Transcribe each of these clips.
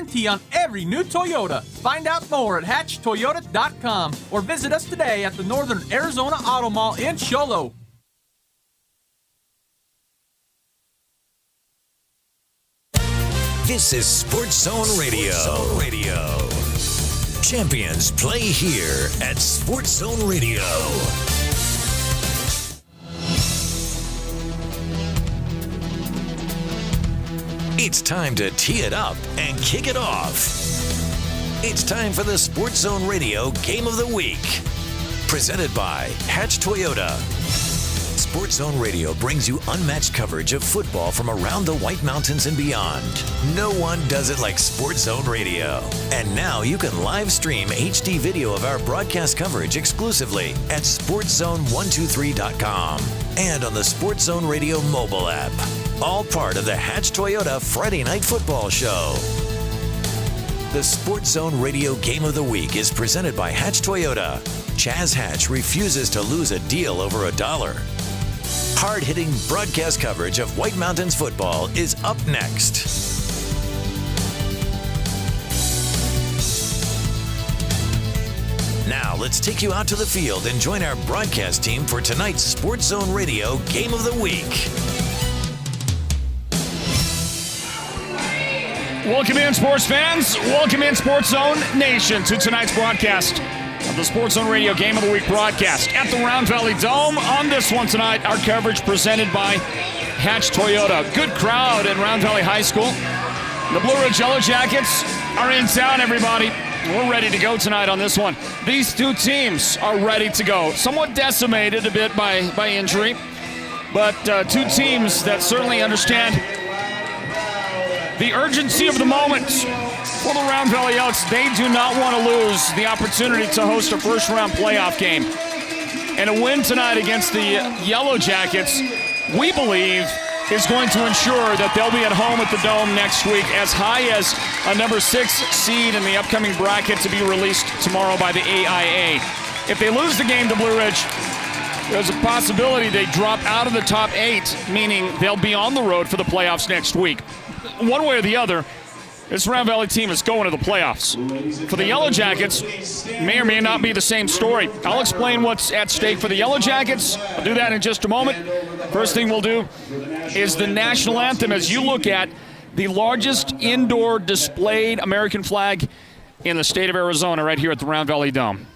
guarantee on every new Toyota. Find out more at hatchtoyota.com or visit us today at the Northern Arizona Auto Mall in Show Low. This is Sports Zone Radio. Champions play here at Sports Zone Radio. It's time to tee it up and kick it off. It's time for the Sports Zone Radio Game of the Week. Presented by Hatch Toyota. Sports Zone Radio brings you unmatched coverage of football from around the White Mountains and beyond. No one does it like Sports Zone Radio. And now you can live stream HD video of our broadcast coverage exclusively at sportszone123.com and on the Sports Zone Radio mobile app. All part of the Hatch Toyota Friday Night Football Show. The Sports Zone Radio Game of the Week is presented by Hatch Toyota. Chaz Hatch refuses to lose a deal over $1. Hard-hitting broadcast coverage of White Mountains football is up next. Now, let's take you out to the field and join our broadcast team for tonight's Sports Zone Radio Game of the Week. Welcome in, sports fans. Welcome in, Sports Zone Nation, to tonight's broadcast of the Sports Zone Radio Game of the Week broadcast at the Round Valley Dome. On this one tonight, our coverage presented by Hatch Toyota. Good crowd in Round Valley High School. The Blue Ridge Yellow Jackets are in town, everybody. We're ready to go tonight on this one. These two teams are ready to go. Somewhat decimated a bit by injury, but two teams that certainly understand the urgency of the moment. For the Round Valley Elks, they do not want to lose the opportunity to host a first-round playoff game. And a win tonight against the Yellow Jackets, we believe, is going to ensure that they'll be at home at the Dome next week, as high as a number 6 seed in the upcoming bracket to be released tomorrow by the AIA. If they lose the game to Blue Ridge, there's a possibility they drop out of the top 8, meaning they'll be on the road for the playoffs next week. One way or the other, this Round Valley team is going to the playoffs. For the Yellow Jackets, may or may not be the same story. I'll explain what's at stake for the Yellow Jackets. I'll do that in just a moment. First thing we'll do is the national anthem, as you look at the largest indoor displayed American flag in the state of Arizona right here at the Round Valley Dome.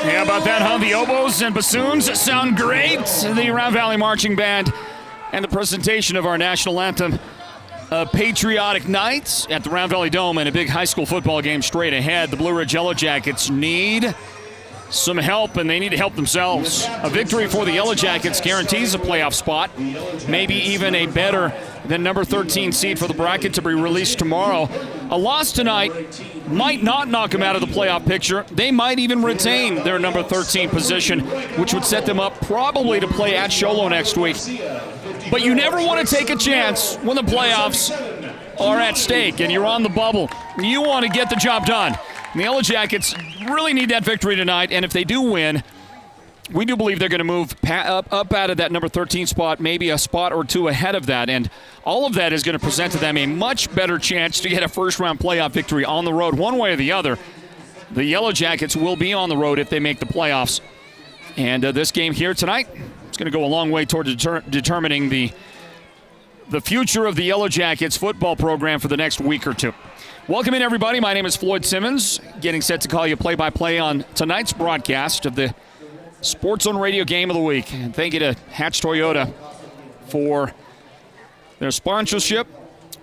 Yeah, about that, huh? The oboes and bassoons sound great. The Round Valley Marching Band and the presentation of our national anthem. A patriotic night at the Round Valley Dome and a big high school football game straight ahead. The Blue Ridge Yellow Jackets need some help, and they need to help themselves. A victory for the Yellow Jackets guarantees a playoff spot, maybe even a better than number 13 seed for the bracket to be released tomorrow. A loss tonight might not knock them out of the playoff picture. They might even retain their number 13 position, which would set them up probably to play at Sholo next week. But you never want to take a chance when the playoffs are at stake and you're on the bubble. You want to get the job done. And the Yellow Jackets really need that victory tonight, and if they do win, we do believe they're going to move up out of that number 13 spot, maybe a spot or two ahead of that, and all of that is going to present to them a much better chance to get a first-round playoff victory on the road, one way or the other. The Yellow Jackets will be on the road if they make the playoffs, and this game here tonight is going to go a long way toward determining the future of the Yellow Jackets football program for the next week or two. Welcome in, everybody. My name is Floyd Simmons, getting set to call you play-by-play on tonight's broadcast of the Sports Zone Radio Game of the Week. And thank you to Hatch Toyota for their sponsorship,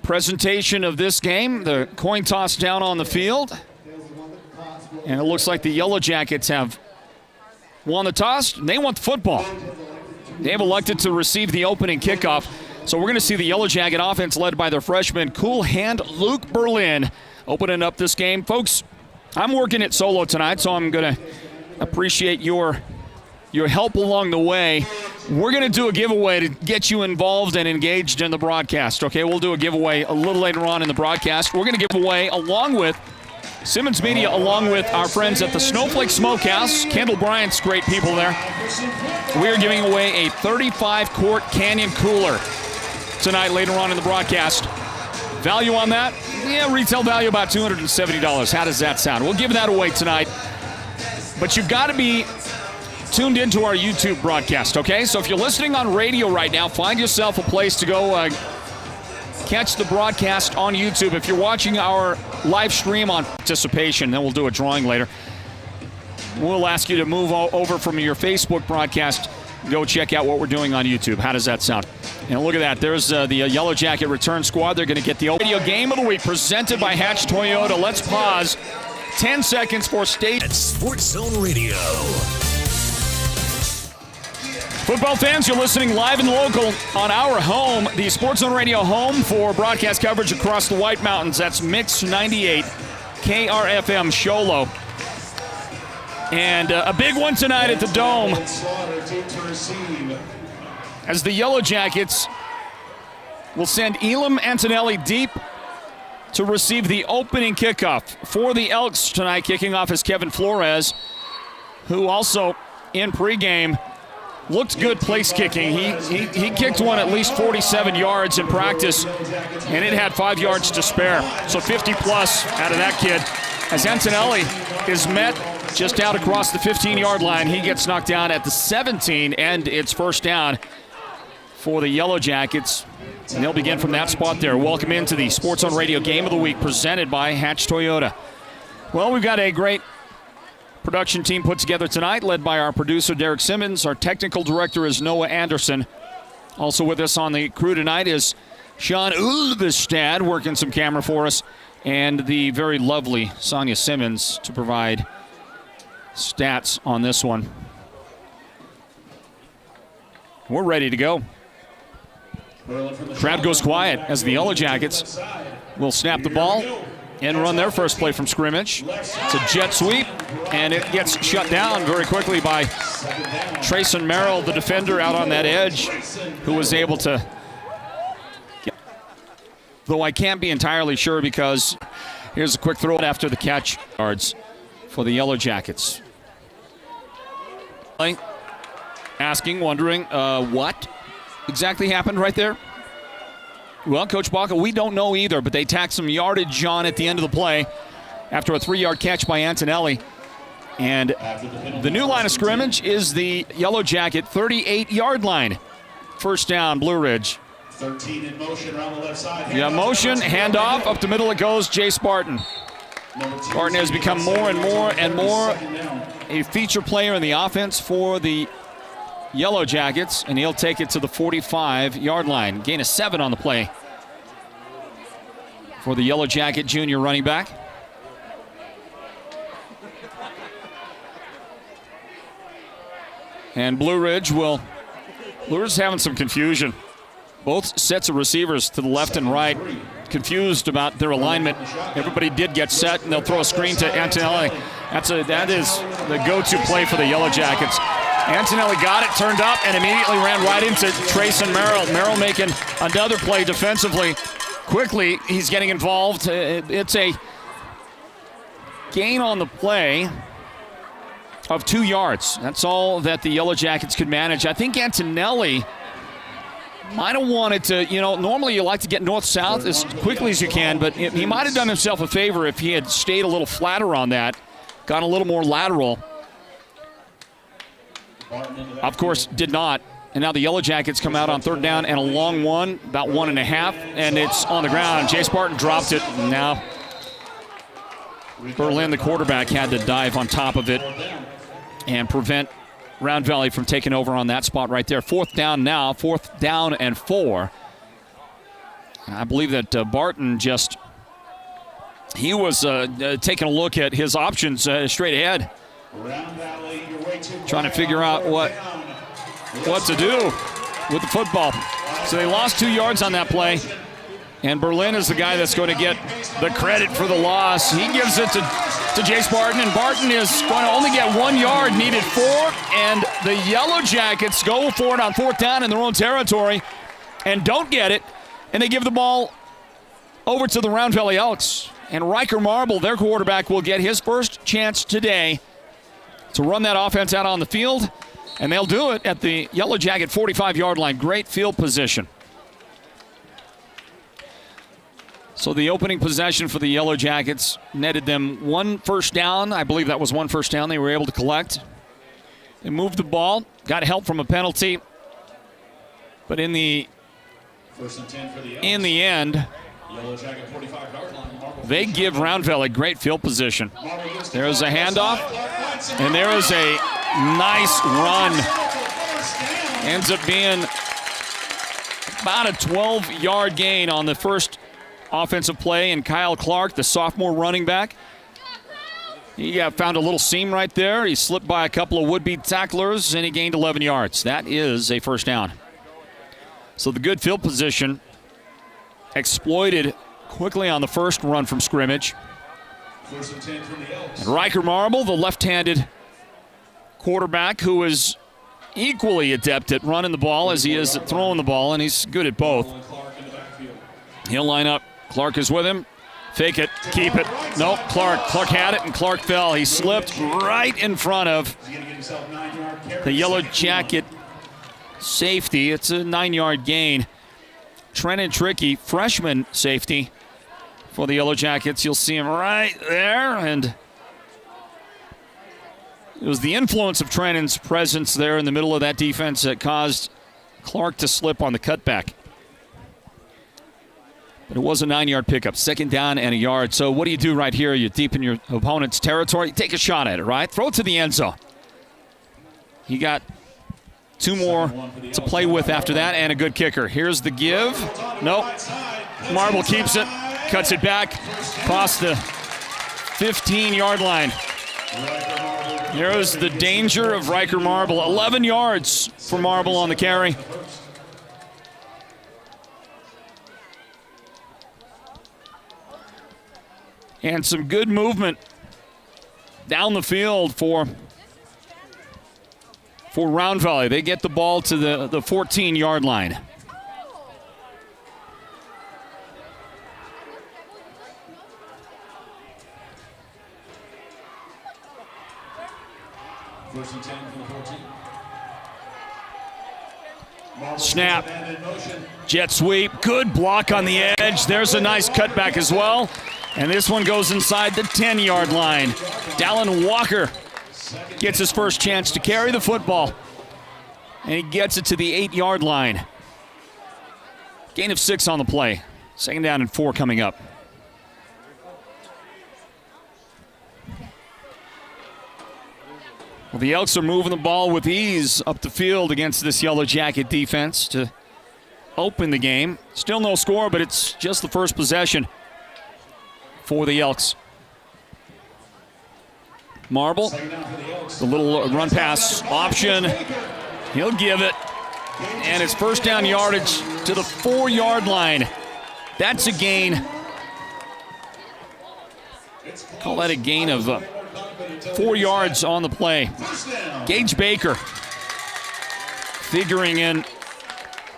presentation of this game, the coin toss down on the field. And it looks like the Yellow Jackets have won the toss, and they want the football. They have elected to receive the opening kickoff. So we're going to see the Yellow Jacket offense led by their freshman, cool hand Luke Berlin, opening up this game. Folks, I'm working it solo tonight, so I'm going to appreciate your help along the way. We're going to do a giveaway to get you involved and engaged in the broadcast, okay? We'll do a giveaway a little later on in the broadcast. We're going to give away, along with Simmons Media, along with our friends at the Snowflake Smokehouse. Kendall Bryant's great people there. We are giving away a 35-quart Canyon cooler tonight later on in the broadcast. Value on that? Yeah, retail value about $270. How does that sound? We'll give that away tonight. But you've got to be tuned into our YouTube broadcast, okay? So if you're listening on radio right now, find yourself a place to go catch the broadcast on YouTube. If you're watching our live stream on participation, then we'll do a drawing later. We'll ask you to move over from your Facebook broadcast. Go check out what we're doing on YouTube. How does that sound? And look at that. There's the Yellow Jacket return squad. They're going to get the video game of the week presented by Hatch Toyota. Let's pause. 10 seconds for state. At Sports Zone Radio. Football fans, you're listening live and local on our home, the Sports Zone Radio home for broadcast coverage across the White Mountains. That's Mix 98, KRFM Sholo. And a big one tonight at the Dome as the Yellow Jackets will send Elam Antonelli deep to receive the opening kickoff for the Elks tonight. Kicking off is Kevin Flores, who also in pregame looked good place kicking. He kicked one at least 47 yards in practice, and it had 5 yards to spare. So 50 plus out of that kid. As Antonelli is met just out across the 15-yard line, he gets knocked down at the 17, and it's first down for the Yellow Jackets. And they'll begin from that spot there. Welcome into the Sports on Radio Game of the Week presented by Hatch Toyota. Well, we've got a great production team put together tonight, led by our producer, Derek Simmons. Our technical director is Noah Anderson. Also with us on the crew tonight is Sean Ulvestad, working some camera for us, and the very lovely Sonia Simmons to provide stats on this one. We're ready to go. Crowd goes quiet as the Yellow Jackets will snap the ball and run their first play from scrimmage. It's a jet sweep, and it gets shut down very quickly by Trayson Merrill, the defender out on that edge, who was able to, though I can't be entirely sure because here's a quick throw after the catch. Yards for the Yellow Jackets. Asking, wondering, what exactly happened right there? Well, Coach Baca, we don't know either, but they tacked some yardage on at the end of the play after a 3-yard catch by Antonelli. And the new line of scrimmage is the Yellow Jacket 38-yard line. First down, Blue Ridge. 13 in motion around the left side. Yeah, motion, handoff, up the middle it goes, Jay Spartan. Spartan has become more and more a feature player in the offense for the Yellow Jackets, and he'll take it to the 45-yard line. Gain of 7 on the play for the Yellow Jacket junior running back. And Blue Ridge is having some confusion. Both sets of receivers to the left and right confused about their alignment. Everybody did get set, and they'll throw a screen to Antonelli. That is the go-to play for the Yellow Jackets. Antonelli got it, turned up, and immediately ran right into Trayson Merrill. Merrill making another play defensively. Quickly, he's getting involved. It's a gain on the play of 2 yards. That's all that the Yellow Jackets could manage. I think Antonelli might have wanted to, normally you like to get north-south as quickly as you can, but he might have done himself a favor if he had stayed a little flatter on that, gone a little more lateral. Of course, did not. And now the Yellow Jackets come out on 3rd down and a long one, about 1.5, and it's on the ground. Jay Spartan dropped it. Now Berlin, the quarterback, had to dive on top of it and prevent Round Valley from taking over on that spot right there. 4th down now, 4th down and 4. I believe that Barton he was taking a look at his options straight ahead, trying to figure out what to do with the football. So they lost 2 yards on that play, and Berlin is the guy that's going to get the credit for the loss. He gives it to Jay Spartan, and Barton is going to only get 1 yard, needed 4, and the Yellow Jackets go for it on 4th down in their own territory and don't get it, and they give the ball over to the Round Valley Elks. And Riker Marble, their quarterback, will get his first chance today to run that offense out on the field, and they'll do it at the Yellow Jacket 45-yard line. Great field position. So the opening possession for the Yellow Jackets netted them 1 first down. I believe that was 1 first down they were able to collect. They moved the ball, got help from a penalty, but in the end, they give Round Valley great field position. There's a handoff, and there is a nice run. Ends up being about a 12-yard gain on the first offensive play, and Kyle Clark, the sophomore running back, he found a little seam right there. He slipped by a couple of would-be tacklers, and he gained 11 yards. That is a first down. So the good field position exploited quickly on the first run from scrimmage. And Riker Marble, the left-handed quarterback, who is equally adept at running the ball as he is at throwing the ball, and he's good at both. He'll line up. Clark is with him. Fake it, keep it. Nope, Clark had it, and Clark fell. He slipped right in front of the Yellow Jacket safety. It's a 9-yard gain. Trenton Trickey, freshman safety for the Yellow Jackets. You'll see him right there, and it was the influence of Trenton's presence there in the middle of that defense that caused Clark to slip on the cutback. But it was a 9-yard pickup, 2nd down and a yard. So what do you do right here? You're deep in your opponent's territory. Take a shot at it, right? Throw it to the end zone. He got 2 more to play with after that, and a good kicker. Here's the give. Nope. Marble keeps it, cuts it back, across the 15-yard line. There's the danger of Riker Marble. 11 yards for Marble on the carry. And some good movement down the field for Round Valley. They get the ball to the 14-yard line. First and 10 from the 14. Snap. Jet sweep. Good block on the edge. There's a nice cutback as well. And this one goes inside the 10-yard line. Dallin Walker gets his first chance to carry the football. And he gets it to the 8-yard line. Gain of 6 on the play. 2nd down and 4 coming up. Well, the Elks are moving the ball with ease up the field against this Yellow Jacket defense to open the game. Still no score, but it's just the first possession for the Elks. Marble, the little run pass option. He'll give it. And it's first down yardage to the 4-yard line. That's a gain. Call that a gain of 4 yards on the play. Gage Baker figuring in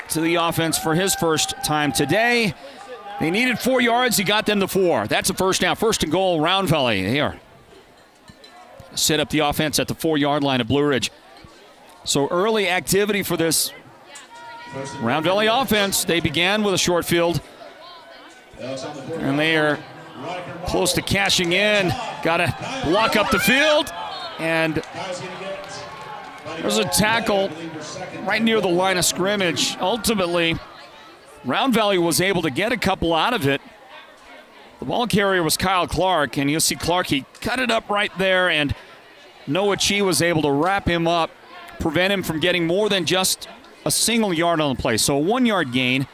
to the offense for his first time today. They needed 4 yards. He got them to 4. That's a first down. First and goal, Round Valley. They are set up the offense at the 4-yard line of Blue Ridge. So early activity for this Round Valley offense. They began with a short field, and they are close to cashing in. Got to block up the field, and there's a tackle right near the line of scrimmage. Ultimately, Round Valley was able to get a couple out of it. The ball carrier was Kyle Clark, and you'll see Clark, he cut it up right there, and Noah Chi was able to wrap him up, prevent him from getting more than just a single yard on the play. So a 1-yard gain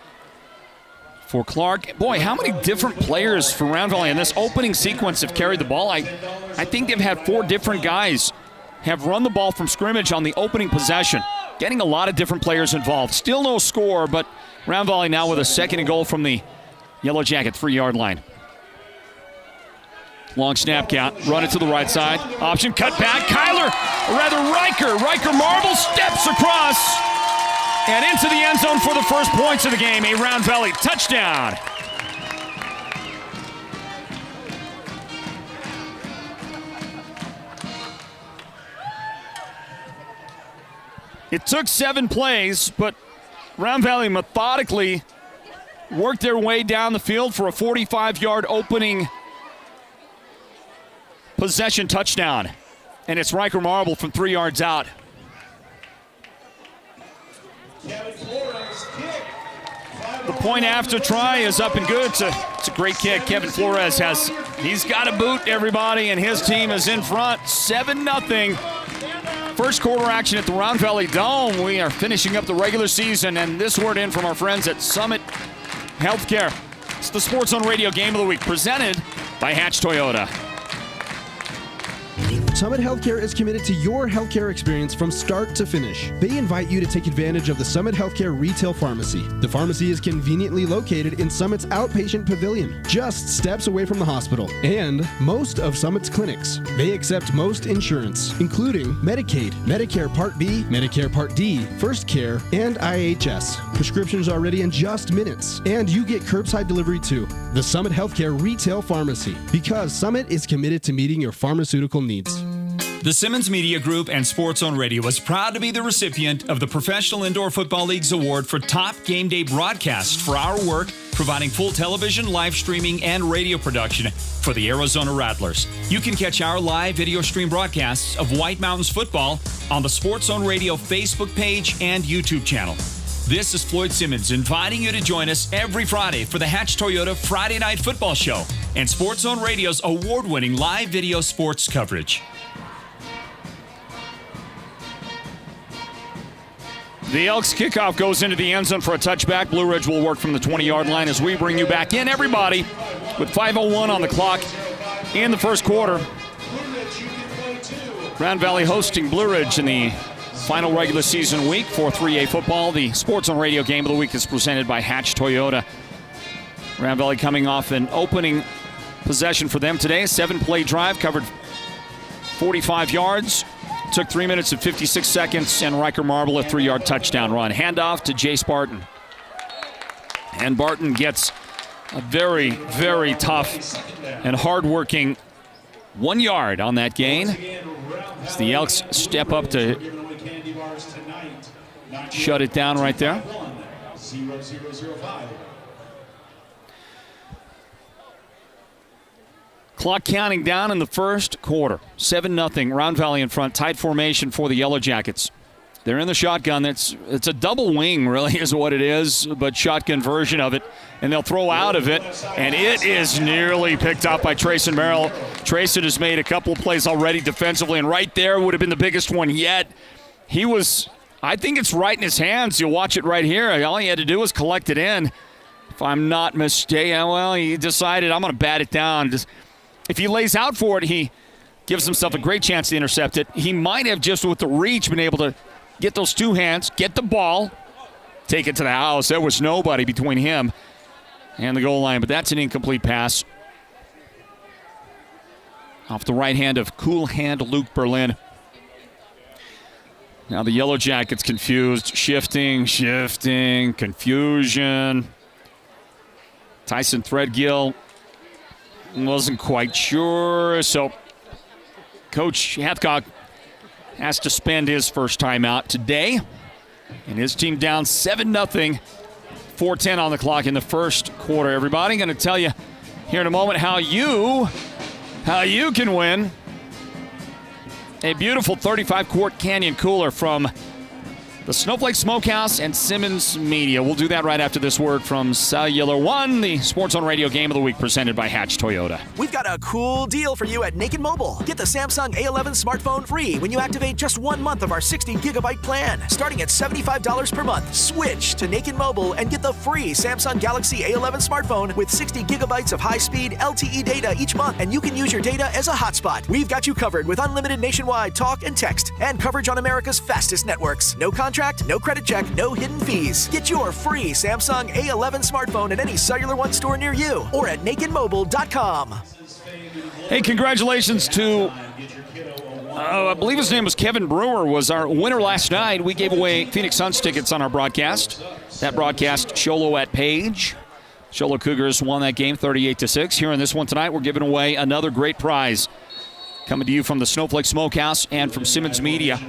for Clark. Boy, how many different players from Round Valley in this opening sequence have carried the ball? I think they've had 4 different guys have run the ball from scrimmage on the opening possession. Getting a lot of different players involved. Still no score, but Round Valley now with a second and goal from the Yellow Jacket 3-yard line. Long snap count, run it to the right side. Option, cut back, Riker Marble steps across and into the end zone for the first points of the game. A Round Valley touchdown. It took 7 plays, but Round Valley methodically worked their way down the field for a 45-yard opening possession touchdown. And it's Riker Marble from 3 yards out. The point after try is up and good. It's a great kick. Kevin Flores he's got a boot, everybody, and his team is in front, 7-0. First quarter action at the Round Valley Dome. We are finishing up the regular season, and this word in from our friends at Summit Healthcare. It's the Sports Zone Radio Game of the Week, presented by Hatch Toyota. Summit Healthcare is committed to your healthcare experience from start to finish. They invite you to take advantage of the Summit Healthcare Retail Pharmacy. The pharmacy is conveniently located in Summit's outpatient pavilion, just steps away from the hospital, and most of Summit's clinics. They accept most insurance, including Medicaid, Medicare Part B, Medicare Part D, First Care, and IHS. Prescriptions are ready in just minutes, and you get curbside delivery too. The Summit Healthcare Retail Pharmacy, because Summit is committed to meeting your pharmaceutical needs. The Simmons Media Group and Sports Zone Radio is proud to be the recipient of the Professional Indoor Football League's award for Top Game Day Broadcast for our work providing full television, live streaming, and radio production for the Arizona Rattlers. You can catch our live video stream broadcasts of White Mountains football on the Sports Zone Radio Facebook page and YouTube channel. This is Floyd Simmons inviting you to join us every Friday for the Hatch Toyota Friday Night Football Show and Sports Zone Radio's award-winning live video sports coverage. The Elks kickoff goes into the end zone for a touchback. Blue Ridge will work from the 20-yard line as we bring you back in, everybody, with 5:01 on the clock in the first quarter. Round Valley hosting Blue Ridge in the final regular season week for 3A football. The Sports on Radio Game of the Week is presented by Hatch Toyota. Round Valley coming off an opening possession for them today. A 7-play drive, covered 45 yards. Took 3 minutes and 56 seconds, and Riker Marble a 3-yard touchdown run. Handoff to Jace Barton. And Barton gets a very, very tough and hard-working 1 yard on that gain. As the Elks step up to shut it down right there. Clock counting down in the first quarter. 7-0, Round Valley in front. Tight formation for the Yellow Jackets. They're in the shotgun. It's a double wing, really, is what it is, but shotgun version of it. And they'll throw out of it, and it is nearly picked up by Trayson Merrill. Trayson has made a couple of plays already defensively, and right there would have been the biggest one yet. He was, I think it's right in his hands. You'll watch it right here. All he had to do was collect it in. If I'm not mistaken, well, he decided I'm going to bat it down. If he lays out for it, he gives himself a great chance to intercept it. He might have just with the reach been able to get those two hands, get the ball, take it to the house. There was nobody between him and the goal line, but that's an incomplete pass. Off the right hand of cool hand Luke Berlin. Now the Yellow Jackets confused, shifting, confusion. Tyson Threadgill wasn't quite sure, so Coach Hathcock has to spend his first time out today. And his team down 7-0, 4:10 on the clock in the first quarter. Everybody, going to tell you here in a moment how you can win a beautiful 35-quart Canyon cooler from the Snowflake Smokehouse and Simmons Media. We'll do that right after this word from Cellular One, the Sports on Radio Game of the Week presented by Hatch Toyota. We've got a cool deal for you at Naked Mobile. Get the Samsung A11 smartphone free when you activate just 1 month of our 60-gigabyte plan. Starting at $75 per month, switch to Naked Mobile and get the free Samsung Galaxy A11 smartphone with 60 gigabytes of high-speed LTE data each month, and you can use your data as a hotspot. We've got you covered with unlimited nationwide talk and text and coverage on America's fastest networks. No contract, no credit check, no hidden fees. Get your free Samsung A11 smartphone at any Cellular One store near you or at nakedmobile.com. Hey, congratulations to, I believe his name was Kevin Brewer, was our winner last night. We gave away Phoenix Suns tickets on our broadcast. That broadcast, Sholo at Page. Sholo Cougars won that game 38-6. Here in this one tonight, we're giving away another great prize. Coming to you from the Snowflake Smokehouse and from Simmons Media.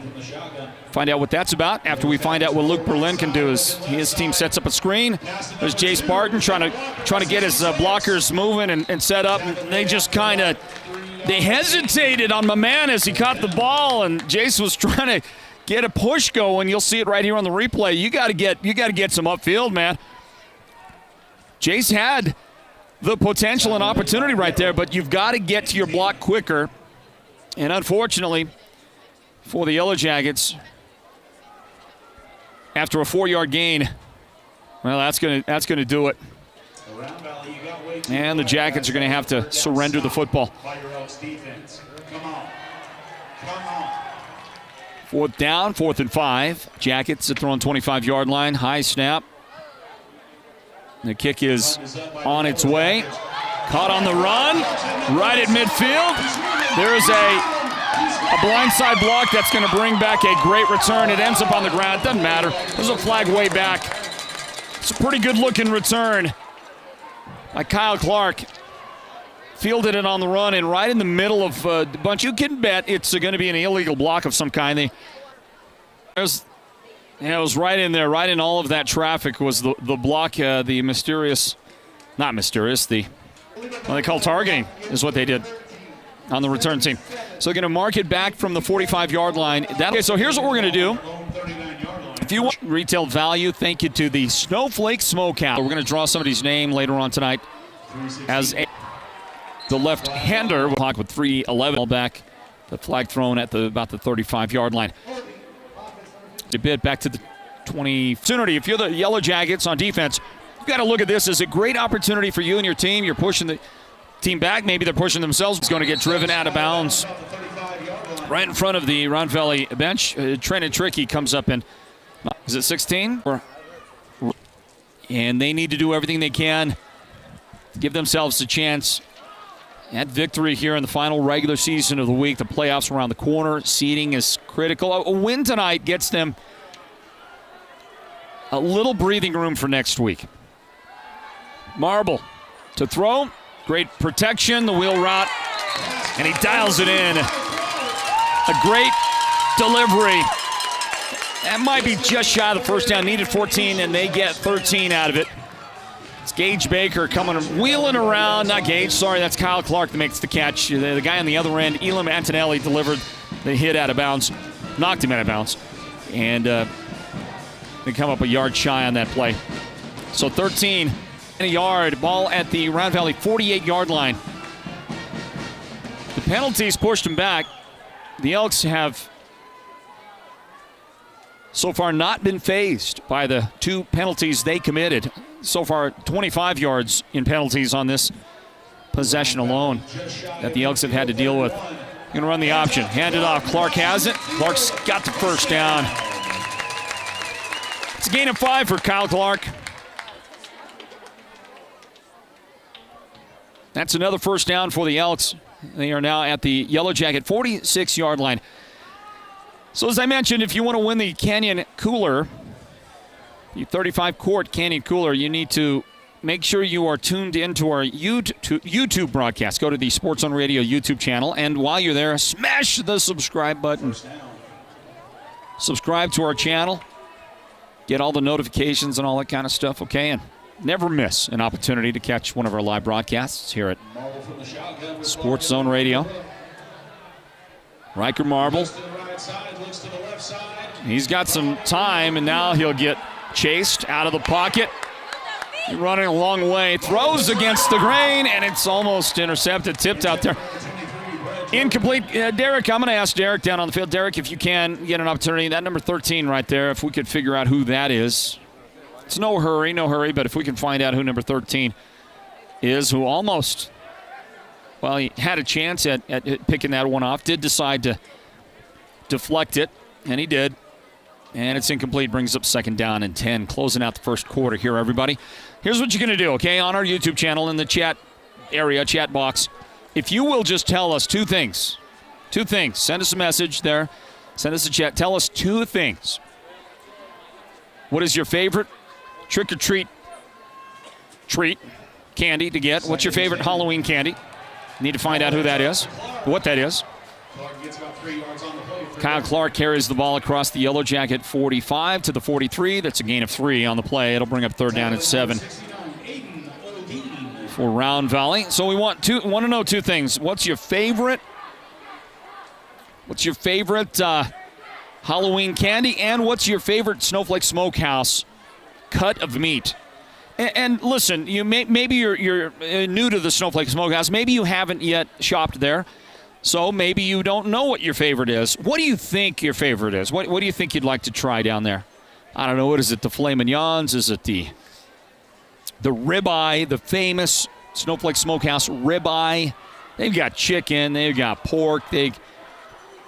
Find out what that's about after we find out what Luke Berlin can do. As his team sets up a screen, there's Jace Barton trying to get his blockers moving and set up. And they just they hesitated on my man as he caught the ball, and Jace was trying to get a push going. You'll see it right here on the replay. You got to get some upfield, man. Jace had the potential and opportunity right there, but you've got to get to your block quicker. And unfortunately for the Yellow Jackets, after a 4-yard gain, well, that's gonna do it. And the Jackets are going to have to surrender the football. 4th down, 4th and 5. Jackets at their own 25-yard line. High snap. The kick is on its way. Caught on the run, right at midfield. There is a blindside block that's going to bring back a great return. It ends up on the ground. It doesn't matter. There's a flag way back. It's a pretty good-looking return by Kyle Clark. Fielded it on the run and right in the middle of the bunch. You can bet it's going to be an illegal block of some kind. It was right in there, right in all of that traffic was the block, the mysterious, not mysterious, they call targeting is what they did on the return team. So they're going to mark it back from the 45-yard line. Okay, so here's what we're going to do. If you want retail value, thank you to the Snowflake Smokehouse. We're going to draw somebody's name later on tonight as the left-hander. We'll talk with 3:11 back. The flag thrown at about the 35-yard line. A bit back to the 20. If you're the Yellow Jackets on defense, you've got to look at this as a great opportunity for you and your team. You're pushing the team back. Maybe they're pushing themselves. It's going to get driven out of bounds right in front of the Round Valley bench. Trenton Trickey comes up in, is it 16? And they need to do everything they can to give themselves a chance at victory here in the final regular season of the week. The playoffs around the corner. Seeding is critical. A win tonight gets them a little breathing room for next week. Marble to throw. Great protection, the wheel route, and he dials it in. A great delivery. That might be just shy of the first down. Needed 14, and they get 13 out of it. It's Gage Baker coming, wheeling around. Not Gage, sorry, that's Kyle Clark that makes the catch. The guy on the other end, Elam Antonelli, delivered the hit out of bounds. Knocked him out of bounds. And they come up a yard shy on that play. So 13 and a yard. Ball at the Round Valley 48-yard line. The penalties pushed him back. The Elks have so far not been fazed by the 2 penalties they committed. So far, 25 yards in penalties on this possession alone that the Elks have had to deal with. Going to run the option. Hand it off. Clark has it. Clark's got the first down. It's a gain of 5 for Kyle Clark. That's another first down for the Elks. They are now at the Yellow Jacket 46-yard line. So as I mentioned, if you want to win the Canyon Cooler, the 35-quart Canyon Cooler, you need to make sure you are tuned into our YouTube broadcast. Go to the Sports on Radio YouTube channel, and while you're there, smash the subscribe button. Subscribe to our channel. Get all the notifications and all that kind of stuff, okay? And never miss an opportunity to catch one of our live broadcasts here at Sports Zone Radio. Riker Marble. He's got some time, and now he'll get chased out of the pocket. Running a long way. Throws against the grain, and it's almost intercepted. Tipped out there. Incomplete. Derek, I'm going to ask Derek down on the field. Derek, if you can get an opportunity, that number 13 right there, if we could figure out who that is. It's no hurry, but if we can find out who number 13 is, who almost, well, he had a chance at picking that one off, did decide to deflect it, and he did. And it's incomplete, brings up second down and 10, closing out the first quarter here, everybody. Here's what you're going to do, okay, on our YouTube channel in the chat area, chat box. If you will just tell us two things, send us a message there, send us a chat, tell us two things. What is your favorite trick-or-treat candy to get? What's your favorite Halloween candy? Need to find out who that is, what that is. Kyle Clark carries the ball across the Yellow Jacket 45 to the 43. That's a gain of 3 on the play. It'll bring up third down and 7 for Round Valley. So we want to know two things. What's your favorite Halloween candy, and what's your favorite Snowflake Smokehouse cut of meat? And listen, maybe you're new to the Snowflake Smokehouse. Maybe you haven't yet shopped there. So maybe you don't know what your favorite is. What do you think your favorite is? What do you think you'd like to try down there? I don't know. What is it? The filet mignons? Is it the ribeye, the famous Snowflake Smokehouse ribeye? They've got chicken. They've got pork.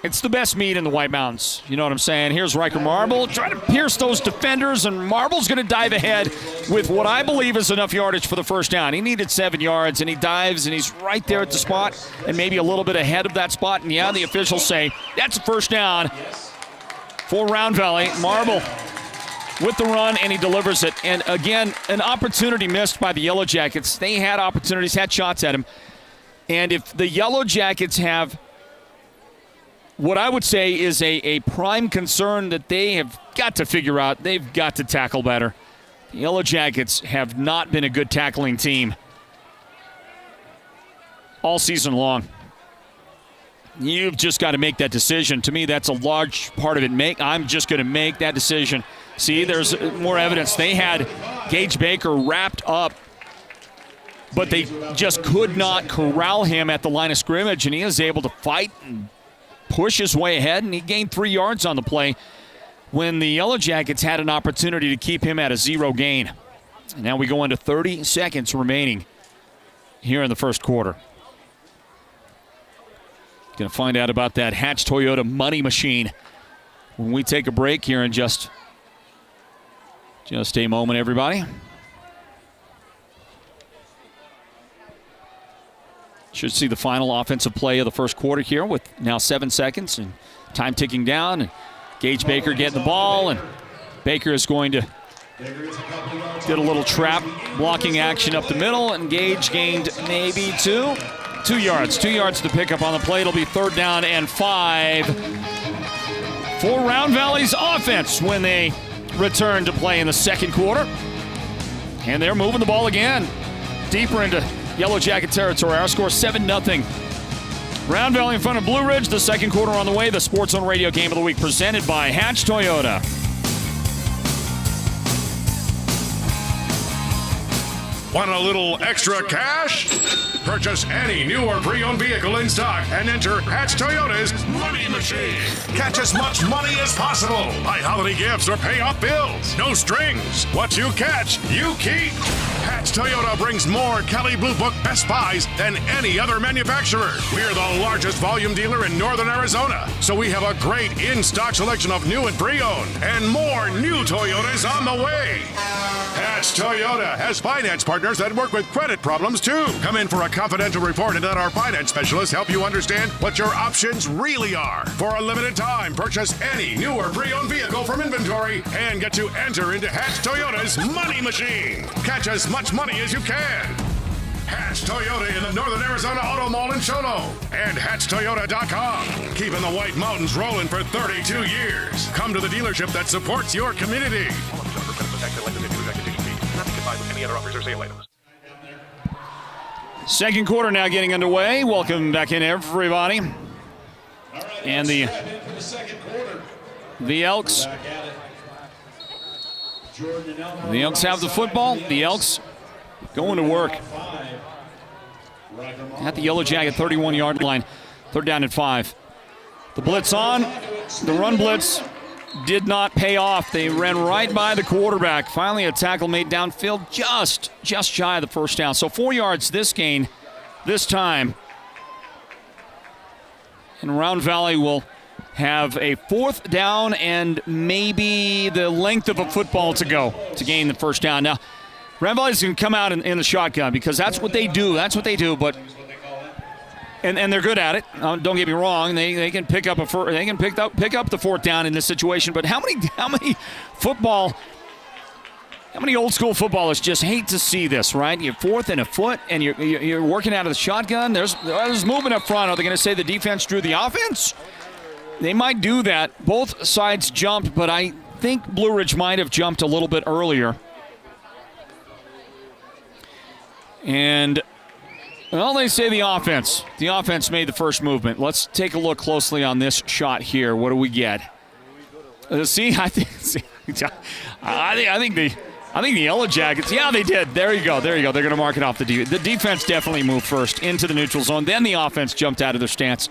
It's the best meat in the White Mountains. You know what I'm saying? Here's Riker Marble trying to pierce those defenders, and Marble's going to dive ahead with what I believe is enough yardage for the first down. He needed 7 yards, and he dives, and he's right there at the spot, and maybe a little bit ahead of that spot. And yeah, the officials say that's a first down for Round Valley. Marble with the run, and he delivers it. And again, an opportunity missed by the Yellow Jackets. They had opportunities, had shots at him. And if the Yellow Jackets have what I would say is a prime concern that they have got to figure out, they've got to tackle better. The Yellow Jackets have not been a good tackling team all season long. You've just got to make that decision. To me, that's a large part of it. I'm just going to make that decision. See, there's more evidence. They had Gage Baker wrapped up, but they just could not corral him at the line of scrimmage, and he is able to fight and push his way ahead, and he gained 3 yards on the play when the Yellow Jackets had an opportunity to keep him at a 0 gain. And now we go into 30 seconds remaining here in the first quarter. Going to find out about that Hatch Toyota money machine when we take a break here in just a moment, everybody. Should see the final offensive play of the first quarter here with now 7 seconds and time ticking down. And Gage Baker getting the ball, and Baker is going to get a little trap blocking action up the middle, and Gage gained maybe 2 yards. 2 yards to pick up on the play. It'll be third down and 5 for Round Valley's offense when they return to play in the second quarter. And they're moving the ball again deeper into Yellow Jacket territory. Our score 7-0. Round Valley in front of Blue Ridge. The second quarter on the way. The Sports Zone Radio Game of the Week presented by Hatch Toyota. Want a little extra cash? Purchase any new or pre-owned vehicle in stock and enter Hatch Toyota's Money Machine. Catch as much money as possible. Buy holiday gifts or pay off bills. No strings. What you catch, you keep. Hatch Toyota brings more Kelley Blue Book Best Buys than any other manufacturer. We're the largest volume dealer in northern Arizona, so we have a great in-stock selection of new and pre-owned, and more new Toyotas on the way. Hatch Toyota has finance partners that work with credit problems too. Come in for a confidential report and let our finance specialists help you understand what your options really are. For a limited time, purchase any new or pre-owned vehicle from inventory and get to enter into Hatch Toyota's Money Machine. Catch as much money as you can. Hatch Toyota in the Northern Arizona Auto Mall in Shono and HatchToyota.com. Keeping the White Mountains rolling for 32 years. Come to the dealership that supports your community. Second quarter now getting underway. Welcome back in, everybody. And the Elks. The Elks have the football. The Elks going to work at the Yellow Jacket 31-yard line. Third down and 5. The blitz on. The run blitz did not pay off. They ran right by the quarterback. Finally, a tackle made downfield just shy of the first down. So 4 yards this gain, this time. And Round Valley will have a fourth down and maybe the length of a football to go to gain the first down. Now, Round Valley's going to come out in the shotgun because that's what they do. But and they're good at it. Don't get me wrong. They can pick up pick up the fourth down in this situation. But how many old school footballers just hate to see this, right? You're fourth and a foot, and you're working out of the shotgun. There's movement up front. Are they going to say the defense drew the offense? They might do that. Both sides jumped, but I think Blue Ridge might have jumped a little bit earlier. And, well, they say the offense. The offense made the first movement. Let's take a look closely on this shot here. What do we get? I think the Yellow Jackets, yeah, they did. There you go. They're going to mark it off the defense. The defense definitely moved first into the neutral zone. Then the offense jumped out of their stance.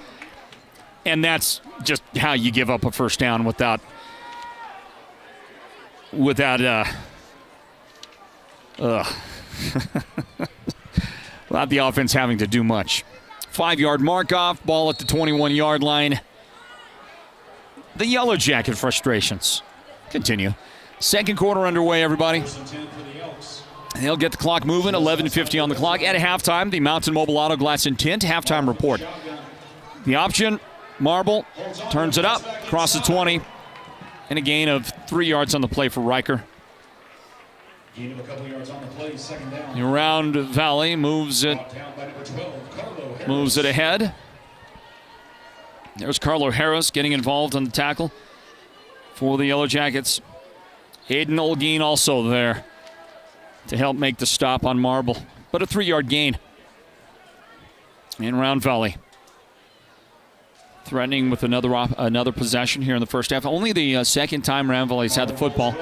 And that's just how you give up a first down without the offense having to do much. 5-yard mark off, ball at the 21-yard line. The Yellow Jacket frustrations continue. Second quarter underway, everybody. They'll get the clock moving, 11:50 on the clock. At halftime, the Mountain Mobile Auto Glass and Tint halftime report. The option, Marble, turns it up, across the 20, and a gain of 3 yards on the play for Riker. Gain of a couple yards on the play, second down. Round Valley moves it ahead. There's Carlo Harris getting involved on the tackle for the Yellow Jackets. Hayden Olguin also there to help make the stop on Marble. But a 3-yard gain in Round Valley. Threatening with another possession here in the first half. Only the second time Round Valley's had the football.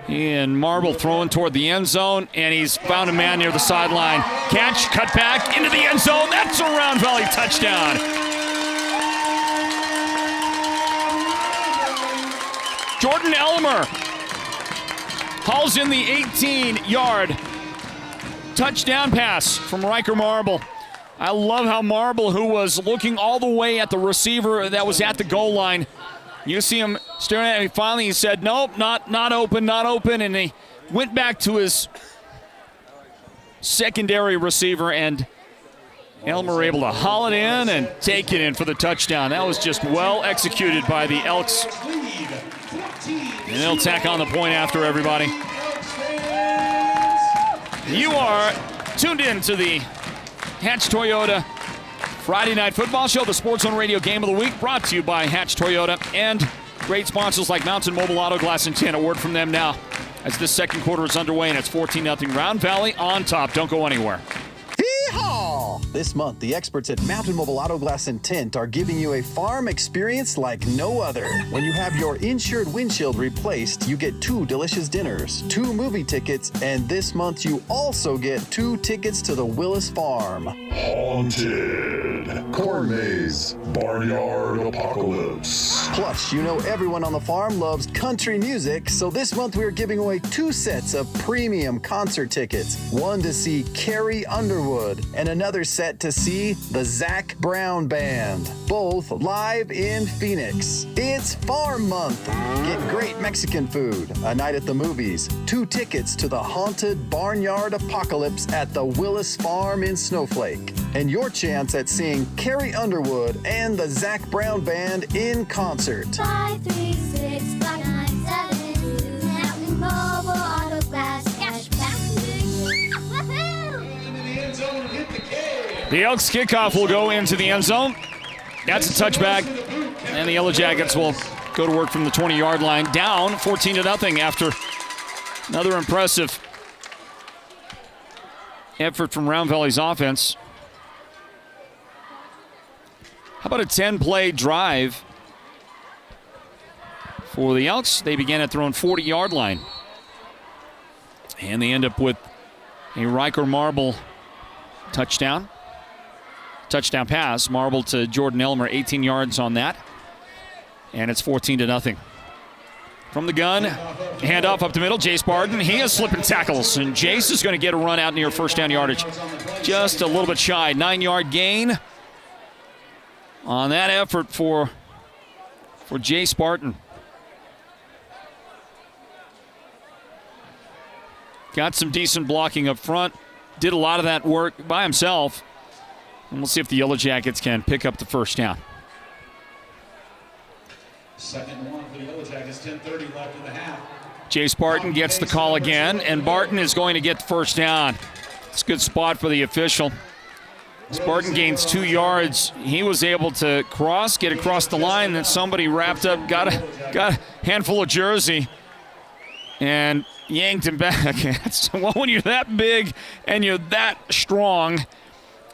And Marble throwing toward the end zone, and he's found a man near the sideline. Catch, cut back into the end zone. That's a Round Valley touchdown. Jordan Elmer hauls in the 18-yard touchdown pass from Riker Marble. I love how Marble, who was looking all the way at the receiver that was at the goal line, you see him staring at me. Finally, he said, nope, not open, and he went back to his secondary receiver, and Elmer able to haul it in and take it in for the touchdown. That was just well executed by the Elks. And they'll tack on the point after, everybody. You are tuned in to the Hatch Toyota Friday Night Football Show, the Sports Zone Radio Game of the Week, brought to you by Hatch Toyota and great sponsors like Mountain Mobile Auto Glass and Tint. A word from them now as this second quarter is underway, and it's 14-0 Round Valley on top. Don't go anywhere. Hee-haw! Mall. This month, the experts at Mountain Mobile Auto Glass and Tint are giving you a farm experience like no other. When you have your insured windshield replaced, you get 2 delicious dinners, 2 movie tickets, and this month you also get 2 tickets to the Willis Farm. Haunted, corn maze, barnyard apocalypse. Plus, you know everyone on the farm loves country music, so this month we are giving away 2 sets of premium concert tickets. One to see Carrie Underwood and another set to see the Zac Brown Band, both live in Phoenix. It's Farm Month. Get great Mexican food, a night at the movies, 2 tickets to the haunted barnyard apocalypse at the Willis Farm in Snowflake, and your chance at seeing Carrie Underwood and the Zac Brown Band in concert. 536-597, Mountain Mobile Auto Glass Cashback. The Elks kickoff will go into the end zone. That's a touchback, and the Yellow Jackets will go to work from the 20-yard line, down 14-0 after another impressive effort from Round Valley's offense. How about a 10-play drive for the Elks? They began at their own 40-yard line. And they end up with a Riker Marble touchdown. Touchdown pass. Marble to Jordan Elmer, 18 yards on that. And it's 14-0. From the gun, handoff up the middle, Jace Barton. He is slipping tackles, and Jace is going to get a run out near first down yardage. Just a little bit shy. 9-yard gain on that effort for Jace Barton. Got some decent blocking up front. Did a lot of that work by himself. And we'll see if the Yellow Jackets can pick up the first down. 2nd and 1 for the Yellow Jackets, 10:30 left in the half. Jace Barton gets the call again, and Barton is going to get the first down. It's a good spot for the official. Barton gains 2 yards. He was able to get across the line, then somebody wrapped up, got a handful of jersey, and yanked him back. Well, when you're that big and you're that strong,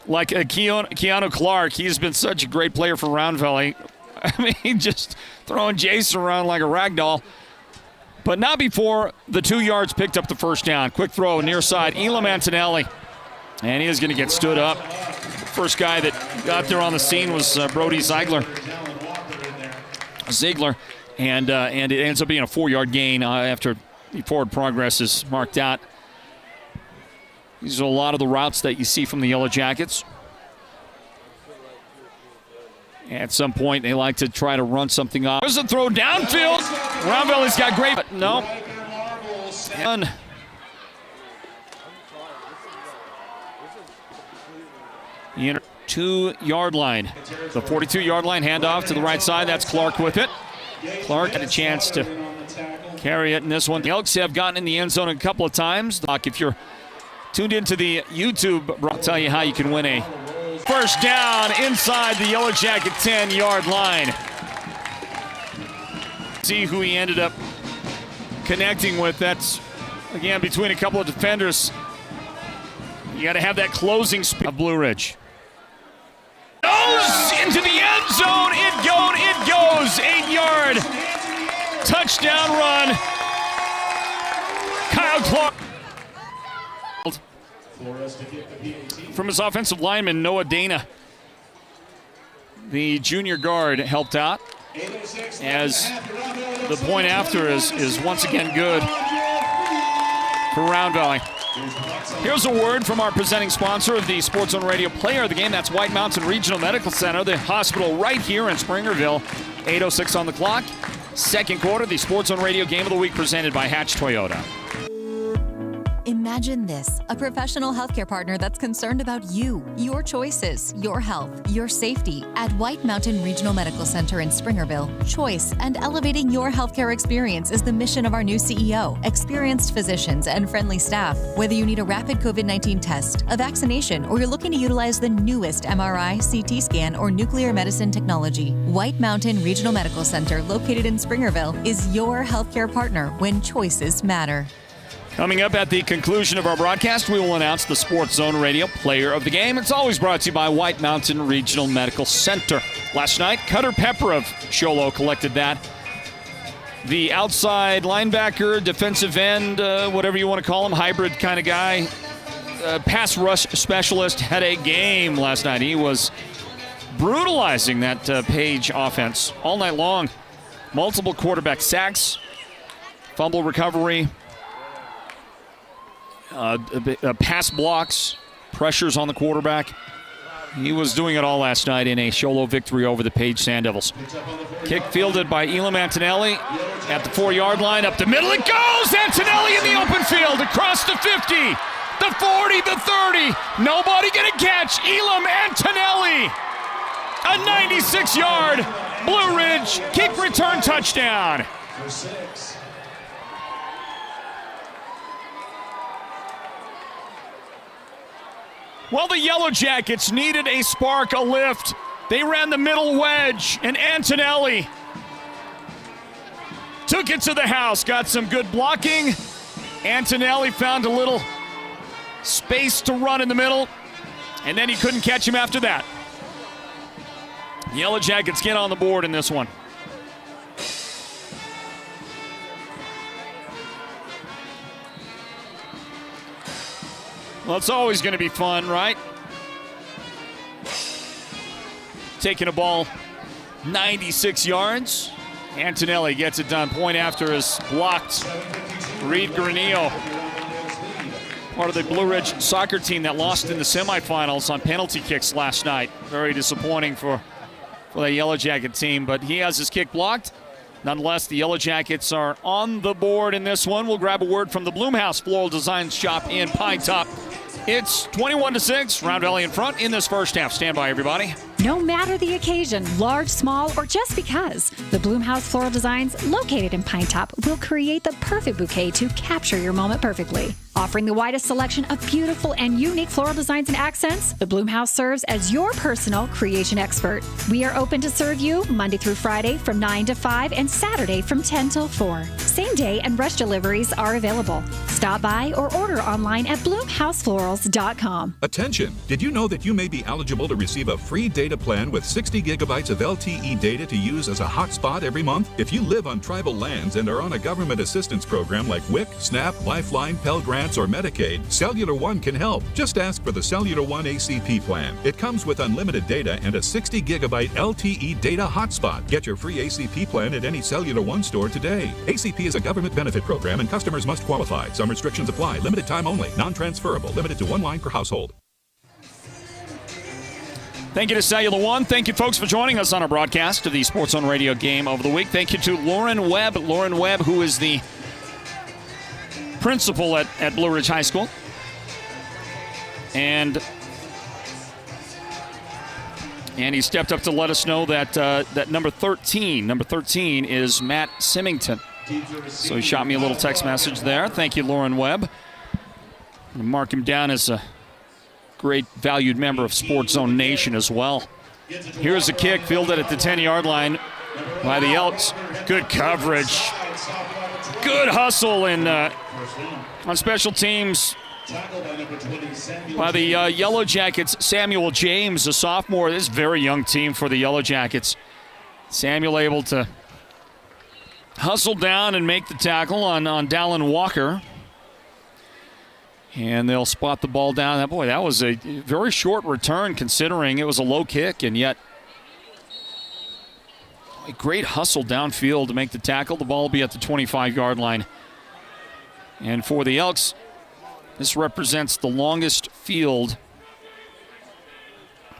like Keanu Clark, he's been such a great player for Round Valley. I mean, just throwing Jace around like a rag doll. But not before the 2 yards picked up the first down. Quick throw near side, Elam Antonelli. And he is going to get stood up. First guy that got there on the scene was Brody Ziegler. And it ends up being a 4-yard gain after the forward progress is marked out. These are a lot of the routes that you see from the Yellow Jackets. At some point, they like to try to run something off. There's a throw downfield. Round Valley's got great, but no. And 2-yard line. The 42-yard line, handoff to the right side. That's Clark with it. Clark had a chance to carry it in this one. The Elks have gotten in the end zone a couple of times. If you're tuned into the YouTube, I'll tell you how you can win a first down inside the Yellow Jacket 10-yard line. See who he ended up connecting with. That's, again, between a couple of defenders. You got to have that closing speed of Blue Ridge. Goes into the end zone. It goes. 8-yard touchdown run. Kyle Clark. From his offensive lineman, Noah Dana. The junior guard helped out, as the point after is once again good for Round Valley. Here's a word from our presenting sponsor of the Sports Zone Radio Player of the Game. That's White Mountain Regional Medical Center, the hospital right here in Springerville. 8:06 on the clock. Second quarter, the Sports Zone Radio Game of the Week presented by Hatch Toyota. Imagine this, a professional healthcare partner that's concerned about you, your choices, your health, your safety. At White Mountain Regional Medical Center in Springerville, choice and elevating your healthcare experience is the mission of our new CEO, experienced physicians, and friendly staff. Whether you need a rapid COVID-19 test, a vaccination, or you're looking to utilize the newest MRI, CT scan, or nuclear medicine technology, White Mountain Regional Medical Center, located in Springerville, is your healthcare partner when choices matter. Coming up at the conclusion of our broadcast, we will announce the Sports Zone Radio Player of the Game. It's always brought to you by White Mountain Regional Medical Center. Last night, Cutter Pepper of Sholo collected that. The outside linebacker, defensive end, whatever you want to call him, hybrid kind of guy, pass rush specialist, had a game last night. He was brutalizing that Page offense all night long. Multiple quarterback sacks, fumble recovery, pass blocks, pressures on the quarterback. He was doing it all last night in a Sholo victory over the Page Sand Devils. Kick fielded by Elam Antonelli at the 4-yard line. Up the middle it goes! Antonelli in the open field across the 50, the 40, the 30. Nobody gonna catch Elam Antonelli. A 96-yard Blue Ridge kick return touchdown. Well, the Yellow Jackets needed a spark, a lift. They ran the middle wedge, and Antonelli took it to the house. Got some good blocking. Antonelli found a little space to run in the middle, and then he couldn't catch him after that. Yellow Jackets get on the board in this one. Well, it's always going to be fun, right? Taking a ball 96 yards. Antonelli gets it done. Point after is blocked. Reed Granillo, part of the Blue Ridge soccer team that lost in the semifinals on penalty kicks last night. Very disappointing for the Yellow Jacket team, but he has his kick blocked. Nonetheless, the Yellow Jackets are on the board in this one. We'll grab a word from the Bloomhouse Floral Design Shop in Pine Top. It's 21-6, Round Valley in front in this first half. Stand by, everybody. No matter the occasion, large, small, or just because, the Bloomhouse Floral Designs, located in Pine Top, will create the perfect bouquet to capture your moment perfectly. Offering the widest selection of beautiful and unique floral designs and accents, the Bloomhouse serves as your personal creation expert. We are open to serve you Monday through Friday from 9 to 5 and Saturday from 10 till 4. Same day and rush deliveries are available. Stop by or order online at bloomhouseflorals.com. Attention! Did you know that you may be eligible to receive a free data plan with 60 gigabytes of LTE data to use as a hotspot every month? If you live on tribal lands and are on a government assistance program like WIC, SNAP, Lifeline, Pell Grants, or Medicaid, Cellular One can help. Just ask for the Cellular One ACP plan. It comes with unlimited data and a 60 gigabyte LTE data hotspot. Get your free ACP plan at any Cellular One store today. ACP is a government benefit program and customers must qualify. Some restrictions apply. Limited time only. Non-transferable. Limited to one line per household. Thank you to Cellular One. Thank you, folks, for joining us on our broadcast of the Sports on Radio Game of the Week. Thank you to Lauren Webb. Lauren Webb, who is the principal at Blue Ridge High School. And he stepped up to let us know that that number 13 is Matt Symington. So he shot me a little text message there. Thank you, Lauren Webb. I'm going to mark him down as a great valued member of Sports Zone Nation as well. Here's a kick fielded at the 10-yard line by the Elks. Good coverage. Good hustle on special teams by the Yellow Jackets. Samuel James, a sophomore. This is a very young team for the Yellow Jackets. Samuel able to hustle down and make the tackle on Dallin Walker. And they'll spot the ball down. Boy, that was a very short return considering it was a low kick, and yet a great hustle downfield to make the tackle. The ball will be at the 25-yard line. And for the Elks, this represents the longest field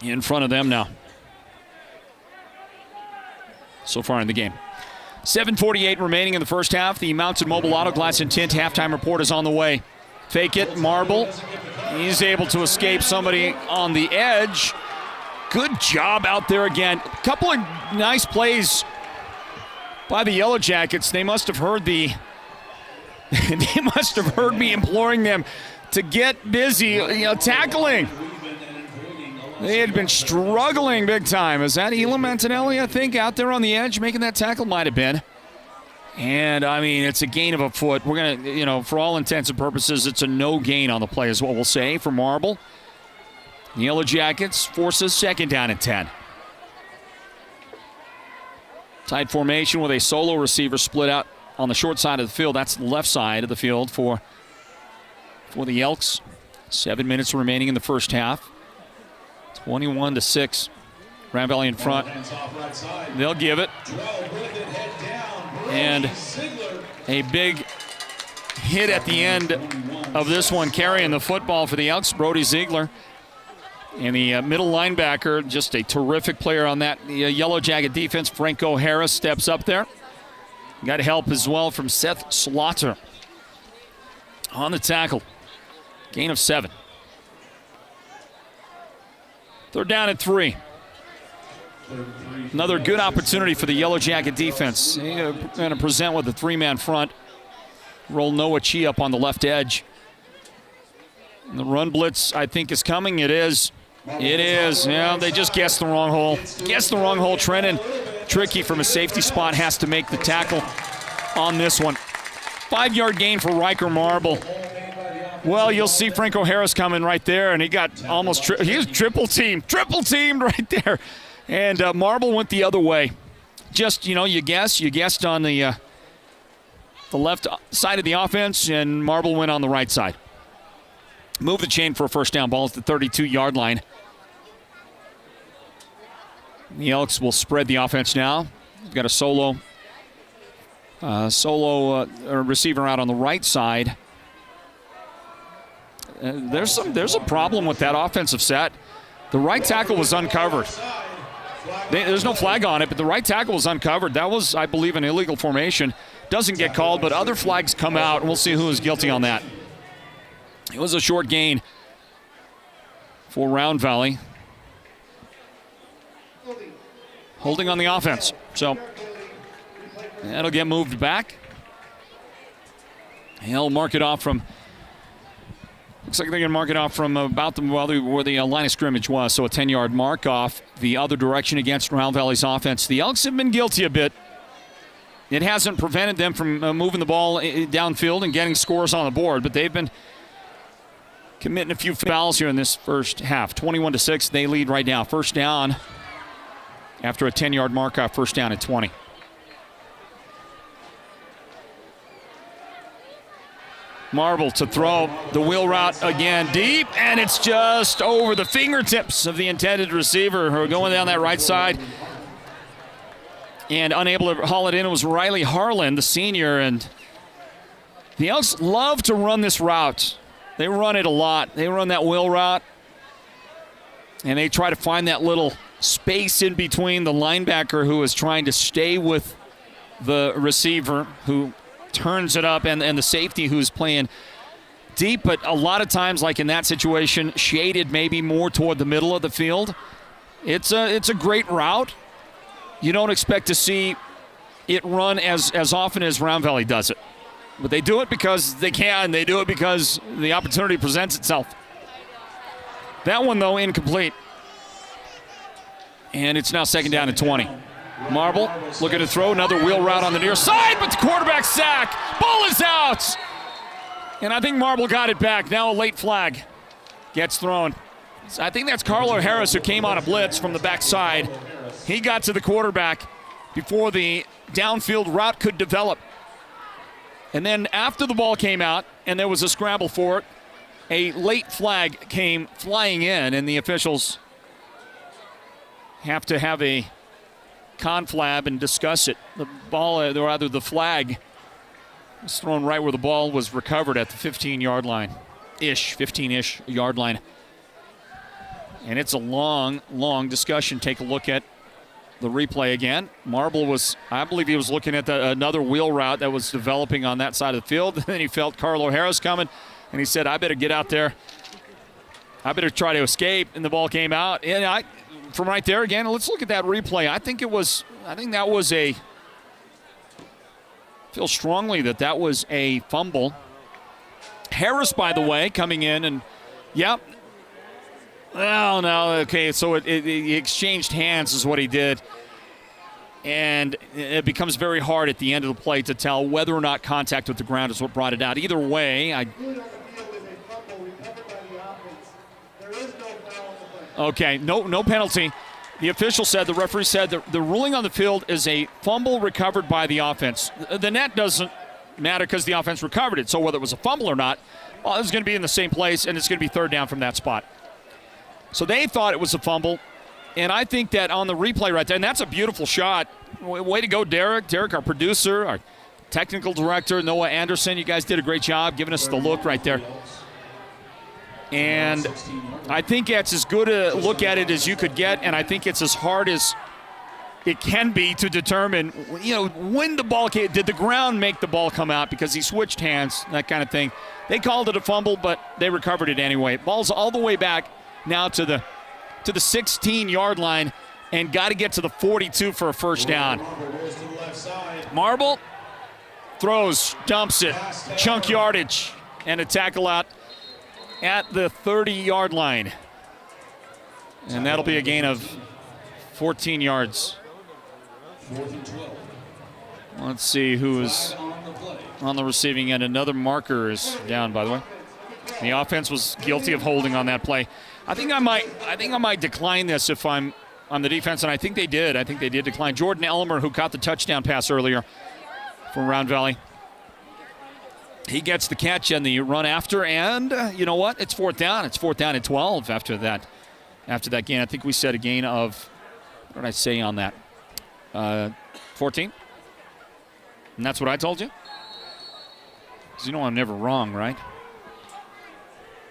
in front of them now so far in the game. 7:48 remaining in the first half. The Mountain Mobile Auto Glass and Tint halftime report is on the way. Fake it, Marble. He's able to escape somebody on the edge. Good job out there again. A couple of nice plays by the Yellow Jackets. They must have heard me imploring them to get busy, tackling. They had been struggling big time. Is that Elam Antonelli, I think, out there on the edge making that tackle? Might have been. And, I mean, it's a gain of a foot. We're going to, for all intents and purposes, it's a no gain on the play is what we'll say for Marble. The Yellow Jackets forces second down and 10. Tight formation with a solo receiver split out on the short side of the field. That's the left side of the field for the Elks. 7 minutes remaining in the first half. 21-6. Round Valley in front. They'll give it. And a big hit at the end of this one, carrying the football for the Elks, Brody Ziegler. And the middle linebacker, just a terrific player on that Yellow Jacket defense. Franco Harris steps up there. Got help as well from Seth Slaughter on the tackle. Gain of 7. Third down and 3. Another good opportunity for the Yellow Jacket defense. They're going to present with a 3-man front. Roll Noah Chi up on the left edge. And the run blitz, I think, is coming. It is. It is. Yeah, they just guessed the wrong hole. Guessed the wrong hole. Trenton, tricky from a safety spot, has to make the tackle on this one. 5-yard gain for Riker Marble. Well, you'll see Franco Harris coming right there, and he got almost he was triple teamed right there. And Marble went the other way. Just, you guessed on the left side of the offense, and Marble went on the right side. Move the chain for a first down. Ball at the 32-yard line. The Elks will spread the offense now. They've got a solo receiver out on the right side. There's a problem with that offensive set. The right tackle was uncovered. There's no flag on it, but the right tackle was uncovered. That was, I believe, an illegal formation. Doesn't get called, but other flags come out, and we'll see who is guilty on that. It was a short gain for Round Valley. Holding on the offense. So that'll get moved back. He'll mark it off from, looks like they're going to mark it off from about where the line of scrimmage was. So a 10-yard mark off the other direction against Round Valley's offense. The Elks have been guilty a bit. It hasn't prevented them from moving the ball downfield and getting scores on the board, but they've been committing a few fouls here in this first half. 21-6, they lead right now. First down after a 10-yard mark off, first down at 20. Marble to throw the wheel route again deep, and it's just over the fingertips of the intended receiver who are going down that right side. And unable to haul it in, it was Riley Harlan, the senior. And the Elks love to run this route. They run it a lot. They run that wheel route, and they try to find that little space in between the linebacker who is trying to stay with the receiver who turns it up and the safety who's playing deep, but a lot of times, like in that situation, shaded maybe more toward the middle of the field. It's a great route. You don't expect to see it run as often as Round Valley does it. But they do it because they can. They do it because the opportunity presents itself. That one, though, incomplete. And it's now second down and 20. Marble looking to throw another wheel route on the near side, but the quarterback sack. Ball is out. And I think Marble got it back. Now a late flag gets thrown. I think that's Carlo Harris who came on a blitz from the backside. He got to the quarterback before the downfield route could develop. And then after the ball came out and there was a scramble for it, a late flag came flying in, and the officials have to have a conflab and discuss it. The ball, or rather the flag, was thrown right where the ball was recovered at the 15-yard line. 15-ish yard line. And it's a long, long discussion. Take a look at the replay again. Marble was, I believe he was looking at another wheel route that was developing on that side of the field. And then he felt Carlo Harris coming, and he said, I better get out there. I better try to escape. And the ball came out. And from right there again, let's look at that replay. I think that was I feel strongly that was a fumble. Harris, by the way, coming in and, yep. Oh, no, okay, so he exchanged hands is what he did. And it becomes very hard at the end of the play to tell whether or not contact with the ground is what brought it out. Either way, okay, no penalty. The official said, the referee said, the ruling on the field is a fumble recovered by the offense. The net doesn't matter because the offense recovered it. So whether it was a fumble or not, well, it's going to be in the same place, and it's going to be third down from that spot. So they thought it was a fumble. And I think that on the replay right there, and that's a beautiful shot. Way to go, Derek. Derek, our producer, our technical director, Noah Anderson. You guys did a great job giving us the look right there. And I think it's as good a look at it as you could get, and I think it's as hard as it can be to determine, when the ball came. Did the ground make the ball come out because he switched hands, that kind of thing. They called it a fumble, but they recovered it anyway. Ball's all the way back now to the 16-yard line and got to get to the 42 for a first down. Marble throws, dumps it, chunk yardage, and a tackle out at the 30-yard line. And that'll be a gain of 14 yards. Let's see who is on the receiving end. Another marker is down, by the way. The offense was guilty of holding on that play. I think I might decline this if I'm on the defense, and I think they did. I think they did decline. Jordan Elmer, who caught the touchdown pass earlier from Round Valley, he gets the catch and the run after, and you know what? It's fourth down. It's fourth down and 12 after that gain. I think we said a gain of, what did I say on that? 14? And that's what I told you? Because I'm never wrong, right?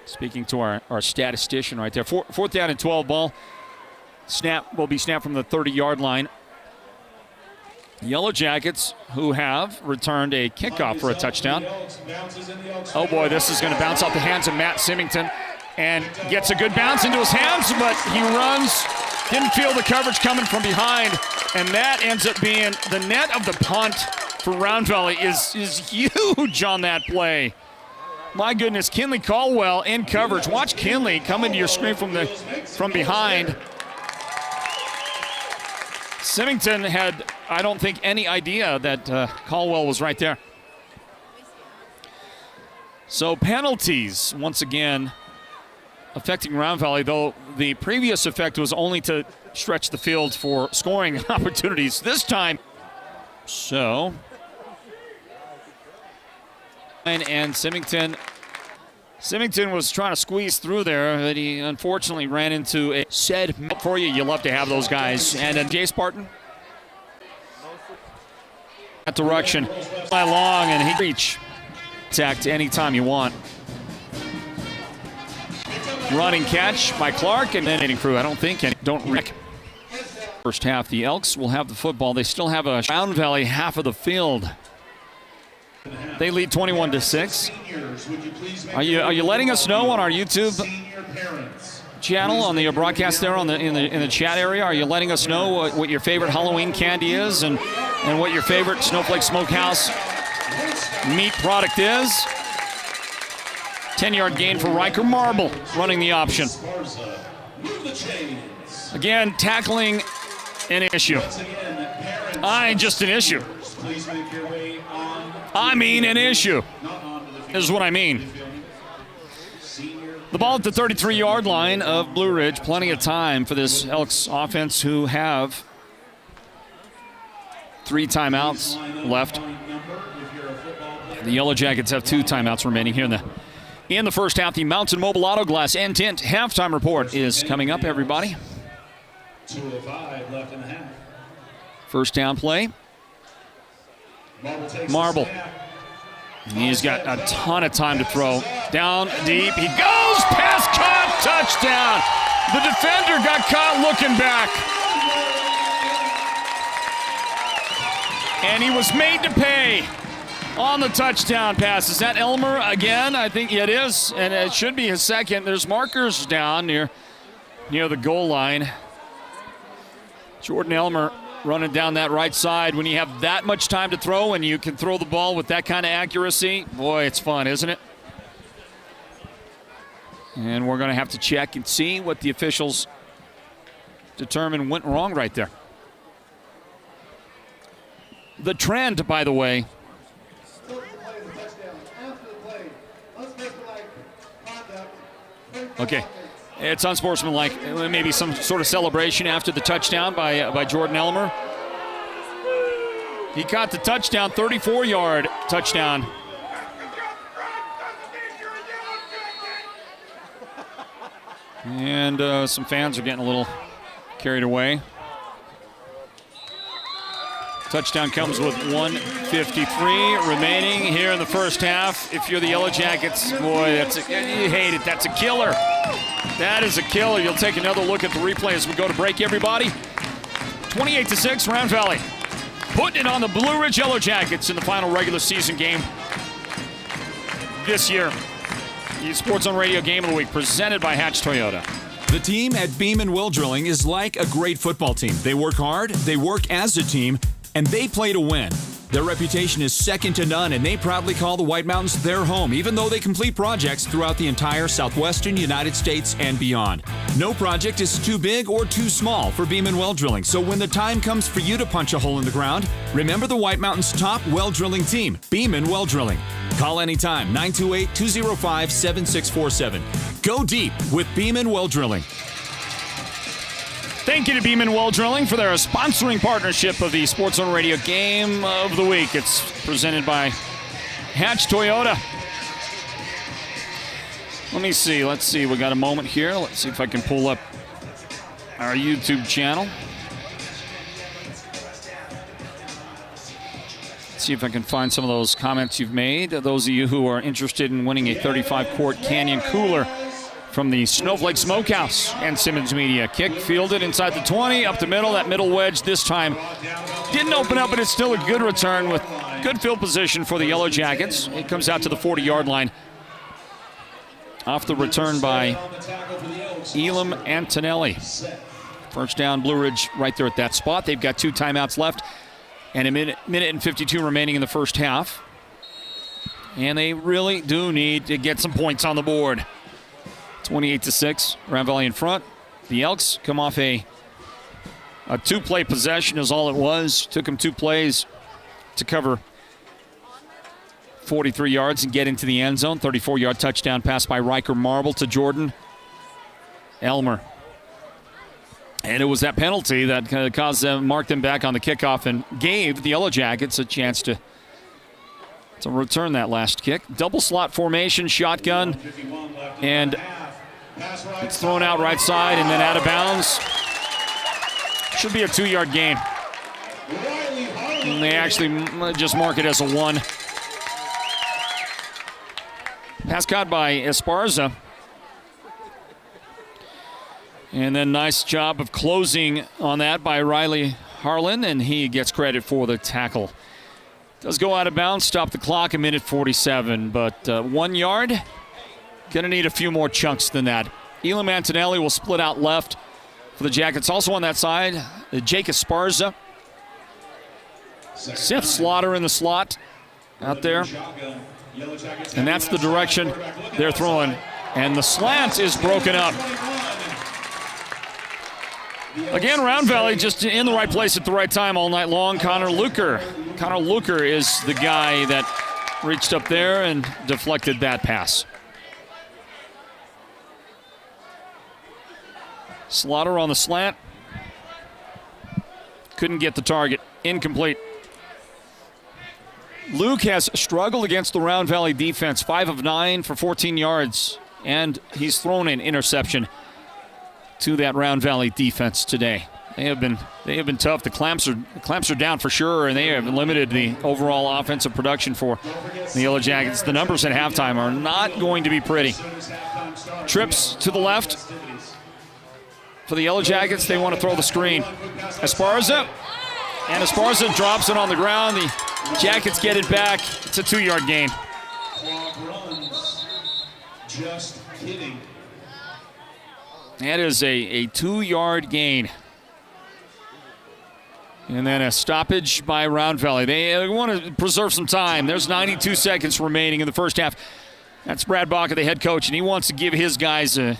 Speaking to our statistician right there. Fourth down and 12 ball. Snap will be snapped from the 30-yard line. Yellow Jackets, who have returned a kickoff for a touchdown. Oh boy, this is going to bounce off the hands of Matt Symington and gets a good bounce into his hands, but he runs, didn't feel the coverage coming from behind, and that ends up being the net of the punt for Round Valley is huge on that play. My goodness, Kinley Caldwell in coverage. Watch Kinley come into your screen from behind. Symington had, I don't think, any idea that Caldwell was right there. So penalties, once again, affecting Round Valley, though the previous effect was only to stretch the field for scoring opportunities. This time, so... And Symington was trying to squeeze through there, but he unfortunately ran into a said for you. You love to have those guys. And then Jay Spartan. That direction. By long, and he reach. Attack anytime you want. Running catch by Clark, and then hitting crew. I don't think any. Don't wreck. First half, the Elks will have the football. They still have a Round Valley half of the field. They lead 21-6. Are you letting us know on our YouTube channel, on the broadcast there in the chat area? Are you letting us know what your favorite Halloween candy is and what your favorite Snowflake Smokehouse meat product is? 10-yard gain for Riker Marble running the option. Again, tackling an issue. Just an issue. I mean an issue. This is what I mean. The ball at the 33-yard line of Blue Ridge. Plenty of time for this Elks offense, who have 3 timeouts left. The Yellow Jackets have 2 timeouts remaining here in the first half. The Mountain Mobile Auto Glass and Tint halftime report is coming up, everybody. 2:05 left in the half. First down play. Marble. He's got a ton of time to throw. Down deep. He goes. Pass caught. Touchdown. The defender got caught looking back. And he was made to pay on the touchdown pass. Is that Elmer again? I think it is. And it should be his second. There's markers down near the goal line. Jordan Elmer running down that right side. When you have that much time to throw and you can throw the ball with that kind of accuracy, boy, it's fun, isn't it? And we're going to have to check and see what the officials determine went wrong right there. the trend, by the way. Okay. It's unsportsmanlike. Maybe some sort of celebration after the touchdown by Jordan Elmer. He caught the touchdown, 34-yard touchdown. And some fans are getting a little carried away. Touchdown comes with 1:53 remaining here in the first half. If you're the Yellow Jackets, boy, you hate it. That's a killer. That is a killer. You'll take another look at the replay as we go to break, everybody. 28-6, Round Valley. Putting it on the Blue Ridge Yellow Jackets in the final regular season game this year. The Sports Zone Radio Game of the Week, presented by Hatch Toyota. The team at Beeman Well Drilling is like a great football team. They work hard, they work as a team, and they play to win. Their reputation is second to none, and they proudly call the White Mountains their home, even though they complete projects throughout the entire southwestern United States and beyond. No project is too big or too small for Beeman Well Drilling, so when the time comes for you to punch a hole in the ground, remember the White Mountains' top well drilling team, Beeman Well Drilling. Call anytime, 928-205-7647. Go deep with Beeman Well Drilling. Thank you to Beeman Well Drilling for their sponsoring partnership of the Sports Zone Radio Game of the Week. It's presented by Hatch Toyota. Let me see. Let's see. We got a moment here. Let's see if I can pull up our YouTube channel. Let's see if I can find some of those comments you've made. Those of you who are interested in winning a 35-quart Canyon cooler from the Snowflake Smokehouse and Simmons Media. Kick fielded inside the 20, up the middle. That middle wedge this time didn't open up, but it's still a good return with good field position for the Yellow Jackets. It comes out to the 40-yard line. Off the return by Elam Antonelli. First down, Blue Ridge right there at that spot. They've got 2 timeouts left and a minute and 52 remaining in the first half. And they really do need to get some points on the board. 28-6, Round Valley in front. The Elks come off a 2-play possession is all it was. Took them 2 plays to cover 43 yards and get into the end zone. 34-yard touchdown pass by Riker Marble to Jordan Elmer. And it was that penalty that caused them, marked them back on the kickoff and gave the Yellow Jackets a chance to return that last kick. Double slot formation, shotgun, and it's thrown out right side and then out of bounds. Should be a 2-yard gain. And they actually just mark it as a 1. Pass caught by Esparza. And then nice job of closing on that by Riley Harlan, and he gets credit for the tackle. Does go out of bounds, stop the clock, 1:47, but 1 yard. Going to need a few more chunks than that. Elam Antonelli will split out left for the Jackets. Also on that side, Jake Esparza. Seth Slaughter in the slot out there. And that's the direction they're throwing. And the slant is broken up. Again, Round Valley just in the right place at the right time all night long. Connor Luker. Connor Luker is the guy that reached up there and deflected that pass. Slaughter on the slant. Couldn't get the target. Incomplete. Luke has struggled against the Round Valley defense. 5 of 9 for 14 yards. And he's thrown an interception to that Round Valley defense today. They have been tough. The clamps are down for sure, and they have limited the overall offensive production for the Yellow Jackets. The numbers at halftime are not going to be pretty. Trips to the left for the Yellow Jackets. They want to throw the screen. Esparza, and Esparza drops it on the ground. The Jackets get it back. It's a 2-yard gain. Just kidding. That is a 2-yard gain. And then a stoppage by Round Valley. They want to preserve some time. There's 92 seconds remaining in the first half. That's Brad Baca, the head coach, and he wants to give his guys an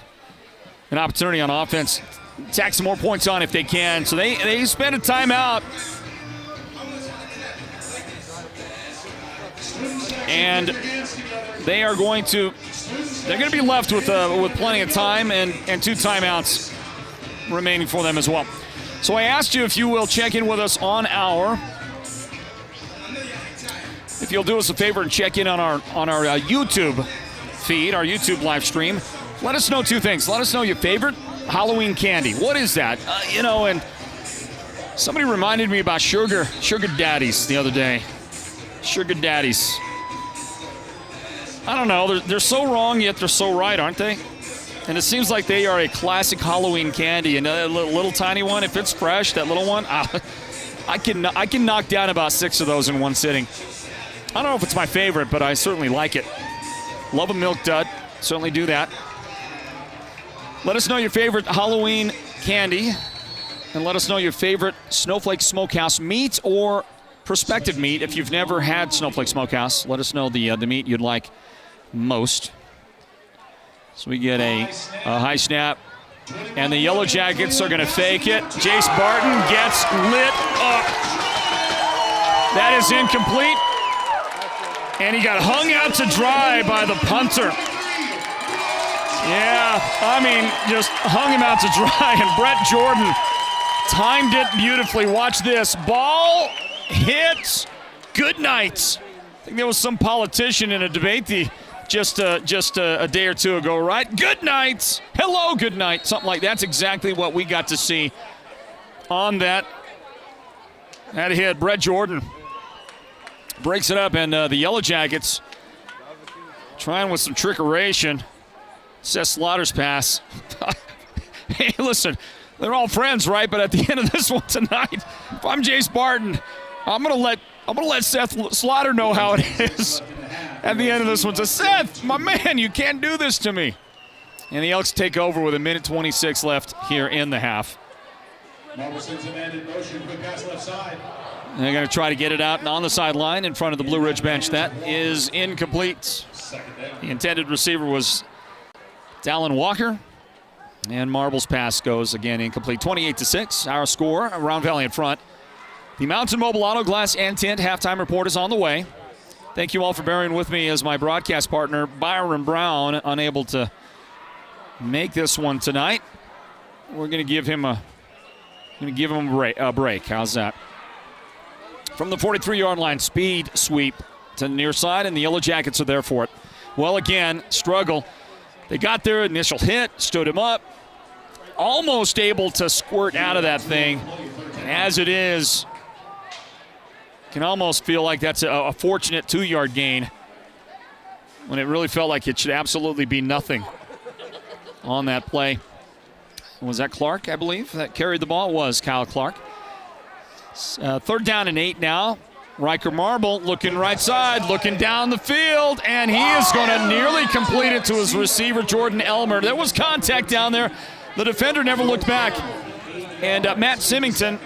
opportunity on offense. Tack some more points on if they can. So they spend a timeout. and they are going to be left with plenty of time and 2 timeouts remaining for them as well. So I asked you if you will check in with us on if you'll do us a favor and check in on our YouTube feed, our YouTube live stream. Let us know 2 things. Let us know your favorite Halloween candy. What is that? And somebody reminded me about sugar daddies the other day. Sugar daddies. I don't know. They're so wrong, yet they're so right, aren't they? And it seems like they are a classic Halloween candy. And a little tiny one, if it's fresh, that little one, I can knock down about 6 of those in one sitting. I don't know if it's my favorite, but I certainly like it. Love a milk dud. Certainly do that. Let us know your favorite Halloween candy. And let us know your favorite Snowflake Smokehouse meat or prospective meat. If you've never had Snowflake Smokehouse, let us know the meat you'd like most. So we get a high snap. And the Yellow Jackets are going to fake it. Jace Barton gets lit up. That is incomplete. And he got hung out to dry by the punter. Yeah, just hung him out to dry. And Brett Jordan timed it beautifully. Watch this. Ball hits. Good night. I think there was some politician in a debate just a day or 2 ago, right? Good night. Hello, good night. Something like that's exactly what we got to see on that hit. Brett Jordan breaks it up, and the Yellow Jackets trying with some trickeration. Seth Slaughter's pass. Hey, listen, they're all friends, right? But at the end of this one tonight, if I'm Jace Barton, I'm gonna let Seth Slaughter know how it is. At the end of this one, so Seth, my man, you can't do this to me. And the Elks take over with 1:26 left here in the half. Robertson's amended motion, quick pass left side. And they're going to try to get it out on the sideline in front of the Blue Ridge bench. That is incomplete. The intended receiver was Dallin Walker. And Marble's pass goes again incomplete. 28-6, our score. Round Valley in front. The Mountain Mobile Auto Glass and Tint halftime report is on the way. Thank you all for bearing with me as my broadcast partner, Byron Brown, unable to make this one tonight. We're going to give him a break. How's that? From the 43-yard line, speed sweep to the near side, and the Yellow Jackets are there for it. Well, again, struggle. They got their initial hit, stood him up, almost able to squirt out of that thing. And as it is, can almost feel like that's a fortunate 2-yard gain when it really felt like it should absolutely be nothing on that play. Was that Clark, I believe, that carried the ball? It was Kyle Clark. 3rd down and 8 now. Riker Marble looking right side, looking down the field, and he is going to nearly complete it to his receiver, Jordan Elmer. There was contact down there. The defender never looked back. And Matt Symington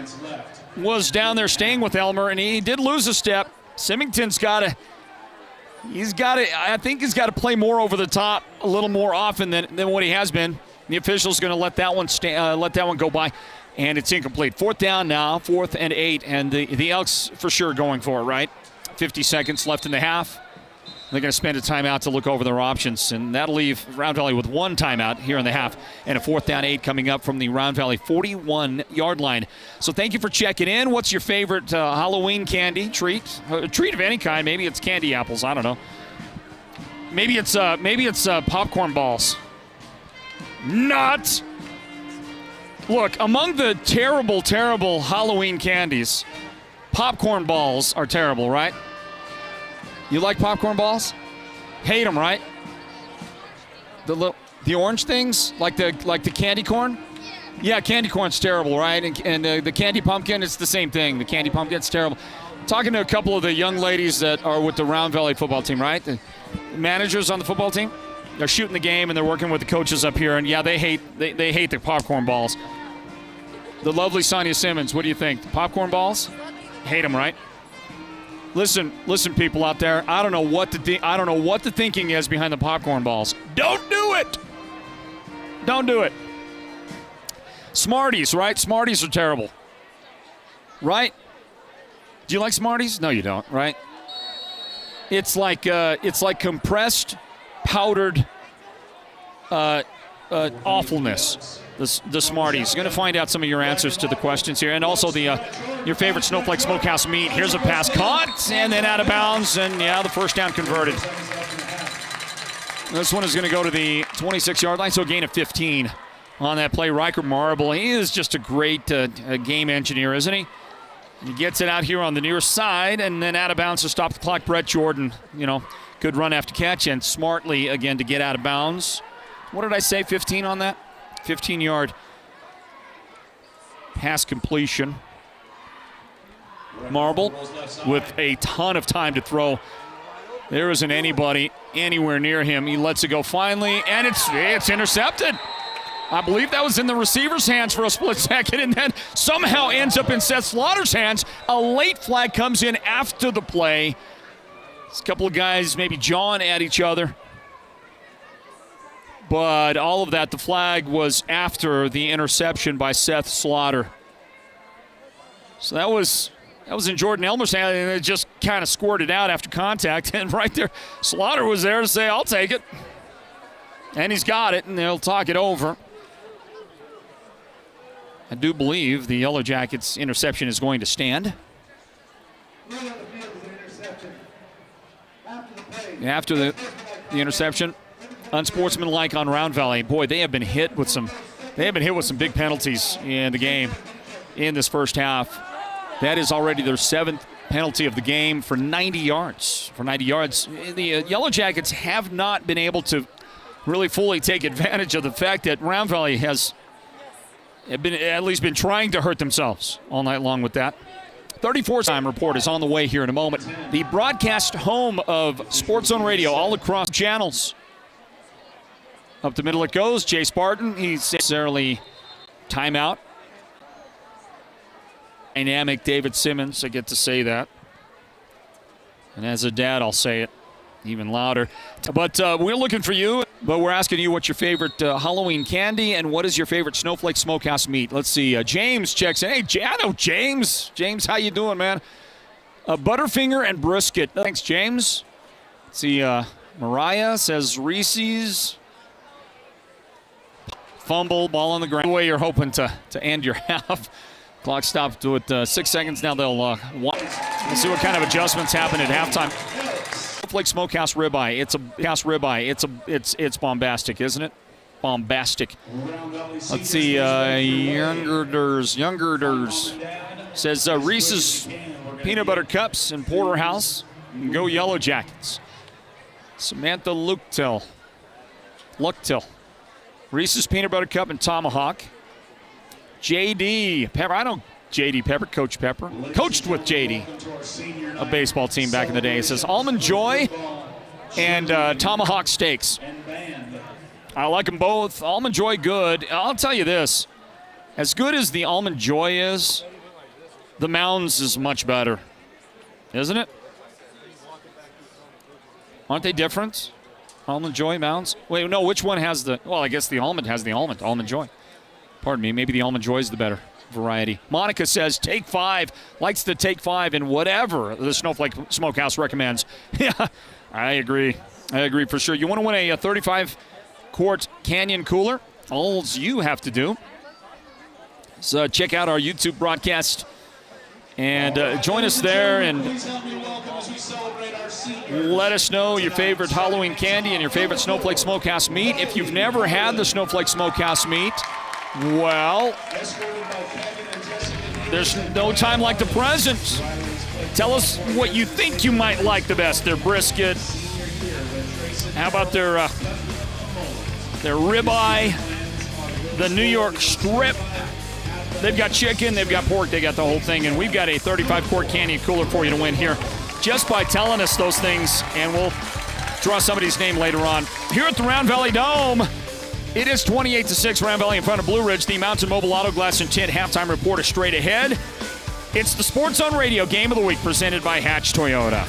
was down there staying with Elmer, and he did lose a step. Symington's I think he's got to play more over the top a little more often than what he has been. The official's going to let that one go by. And it's incomplete. 4th down now, 4th and 8, and the Elks for sure going for it, right? 50 seconds left in the half. They're going to spend a timeout to look over their options, and that'll leave Round Valley with 1 timeout here in the half, and a 4th down 8 coming up from the Round Valley 41-yard line. So thank you for checking in. What's your favorite Halloween candy treat? A treat of any kind. Maybe it's candy apples. I don't know. Maybe it's popcorn balls. Not. Look, among the terrible, terrible Halloween candies, popcorn balls are terrible, right? You like popcorn balls? Hate them, right? The orange things, like the candy corn? Yeah, candy corn's terrible, right? And the candy pumpkin, it's the same thing. The candy pumpkin's terrible. Talking to a couple of the young ladies that are with the Round Valley football team, right? The managers on the football team. They're shooting the game and they're working with the coaches up here, and yeah, they hate the popcorn balls. The lovely Sonia Simmons, what do you think? The popcorn balls? Hate them, right? Listen, people out there. I don't know what the thinking is behind the popcorn balls. Don't do it. Don't do it. Smarties, right? Smarties are terrible, right? Do you like Smarties? No, you don't, right? It's like compressed, powdered awfulness. The Smarties. Going to find out some of your answers to the questions here, and also the your favorite Snowflake Smokehouse meat. Here's a pass caught, and then out of bounds, and the first down converted. This one is going to go to the 26-yard line, so a gain of 15 on that play. Riker Marble, he is just a great game engineer, isn't he? He gets it out here on the near side, and then out of bounds to stop the clock. Brett Jordan, good run after catch, and smartly, again, to get out of bounds. What did I say, 15 on that? 15-yard pass completion. Marble with a ton of time to throw. There isn't anybody anywhere near him. He lets it go finally, and it's intercepted. I believe that was in the receiver's hands for a split second, and then somehow ends up in Seth Slaughter's hands. A late flag comes in after the play. There's a couple of guys maybe jawing at each other. But all of that, the flag was after the interception by Seth Slaughter. So that was in Jordan Elmer's hand, and it just kind of squirted out after contact. And right there, Slaughter was there to say, I'll take it. And he's got it, and they'll talk it over. I do believe the Yellow Jackets' interception is going to stand. After the interception, unsportsmanlike on Round Valley. Boy, they have been hit with some big penalties in the game in this first half. That is already their 7th penalty of the game for 90 yards. The Yellow Jackets have not been able to really fully take advantage of the fact that Round Valley has at least been trying to hurt themselves all night long with that. 34-time report is on the way here in a moment. The broadcast home of Sports Zone Radio all across channels. Up the middle it goes. Jay Spartan, he's necessarily timeout. Dynamic David Simmons, I get to say that. And as a dad, I'll say it even louder. But we're looking for you, but we're asking you what's your favorite Halloween candy and what is your favorite Snowflake Smokehouse meat. Let's see. James checks in. Hey, I know James. James, how you doing, man? Butterfinger and brisket. Thanks, James. Let's see. Mariah says Reese's. Fumble, ball on the ground. The way you're hoping to end your half. Clock stopped with 6 seconds. Now they'll watch. Let's see what kind of adjustments happen at halftime. Snowflake Smokehouse ribeye. It's bombastic, isn't it? Bombastic. Let's see. Youngerders says Reese's peanut butter cups and porterhouse. Go Yellow Jackets. Samantha Lucktill. Reese's peanut butter cup and tomahawk. JD Pepper. I know JD Pepper, Coach Pepper. Coached with JD, a baseball team back in the day. It says Almond Joy and tomahawk steaks. I like them both. Almond Joy, good. I'll tell you this. As good as the Almond Joy is, the Mounds is much better. Isn't it? Aren't they different? Almond Joy, Mounds? Wait, no, which one has the... Well, I guess the almond has the almond. Almond Joy. Pardon me, maybe the Almond Joy is the better variety. Monica says Take 5, likes the Take 5 in whatever the Snowflake Smokehouse recommends. Yeah, I agree for sure. You want to win a 35-quart Canyon cooler? All you have to do is check out our YouTube broadcast and join us there and let us know your favorite Halloween candy and your favorite Snowflake Smokehouse meat. If you've never had the Snowflake Smokehouse meat, well, there's no time like the present. Tell us what you think you might like the best. Their brisket. How about their ribeye? The New York strip. They've got chicken, they've got pork, they got the whole thing. And we've got a 35-quart Canyon cooler for you to win here just by telling us those things. And we'll draw somebody's name later on. Here at the Round Valley Dome, it is 28-6, Round Valley in front of Blue Ridge. The Mountain Mobile Auto Glass and Tint halftime report is straight ahead. It's the Sports Zone Radio Game of the Week presented by Hatch Toyota.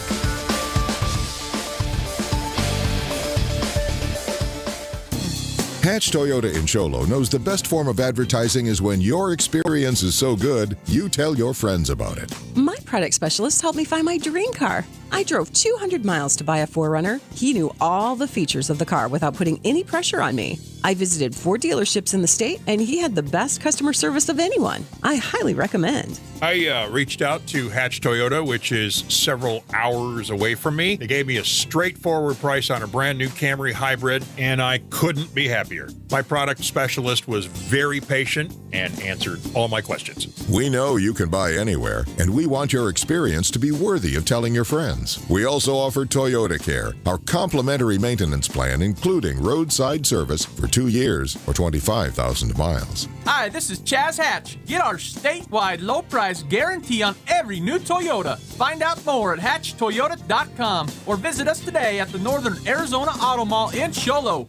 Hatch Toyota in Cholo knows the best form of advertising is when your experience is so good, you tell your friends about it. My product specialist helped me find my dream car. I drove 200 miles to buy a 4Runner. He knew all the features of the car without putting any pressure on me. I visited 4 dealerships in the state, and he had the best customer service of anyone. I highly recommend. I reached out to Hatch Toyota, which is several hours away from me. They gave me a straightforward price on a brand new Camry hybrid, and I couldn't be happier. My product specialist was very patient and answered all my questions. We know you can buy anywhere, and we want your experience to be worthy of telling your friends. We also offer Toyota Care, our complimentary maintenance plan, including roadside service for 2 years or 25,000 miles. Hi, this is Chaz Hatch. Get our statewide low price guarantee on every new Toyota. Find out more at hatchtoyota.com or visit us today at the Northern Arizona Auto Mall in Sholo.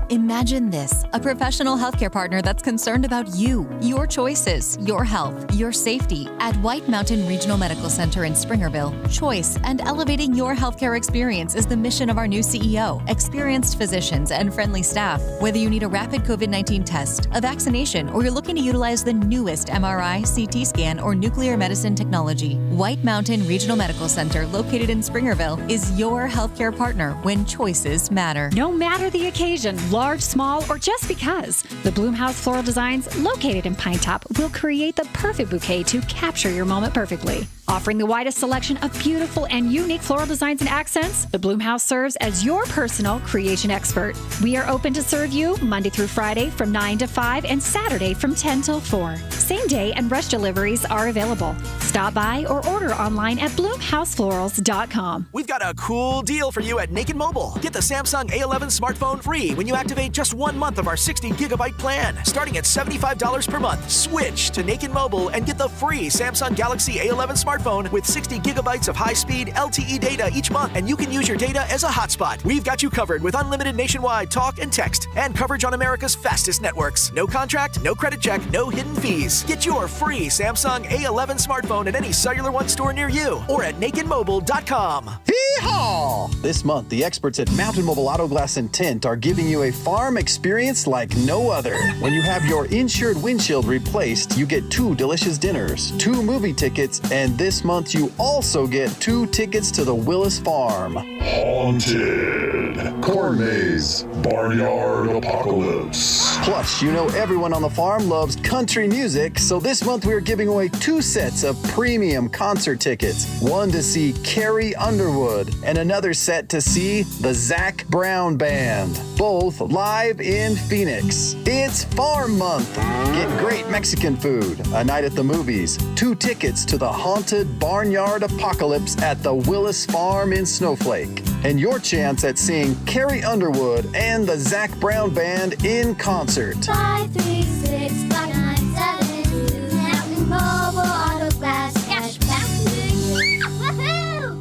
Imagine this, a professional healthcare partner that's concerned about you, your choices, your health, your safety. At White Mountain Regional Medical Center in Springerville, choice and elevating your healthcare experience is the mission of our new CEO, experienced physicians, and friendly staff. Whether you need a rapid COVID-19 test, a vaccination, or you're looking to utilize the newest MRI, CT scan, or nuclear medicine technology, White Mountain Regional Medical Center, located in Springerville, is your healthcare partner when choices matter. No matter the occasion, large, small, or just because, the Bloomhouse Floral Designs, located in Pine Top, will create the perfect bouquet to capture your moment perfectly. Offering the widest selection of beautiful and unique floral designs and accents, the Bloomhouse serves as your personal creation expert. We are open to serve you Monday through Friday from 9 to 5 and Saturday from 10 till 4. Same day and rush deliveries are available. Stop by or order online at bloomhouseflorals.com. We've got a cool deal for you at Naked Mobile. Get the Samsung A11 smartphone free when you activate just 1 month of our 60-gigabyte plan. Starting at $75 per month, switch to Naked Mobile and get the free Samsung Galaxy A11 smartphone with 60 gigabytes of high-speed LTE data each month, and you can use your data as a hotspot. We've got you covered with unlimited nationwide talk and text, and coverage on America's fastest networks. No contract, no credit check, no hidden fees. Get your free Samsung A11 smartphone at any Cellular One store near you or at nakedmobile.com. Hee-haw! This month, the experts at Mountain Mobile Auto Glass and Tint are giving you a farm experience like no other. When you have your insured windshield replaced, you get 2 delicious dinners, 2 movie tickets, and this month you also get 2 tickets to the Willis Farm. Haunted, Corn Maze, Barnyard Apocalypse. Plus, you know everyone on the farm loves country music, so this month we are giving away 2 sets of premium concert tickets. One to see Carrie Underwood and another set to see the Zac Brown Band, both live in Phoenix. It's Farm Month. Get great Mexican food, a night at the movies, 2 tickets to the Haunted Barnyard Apocalypse at the Willis Farm in Snowflake, and your chance at seeing Carrie Underwood and the Zac Brown Band in concert. 536-597 Mountain Mobile Auto Glass Cash back to you. Woohoo!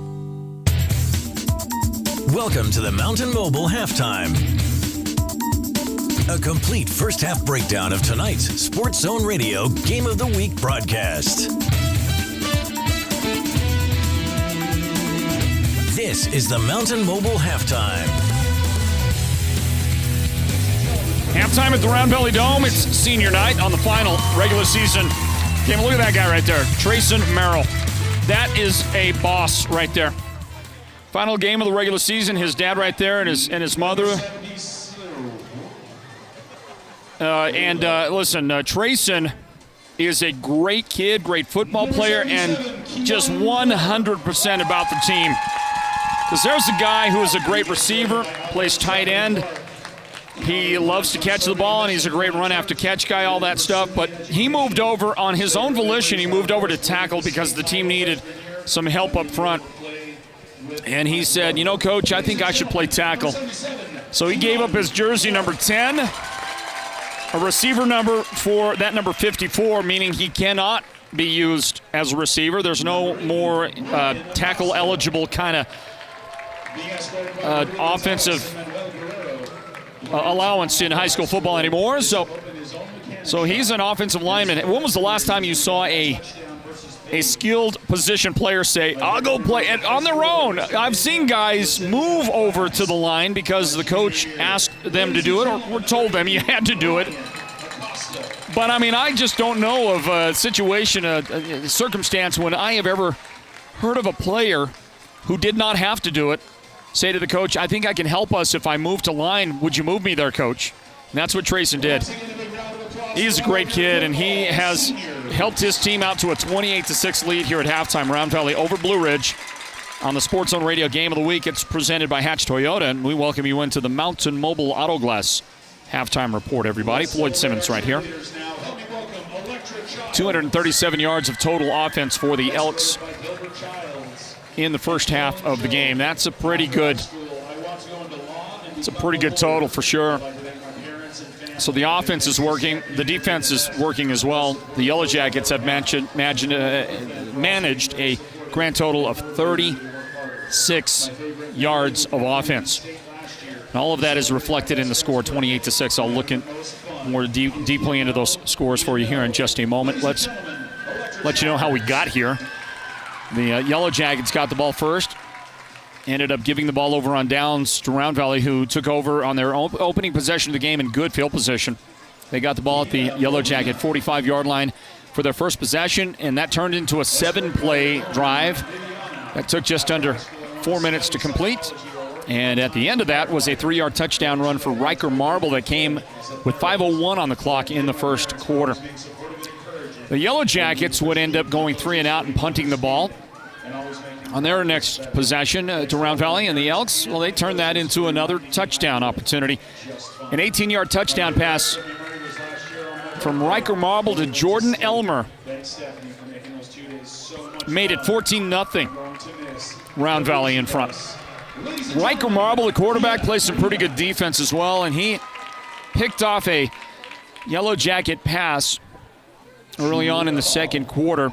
Welcome to the Mountain Mobile Halftime. A complete first half breakdown of tonight's Sports Zone Radio Game of the Week broadcast. This is the Mountain Mobile Halftime. Halftime at the Round Valley Dome. It's senior night on the final regular season game. Look at that guy right there, Trayson Merrill. That is a boss right there. Final game of the regular season. His dad right there and his mother. Listen, Trayson is a great kid, great football player, and just 100% about the team. Because there's a guy who is a great receiver, plays tight end. He loves to catch the ball, and he's a great run-after-catch guy, all that stuff. But he moved over on his own volition. He moved over to tackle because the team needed some help up front. And he said, you know, Coach, I think I should play tackle. So he gave up his jersey number 10, a receiver number for that number 54, meaning he cannot be used as a receiver. There's no more tackle-eligible kind of offensive allowance in high school football anymore. So he's an offensive lineman. When was the last time you saw a skilled position player say, I'll go play and on their own? I've seen guys move over to the line because the coach asked them to do it or told them you had to do it. But, I mean, I just don't know of a situation, a circumstance when I have ever heard of a player who did not have to do it say to the coach, I think I can help us if I move to line. Would you move me there, coach? And that's what Trayson did. He's a great kid, and he has helped his team out to a 28-6 lead here at halftime. Round Valley over Blue Ridge on the Sports Zone Radio Game of the Week. It's presented by Hatch Toyota, and we welcome you into the Mountain Mobile Auto Glass halftime report, everybody. Floyd Simmons right here. 237 yards of total offense for the Elks in the first half of the game. That's a pretty good total for sure. So the offense is working. The defense is working as well. The Yellow Jackets have managed a grand total of 36 yards of offense. And all of that is reflected in the score, 28-6. I'll look more deeply into those scores for you here in just a moment. Let's let you know how we got here. The Yellow Jackets got the ball first. Ended up giving the ball over on downs to Round Valley, who took over on their opening possession of the game in good field position. They got the ball at the Yellow Jacket 45-yard line for their first possession, and that turned into a 7-play drive. That took just under 4 minutes to complete. And at the end of that was a 3-yard touchdown run for Riker Marble that came with 5:01 on the clock in the first quarter. The Yellow Jackets would end up going 3 and out and punting the ball on their next possession to Round Valley. And the Elks, well, they turned that into another touchdown opportunity. An 18-yard touchdown pass from Riker Marble to Jordan Elmer made it 14-0. Round Valley in front. Riker Marble, the quarterback, plays some pretty good defense as well, and he picked off a Yellow Jacket pass early on in the second quarter.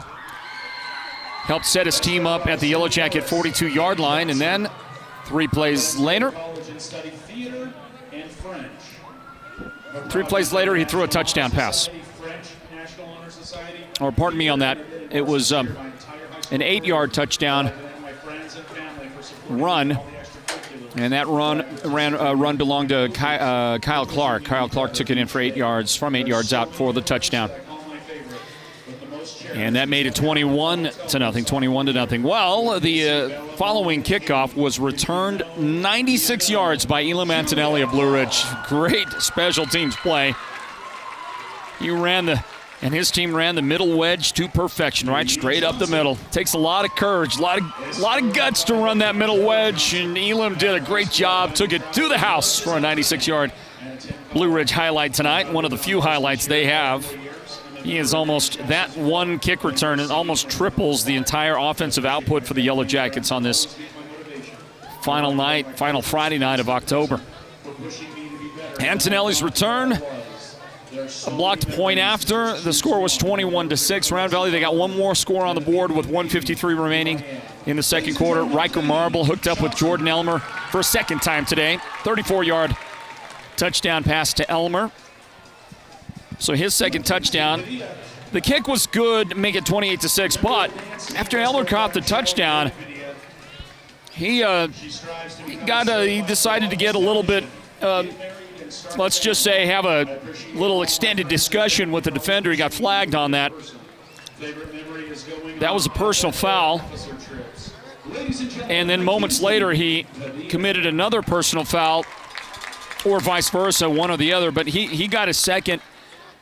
Helped set his team up at the Yellow Jacket 42-yard line, and then 3 plays later, he threw a touchdown pass. Or pardon me on that. It was an 8-yard touchdown run, and that run belonged to Kyle Clark. Kyle Clark took it in for 8 yards, from 8 yards out for the touchdown. And that made it 21-0. Well, the following kickoff was returned 96 yards by Elam Antonelli of Blue Ridge. Great special teams play. And his team ran the middle wedge to perfection, right straight up the middle. Takes a lot of courage, a lot of guts to run that middle wedge, and Elam did a great job. Took it to the house for a 96-yard Blue Ridge highlight tonight. One of the few highlights they have. He is almost, that one kick return, and almost triples the entire offensive output for the Yellow Jackets on this final Friday night of October. Antonelli's return, a blocked point after. The score was 21-6. Round Valley, they got one more score on the board with 1:53 remaining in the second quarter. Riker Marble hooked up with Jordan Elmer for a second time today. 34-yard touchdown pass to Elmer. So his second touchdown. The kick was good, make it 28-6, but after Elmer caught the touchdown, he decided to get a little bit, let's just say, have a little extended discussion with the defender. He got flagged on that. That was a personal foul. And then moments later, he committed another personal foul, or vice versa, one or the other, but he got a second.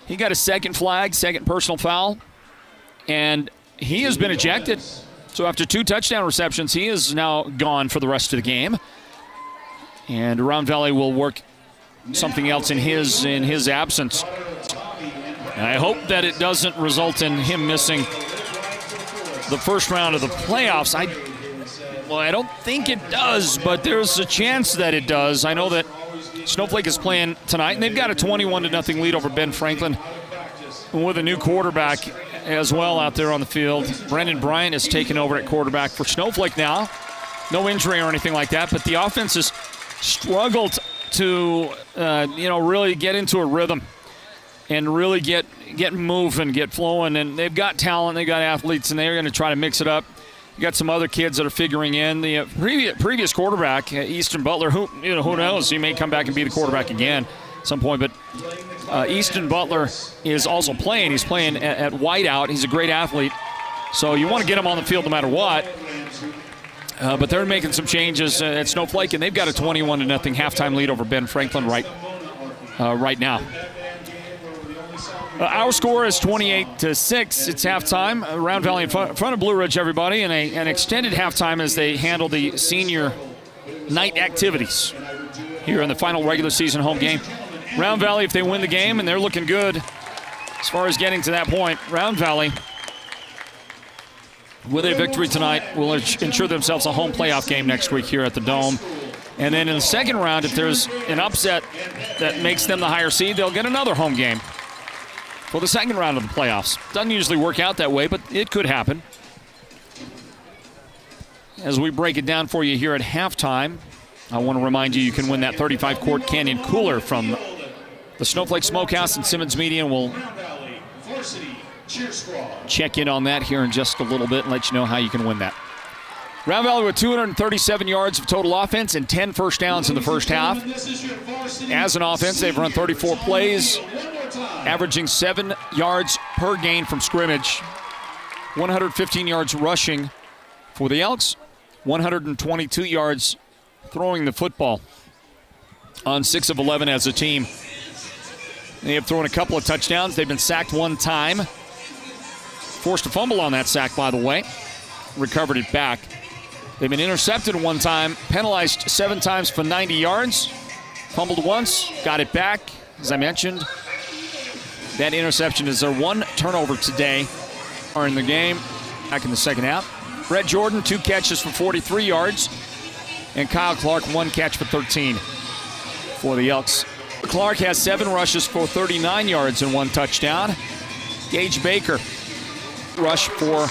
He got a second flag, second personal foul, and he has been ejected. So after 2 touchdown receptions, he is now gone for the rest of the game. And Round Valley will work something else in his absence. And I hope that it doesn't result in him missing the first round of the playoffs. I don't think it does, but there's a chance that it does. I know that Snowflake is playing tonight, and they've got a 21-0 lead over Ben Franklin with a new quarterback as well out there on the field. Brendan Bryant has taken over at quarterback for Snowflake now. No injury or anything like that, but the offense has struggled to really get into a rhythm and really get moving, get flowing. And they've got talent, they've got athletes, and they're going to try to mix it up. You got some other kids that are figuring in. The previous quarterback, Easton Butler, who knows, he may come back and be the quarterback again at some point. But Easton Butler is also playing. He's playing at wideout. He's a great athlete. So you want to get them on the field no matter what. But they're making some changes at Snowflake, and they've got a 21-0 halftime lead over Ben Franklin right now. Our score is 28-6. It's halftime. Round Valley in front of Blue Ridge, everybody, and an extended halftime as they handle the senior night activities here in the final regular season home game. Round Valley, if they win the game, and they're looking good as far as getting to that point, Round Valley, with a victory tonight, will ensure themselves a home playoff game next week here at the Dome. And then in the second round, if there's an upset that makes them the higher seed, they'll get another home game for the second round of the playoffs. Doesn't usually work out that way, but it could happen. As we break it down for you here at halftime, I want to remind you can win that 35-quart Canyon cooler from the Snowflake Smokehouse and Simmons Media, and we'll check in on that here in just a little bit and let you know how you can win that. Round Valley with 237 yards of total offense and 10 first downs in the first half. As an offense, they've run 34 plays, averaging 7 yards per gain from scrimmage. 115 yards rushing for the Elks, 122 yards throwing the football on 6 of 11 as a team. They have thrown a couple of touchdowns. They've been sacked one time. Forced a fumble on that sack, by the way. Recovered it back. They've been intercepted one time, penalized 7 times for 90 yards. Fumbled once, got it back. As I mentioned, that interception is their one turnover today or in the game back in the second half. Brett Jordan, 2 catches for 43 yards. And Kyle Clark, 1 catch for 13 for the Elks. Clark has 7 rushes for 39 yards and 1 touchdown. Gage Baker, rush for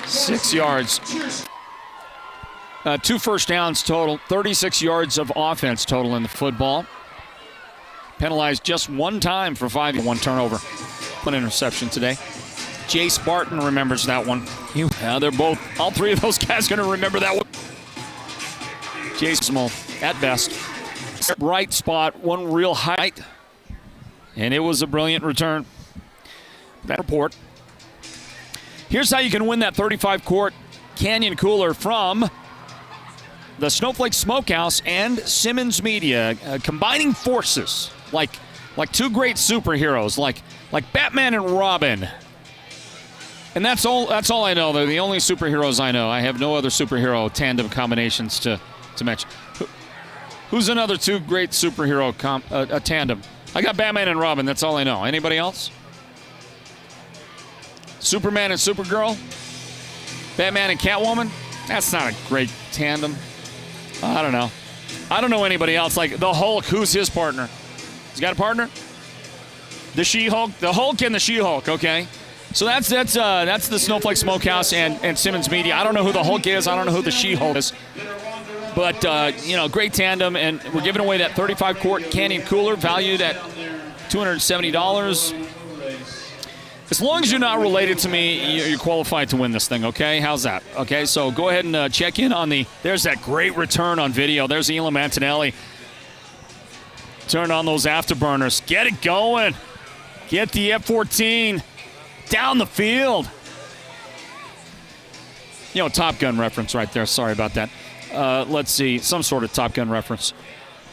6 yards. 2 first downs total, 36 yards of offense total in the football. Penalized just 1 time for 5, 1 turnover. 1 interception today. Jace Barton remembers that one. They're both, all 3 of those guys going to remember that one. Jace Small, at best. Bright spot, 1 real height. And it was a brilliant return. That report. Here's how you can win that 35-quart Canyon cooler from the Snowflake Smokehouse and Simmons Media, combining forces like 2 great superheroes, like Batman and Robin. And that's all I know. They're the only superheroes I know. I have no other superhero tandem combinations to mention. Who's another 2 great superhero tandem? I got Batman and Robin. That's all I know. Anybody else? Superman and Supergirl? Batman and Catwoman? That's not a great tandem. I don't know. I don't know anybody else. Like the Hulk, who's his partner? He's got a partner? The She-Hulk? The Hulk and the She-Hulk, okay. So that's the Snowflake Smokehouse and Simmons Media. I don't know who the Hulk is. I don't know who the She-Hulk is. But, great tandem. And we're giving away that 35-quart Canyon cooler valued at $270. As long as you're not related to me, you're qualified to win this thing, okay? How's that? Okay, so go ahead and check in on there's that great return on video. There's Elam Antonelli. Turn on those afterburners. Get it going. Get the F-14 down the field. Top Gun reference right there. Sorry about that. Let's see. Some sort of Top Gun reference.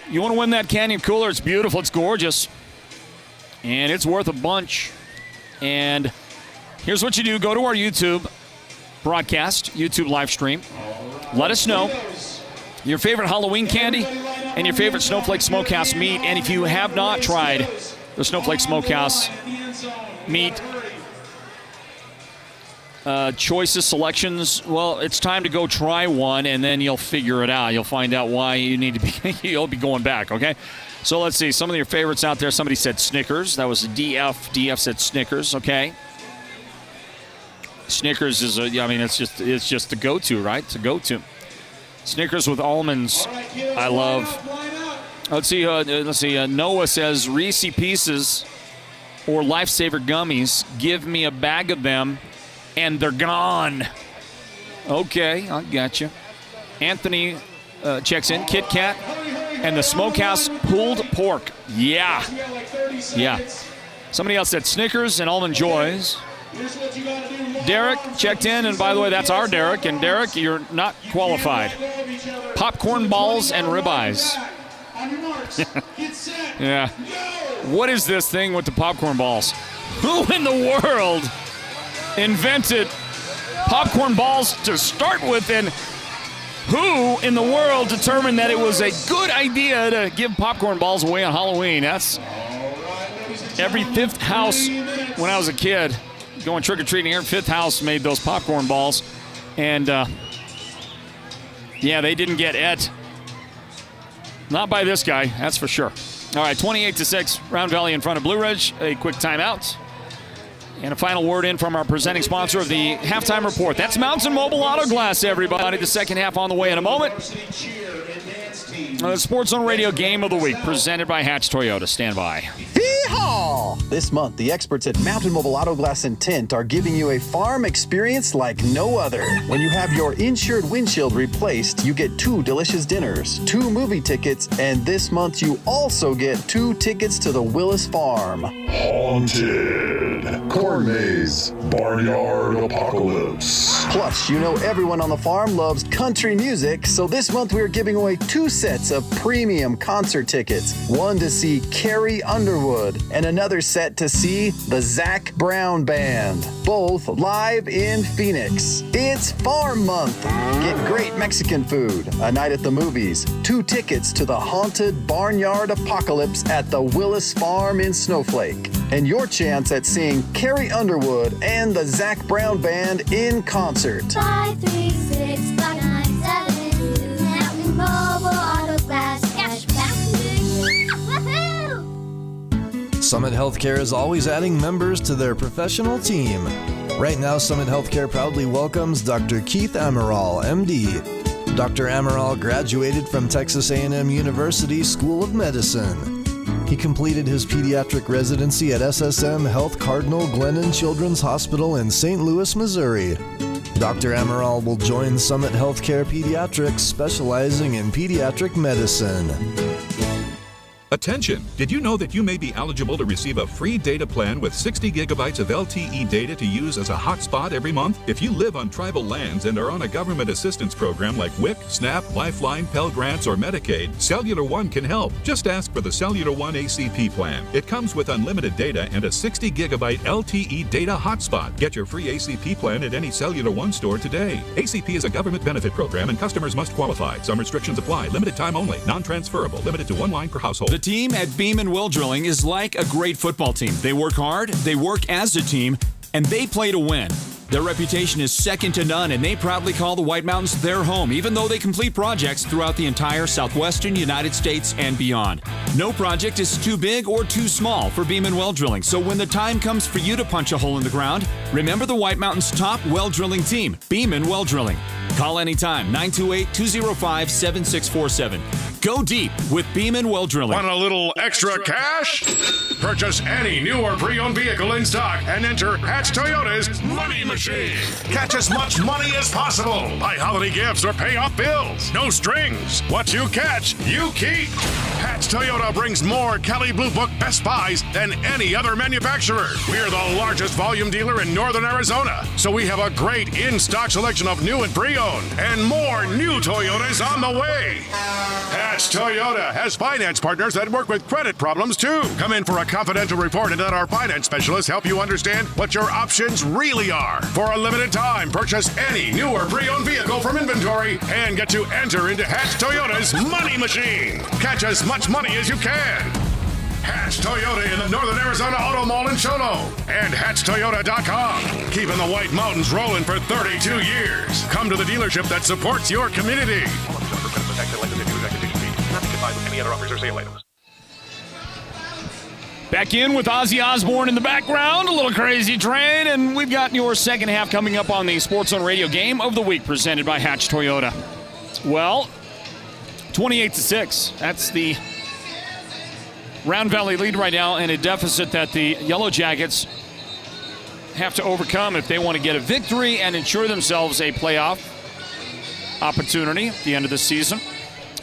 You want to win that Canyon cooler? It's beautiful. It's gorgeous. And it's worth a bunch. And here's what you do. Go to our YouTube broadcast, YouTube live stream. Let us know your favorite Halloween candy and your favorite Snowflake Smokehouse meat. And if you have not tried the Snowflake Smokehouse meat choices, selections, well, it's time to go try one, and then you'll figure it out. You'll find out why you need to be, you'll be going back, okay? So let's see. Some of your favorites out there. Somebody said Snickers. That was DF. DF said Snickers. Okay. Snickers is it's just the go-to, right? It's a go-to. Snickers with almonds. I love. Let's see. Noah says Reese Pieces or Lifesaver gummies. Give me a bag of them, and they're gone. Okay, I got you. Anthony checks in. Kit Kat. And the Smokehouse pulled pork. Yeah. Somebody else said Snickers and Almond Joys. Derek checked in, and by the way, that's our Derek. And Derek, you're not qualified. Popcorn balls and ribeyes. Yeah. What is this thing with the popcorn balls? Who in the world invented popcorn balls to start with, and who in the world determined that it was a good idea to give popcorn balls away on Halloween? That's every fifth house when I was a kid going trick-or-treating. Every fifth house made those popcorn balls, and yeah, they didn't get it. Not by this guy, that's for sure. All right, 28-6, Round Valley in front of Blue Ridge. A quick timeout. And a final word in from our presenting sponsor of the halftime report. That's Mountain Mobile Auto Glass, everybody. The second half on the way in a moment. The Sports Zone Radio Game of the Week, presented by Hatch Toyota. Stand by. Yeehaw! This month, the experts at Mountain Mobile Auto Glass and Tint are giving you a farm experience like no other. When you have your insured windshield replaced, you get 2 delicious dinners, 2 movie tickets, and this month you also get 2 tickets to the Willis Farm. Haunted, corn maze, barnyard apocalypse. Plus, you know everyone on the farm loves country music, so this month we are giving away 2 sets of premium concert tickets. One to see Carrie Underwood and another set to see the Zac Brown Band, both live in Phoenix. It's Farm Month. Get great Mexican food, a night at the movies, 2 tickets to the haunted barnyard apocalypse at the Willis Farm in Snowflake, and your chance at seeing Carrie Underwood and the Zac Brown Band in concert. 536-5972, Mountain Mobile Auto Glass, cash back to you. Woohoo! Summit Healthcare is always adding members to their professional team. Right now, Summit Healthcare proudly welcomes Dr. Keith Amaral, MD. Dr. Amaral graduated from Texas A&M University School of Medicine. He completed his pediatric residency at SSM Health Cardinal Glennon Children's Hospital in St. Louis, Missouri. Dr. Amaral will join Summit Healthcare Pediatrics, specializing in pediatric medicine. Attention! Did you know that you may be eligible to receive a free data plan with 60 gigabytes of LTE data to use as a hotspot every month? If you live on tribal lands and are on a government assistance program like WIC, SNAP, Lifeline, Pell Grants, or Medicaid, Cellular One can help. Just ask for the Cellular One ACP plan. It comes with unlimited data and a 60 gigabyte LTE data hotspot. Get your free ACP plan at any Cellular One store today. ACP is a government benefit program and customers must qualify. Some restrictions apply. Limited time only. Non-transferable. Limited to 1 line per household. The team at Beeman Well Drilling is like a great football team. They work hard, they work as a team, and they play to win. Their reputation is second to none, and they proudly call the White Mountains their home, even though they complete projects throughout the entire southwestern United States and beyond. No project is too big or too small for Beeman Well Drilling, so when the time comes for you to punch a hole in the ground, remember the White Mountains' top well drilling team, Beeman Well Drilling. Call anytime, 928-205-7647. Go deep with Beeman Well Drilling. Want a little extra cash? Purchase any new or pre-owned vehicle in stock and enter Hatch Toyota's Money Machine. Catch as much money as possible. Buy holiday gifts or pay off bills. No strings. What you catch, you keep. Hatch Toyota brings more Kelley Blue Book Best Buys than any other manufacturer. We're the largest volume dealer in northern Arizona, so we have a great in-stock selection of new and pre-owned, and more new Toyotas on the way. Hatch Toyota has finance partners that work with credit problems too. Come in for a confidential report and let our finance specialists help you understand what your options really are. For a limited time, purchase any new or pre-owned vehicle from inventory and get to enter into Hatch Toyota's Money Machine. Catch as much money as you can. Hatch Toyota in the Northern Arizona Auto Mall in Shono and HatchToyota.com. Keeping the White Mountains rolling for 32 years. Come to the dealership that supports your community. Back in with Ozzy Osbourne in the background, a little Crazy Train, and we've got your second half coming up on the Sports Zone Radio Game of the Week, presented by Hatch Toyota. Well, 28-6. That's the Round Valley lead right now, and a deficit that the Yellow Jackets have to overcome if they want to get a victory and ensure themselves a playoff opportunity at the end of the season,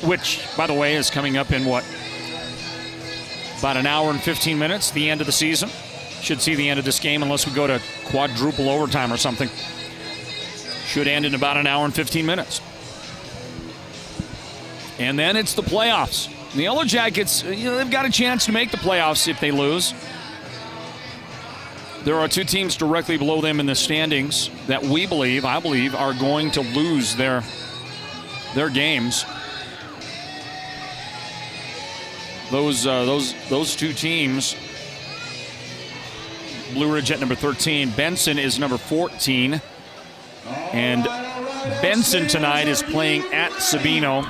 which, by the way, is coming up in what? About an hour and 15 minutes, the end of the season. should see the end of this game unless we go to quadruple overtime or something. Should end in about an hour and 15 minutes. And then it's the playoffs. The Yellow Jackets, they've got a chance to make the playoffs if they lose. There are two teams directly below them in the standings that I believe, are going to lose their games. Those two teams, Blue Ridge at number 13, Benson is number 14, and Benson tonight is playing at Sabino.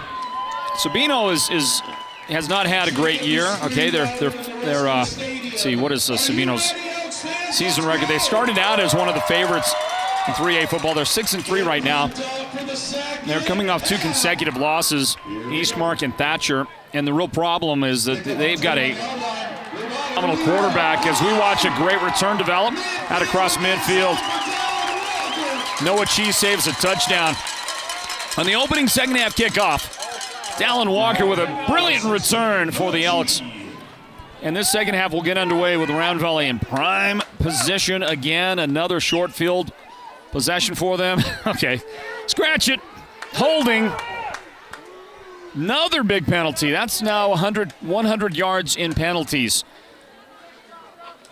Sabino has not had a great year. Okay, they're let's see, what is Sabino's season record? They started out as one of the favorites in 3A football. They're 6-3 right now. They're coming off 2 consecutive losses, Eastmark and Thatcher. And the real problem is that they've got a phenomenal quarterback as we watch a great return develop out across midfield. Noah Cheese saves a touchdown. On the opening second half kickoff, Dallin Walker with a brilliant return for the Elks. And this second half will get underway with Round Valley in prime position again. Another short field possession for them. Okay, scratch it. Holding. Another big penalty. That's now 100 yards in penalties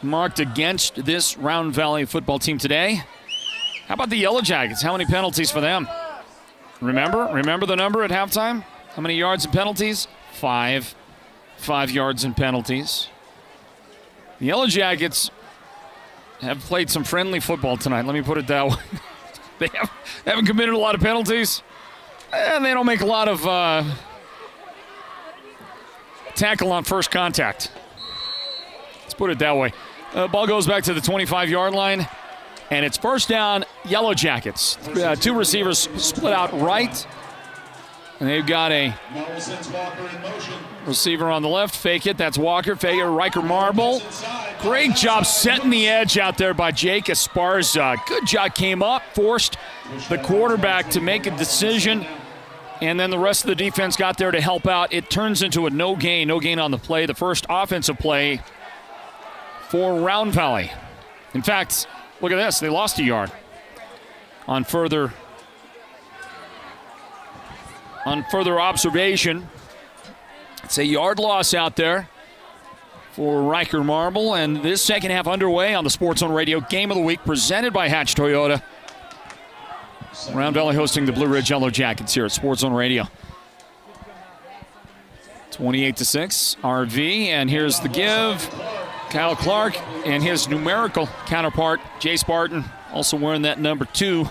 marked against this Round Valley football team today. How about the Yellow Jackets? How many penalties for them? Remember the number at halftime? How many yards in penalties? 5. 5 yards in penalties. The Yellow Jackets have played some friendly football tonight. Let me put it that way. They haven't committed a lot of penalties. And they don't make a lot of tackle on first contact. Let's put it that way. Ball goes back to the 25-yard line. And it's first down, Yellow Jackets. 2 receivers split out right. And they've got a receiver on the left. Fake it. That's Walker. Fake it. Riker Marble. Great job setting the edge out there by Jake Esparza. Good job. Came up, forced the quarterback to make a decision. And then the rest of the defense got there to help out. It turns into a no gain on the play. The first offensive play for Round Valley. In fact, look at this. They lost a yard on further observation. It's a yard loss out there for Riker Marble. And this second half underway on the Sports Zone Radio Game of the Week presented by Hatch Toyota. Round Valley hosting the Blue Ridge Yellow Jackets here at Sports Zone Radio. 28-6, RV, and here's the give. Kyle Clark and his numerical counterpart, Jay Spartan, also wearing that number 2,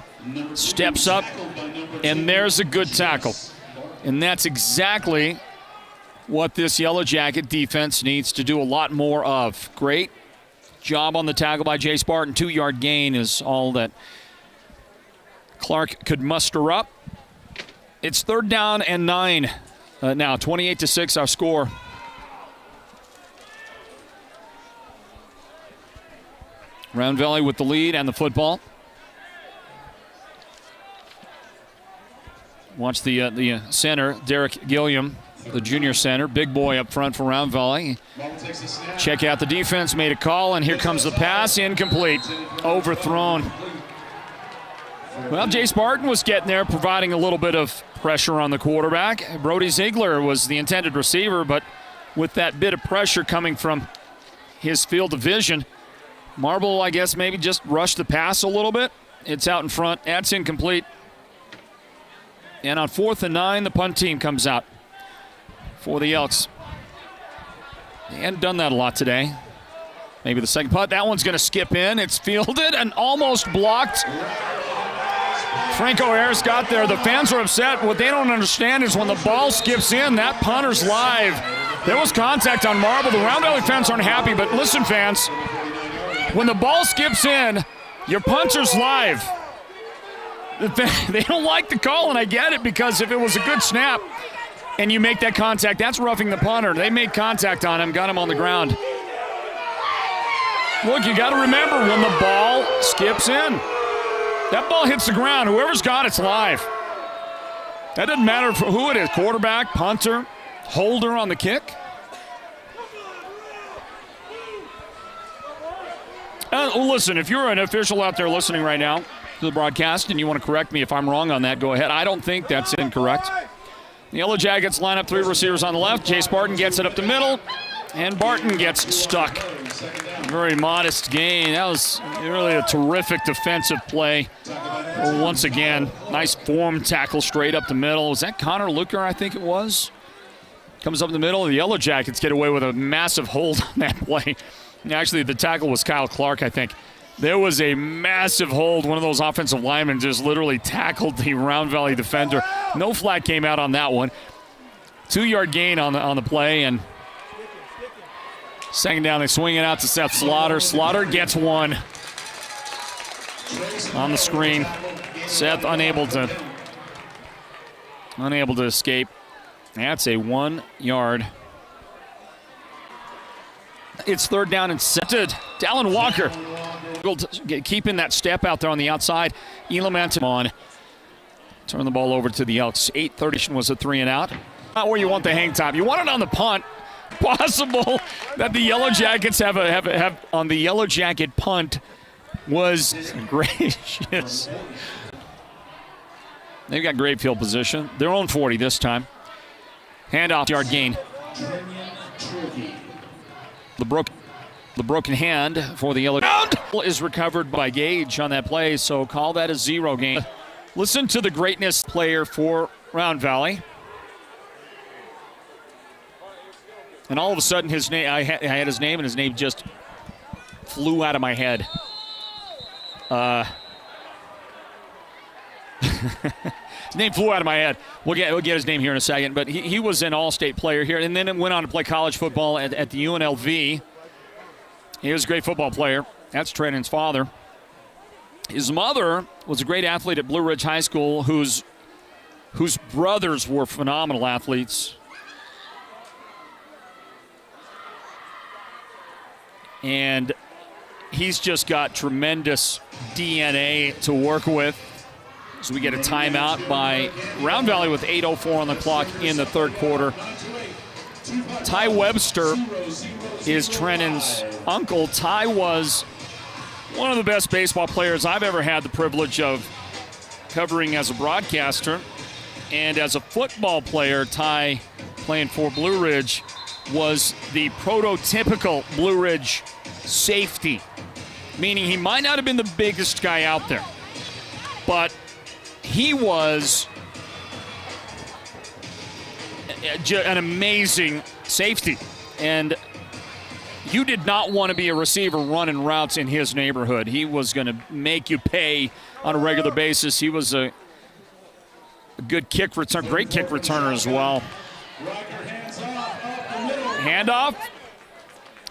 steps up, and there's a good tackle. And that's exactly what this Yellow Jacket defense needs to do a lot more of. Great job on the tackle by Jay Spartan. 2-yard gain is all that Clark could muster up. It's 3rd down and 9 now. 28-6 our score. Round Valley with the lead and the football. Watch the center, Derek Gilliam, the junior center. Big boy up front for Round Valley. Check out the defense, made a call, and here comes the pass. Incomplete. Overthrown. Well, Jay Spartan was getting there, providing a little bit of pressure on the quarterback. Brody Ziegler was the intended receiver, but with that bit of pressure coming from his field of vision, Marble, I guess, maybe just rushed the pass a little bit. It's out in front. That's incomplete. And on 4th and 9, the punt team comes out for the Elks. They hadn't done that a lot today. Maybe the second punt. That one's going to skip in. It's fielded and almost blocked. Franco Harris got there. The fans are upset. What they don't understand is when the ball skips in, that punter's live. There was contact on Marble. The Round Valley fans aren't happy, but listen, fans, when the ball skips in, your punter's live. They don't like the call, and I get it, because if it was a good snap and you make that contact, that's roughing the punter. They made contact on him, got him on the ground. Look, you got to remember, when the ball skips in, that ball hits the ground. Whoever's got it's live. That doesn't matter who it is, quarterback, punter, holder on the kick. Listen, if you're an official out there listening right now to the broadcast and you want to correct me if I'm wrong on that, go ahead. I don't think that's incorrect. The Yellow Jackets line up 3 receivers on the left. Chase Barton gets it up the middle, and Barton gets stuck. Very modest gain. That was really a terrific defensive play. Once again, nice form tackle straight up the middle. Was that Connor Luker, I think it was? Comes up the middle. The Yellow Jackets get away with a massive hold on that play. Actually, the tackle was Kyle Clark, I think. There was a massive hold. One of those offensive linemen just literally tackled the Round Valley defender. No flag came out on that one. 2-yard gain on the play, and second down, they swing it out to Seth Slaughter. Slaughter gets one on the screen. Seth unable to escape. That's a 1-yard. It's third down and set. Dallin Walker keeping that step out there on the outside. Elam Antimon turn the ball over to the Elks. 8:30 was a 3-and-out. Not where you want the hang time. You want it on the punt. Possible that the Yellow Jackets have on the Yellow Jacket punt was gracious. They've got great field position. Their own 40 this time. Handoff, yard gain. The broken hand for the Yellow is recovered by Gage on that play, so call that a 0 gain. Listen to the greatness player for Round Valley. And all of a sudden, his name, I had his name, and his name just flew out of my head. His name flew out of my head. We'll get his name here in a second. But he was an all-state player here, and then went on to play college football at the UNLV. He was a great football player. That's Trennan's father. His mother was a great athlete at Blue Ridge High School, whose brothers were phenomenal athletes. And he's just got tremendous DNA to work with. So we get a timeout by Round Valley with 8:04 on the clock in the third quarter. Ty Webster is Trennan's uncle. Ty was one of the best baseball players I've ever had the privilege of covering as a broadcaster. And as a football player, Ty, playing for Blue Ridge, was the prototypical Blue Ridge safety, meaning he might not have been the biggest guy out there, but he was an amazing safety. And you did not want to be a receiver running routes in his neighborhood. He was going to make you pay on a regular basis. He was a good kick return, great kick returner as well. Handoff.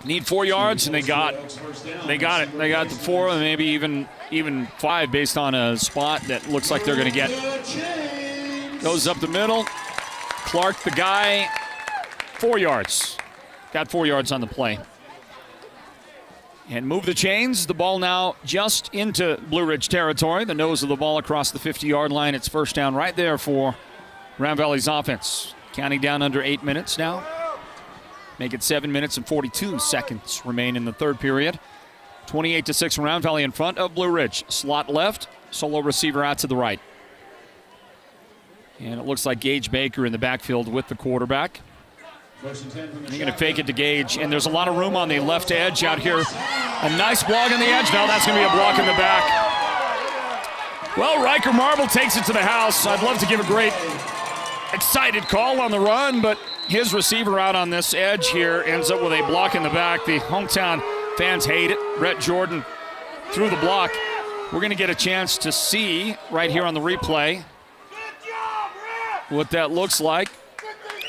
Need 4 yards, and they got it. They got the 4, and maybe even 5 based on a spot that looks like they're going to get. Goes up the middle. Clark, the guy, 4 yards. Got 4 yards on the play. And move the chains. The ball now just into Blue Ridge territory. The nose of the ball across the 50-yard line. It's first down right there for Round Valley's offense. Counting down under 8 minutes now. Make it 7 minutes and 42 seconds remain in the third period. 28-6, Round Valley in front of Blue Ridge. Slot left, solo receiver out to the right. And it looks like Gage Baker in the backfield with the quarterback. They're going to fake it to Gage, and there's a lot of room on the left edge out here. A nice block on the edge. No, that's going to be a block in the back. Well, Riker Marble takes it to the house. I'd love to give a great excited call on the run, but his receiver out on this edge here ends up with a block in the back. The hometown fans hate it. Brett Jordan threw the block. We're going to get a chance to see right here on the replay what that looks like.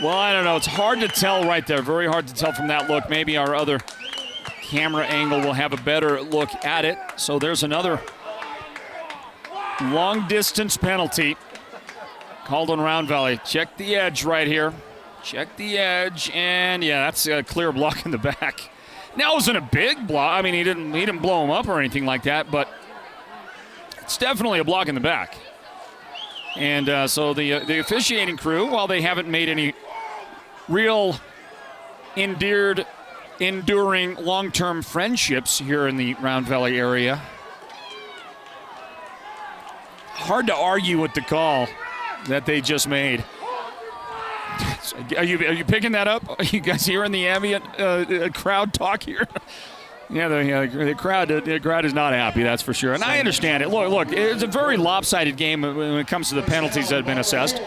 Well, I don't know. It's hard to tell right there. Very hard to tell from that look. Maybe our other camera angle will have a better look at it. So there's another long distance penalty called on Round Valley. Check the edge right here. Check the edge, and yeah, that's a clear block in the back. Now it wasn't a big block. I mean, he didn't blow him up or anything like that, but it's definitely a block in the back. And so the officiating crew, while they haven't made any real endeared enduring long-term friendships here in the Round Valley area. Hard to argue with the call that they just made. Are you picking that up? Are you guys hearing the ambient crowd talk here? Yeah, the crowd is not happy, that's for sure. And I understand it. Look, it's a very lopsided game when it comes to the penalties that have been assessed.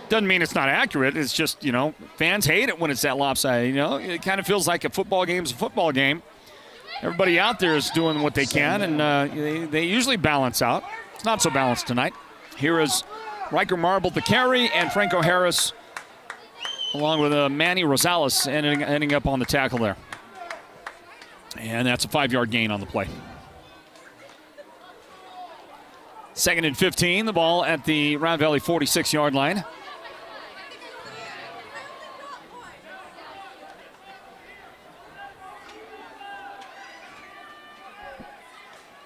Doesn't mean it's not accurate. It's just, fans hate it when it's that lopsided. It kind of feels like a football game's a football game. Everybody out there is doing what they can, and they usually balance out. It's not so balanced tonight. Here is Riker Marble the carry, and Franco Harris, along with Manny Rosales, ending up on the tackle there. And that's a 5-yard gain on the play. 2nd and 15, the ball at the Round Valley 46-yard line.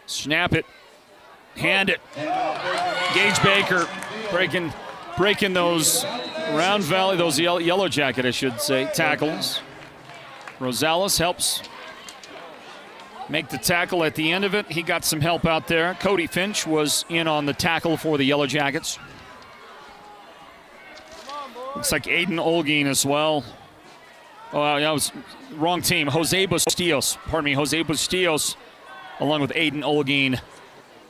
Snap it. Hand it. Gage Baker breaking those Round Valley, those yellow jacket, I should say, tackles. Rosales helps make the tackle at the end of it. He got some help out there. Cody Finch was in on the tackle for the Yellow Jackets. Looks like Aiden Olguin as well. Oh, that was wrong team. Jose Bustillos, along with Aiden Olguin,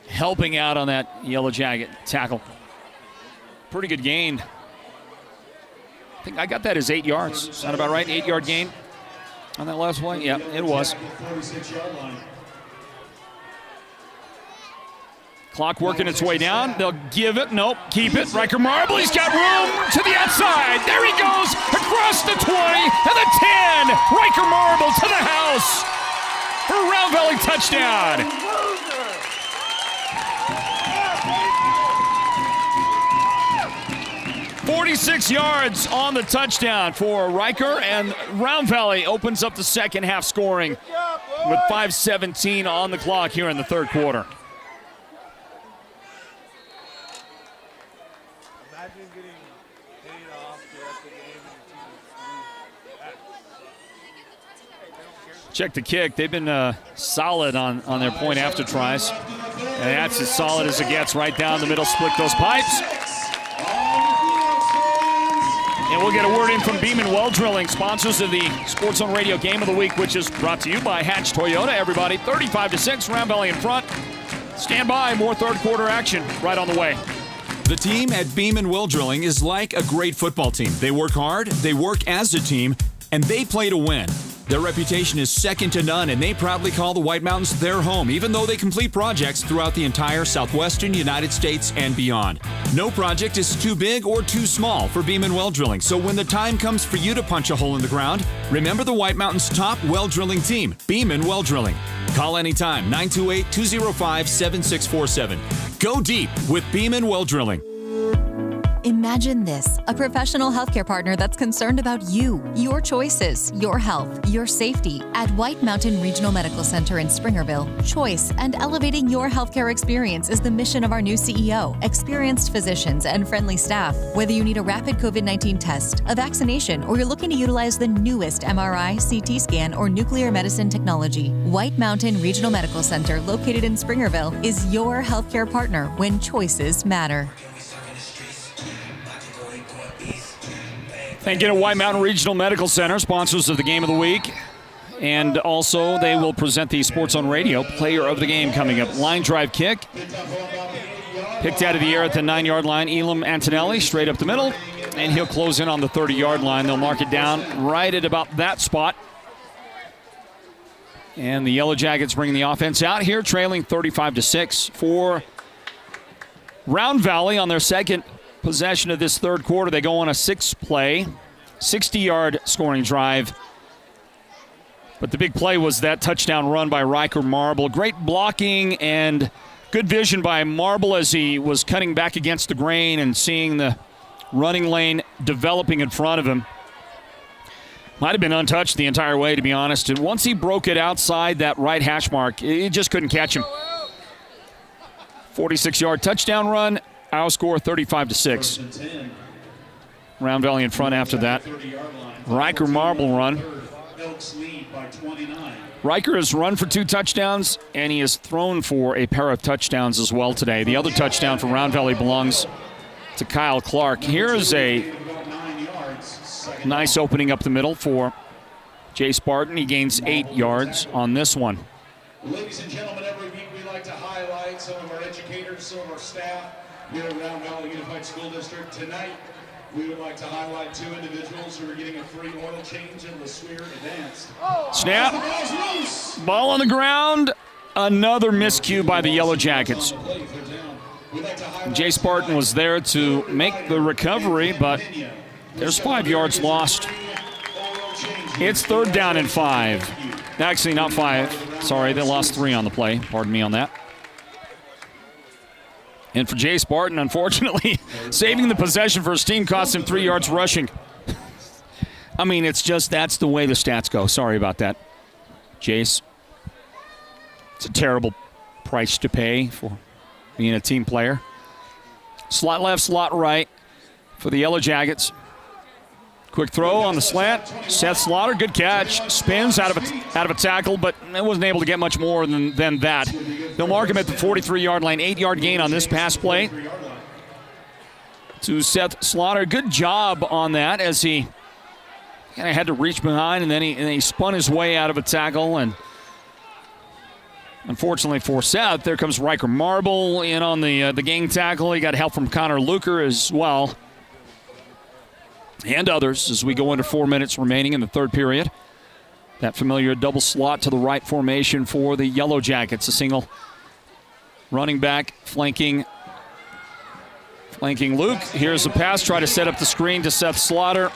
helping out on that Yellow Jacket tackle. Pretty good gain. I think I got that as 8 yards. Sound about right? 8-yard gain on that last play? Yeah, it was. Clock working its way down. They'll give it. Nope. Keep it. Riker Marble. He's got room to the outside. There he goes. Across the 20 and the 10. Riker Marble to the house for a Round Valley touchdown. 46 yards on the touchdown for Riker, and Round Valley opens up the second half scoring with 5:17 on the clock here in the third quarter. Check the kick. They've been solid on their point after tries. And that's as solid as it gets, right down the middle, split those pipes. And we'll get a word in from Beeman Well Drilling, sponsors of the Sports Zone Radio Game of the Week, which is brought to you by Hatch Toyota. Everybody, 35-6, Round Valley in front. Stand by, more third quarter action right on the way. The team at Beeman Well Drilling is like a great football team. They work hard, they work as a team, and they play to win. Their reputation is second to none, and they proudly call the White Mountains their home, even though they complete projects throughout the entire southwestern United States and beyond. No project is too big or too small for Beeman Well Drilling, so when the time comes for you to punch a hole in the ground, remember the White Mountains' top well drilling team, Beeman Well Drilling. Call anytime, 928-205-7647. Go deep with Beeman Well Drilling. Imagine this, a professional healthcare partner that's concerned about you, your choices, your health, your safety. At White Mountain Regional Medical Center in Springerville, choice and elevating your healthcare experience is the mission of our new CEO, experienced physicians, and friendly staff. Whether you need a rapid COVID-19 test, a vaccination, or you're looking to utilize the newest MRI, CT scan, or nuclear medicine technology, White Mountain Regional Medical Center, located in Springerville, is your healthcare partner when choices matter. Thank you to White Mountain Regional Medical Center, sponsors of the Game of the Week. And also, they will present the Sports Zone Radio Player of the Game coming up. Line drive kick. Picked out of the air at the 9-yard line. Elam Antonelli straight up the middle. And he'll close in on the 30-yard line. They'll mark it down right at about that spot. And the Yellow Jackets bring the offense out here, trailing 35-6 for Round Valley on their second possession of this third quarter. They go on a 6-play, 60-yard scoring drive. But the big play was that touchdown run by Riker Marble. Great blocking and good vision by Marble as he was cutting back against the grain and seeing the running lane developing in front of him. Might have been untouched the entire way, to be honest. And once he broke it outside that right hash mark, he just couldn't catch him. 46-yard touchdown run. Our score 35-6. Round Valley in front after that. Riker Marble run. Elks lead by 29. Riker has run for 2 touchdowns, and he has thrown for a pair of touchdowns as well today. The other touchdown from Round Valley belongs to Kyle Clark. Here is a nice opening up the middle for Jay Spartan. He gains 8 yards on this one. Ladies and gentlemen, every week we like to highlight some of our educators, some of our staff here at Round Valley Unified School District. Tonight, we would like to highlight 2 individuals who are getting a free oil change in the Swear Advanced. Snap. Ball on the ground. Another miscue by the Yellow Jackets. Jay Spartan was there to make the recovery, but there's 5 yards lost. It's 3rd down and 5. Actually, not 5. Sorry, they lost 3 on the play. Pardon me on that. And for Jay Spartan, unfortunately, saving the possession for his team cost him 3 yards rushing. I mean, it's just that's the way the stats go. Sorry about that, Jace. It's a terrible price to pay for being a team player. Slot left, slot right for the Yellow Jackets. Quick throw on the slant. Seth Slaughter, good catch. Spins out of a tackle, but it wasn't able to get much more than that. They'll mark him at the 43-yard line. 8-yard gain on this pass play to Seth Slaughter. Good job on that as he kind of had to reach behind, and then he spun his way out of a tackle. And unfortunately for Seth, there comes Riker Marble in on the gang tackle. He got help from Connor Luker as well, and others as we go into 4 minutes remaining in the 3rd period. That familiar double slot to the right formation for the Yellow Jackets. A single running back flanking Luke. Here's a pass, try to set up the screen to Seth Slaughter.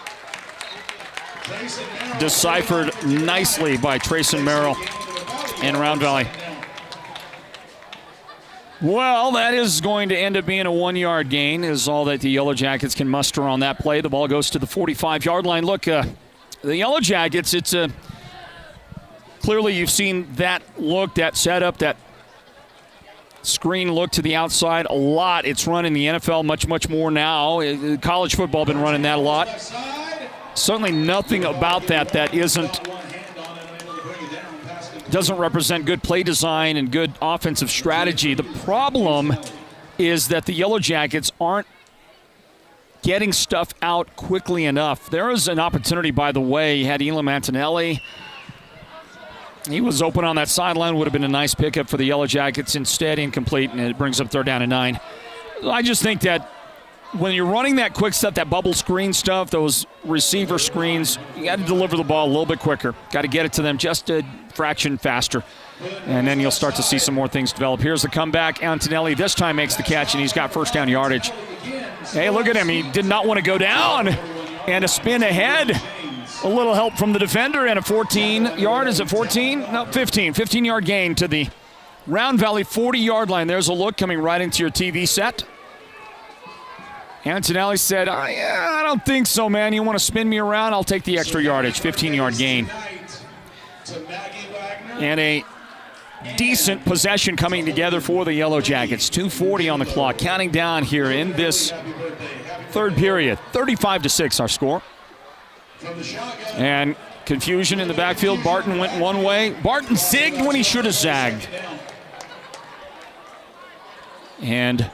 Deciphered nicely by Trayson Merrill in Round Valley. Well, that is going to end up being a 1-yard gain, is all that the Yellow Jackets can muster on that play. The ball goes to the 45-yard line. Look, the Yellow Jackets, it's a clearly you've seen that look, that setup, that screen look to the outside a lot. It's run in the NFL much more now. College football been running that a lot. Certainly nothing about that doesn't represent good play design and good offensive strategy. The problem is that the Yellow Jackets aren't getting stuff out quickly enough. There is an opportunity, by the way. You had Elam Antonelli. He was open on that sideline. Would have been a nice pickup for the Yellow Jackets. Instead, incomplete, and it brings up 3rd down and 9. I just think that when you're running that quick stuff, that bubble screen stuff, those receiver screens, you got to deliver the ball a little bit quicker. Got to get it to them just a fraction faster. And then you'll start to see some more things develop. Here's the comeback. Antonelli this time makes the catch, and he's got 1st down yardage. Hey, look at him. He did not want to go down. And a spin ahead. A little help from the defender, and a 14-yard. Is it 14? No, 15. 15-yard gain to the Round Valley 40-yard line. There's a look coming right into your TV set. Antonelli said, I don't think so, man. You want to spin me around? I'll take the extra yardage. 15-yard gain. And a decent possession coming together for the Yellow Jackets. 2:40 on the clock. Counting down here in this 3rd period. 35-6 our score. And confusion in the backfield. Barton went one way. Barton zigged when he should have zagged. And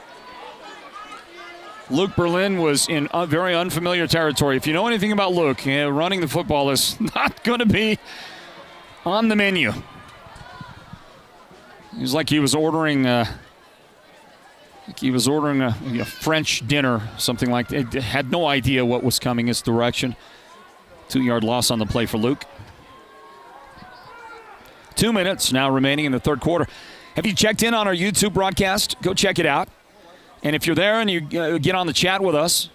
Luke Berlin was in very unfamiliar territory. If you know anything about Luke, running the football is not going to be on the menu. It was like he was ordering a French dinner, something like that. Had no idea what was coming his direction. 2-yard loss on the play for Luke. 2 minutes now remaining in the 3rd quarter. Have you checked in on our YouTube broadcast? Go check it out. And if you're there and you get on the chat with us,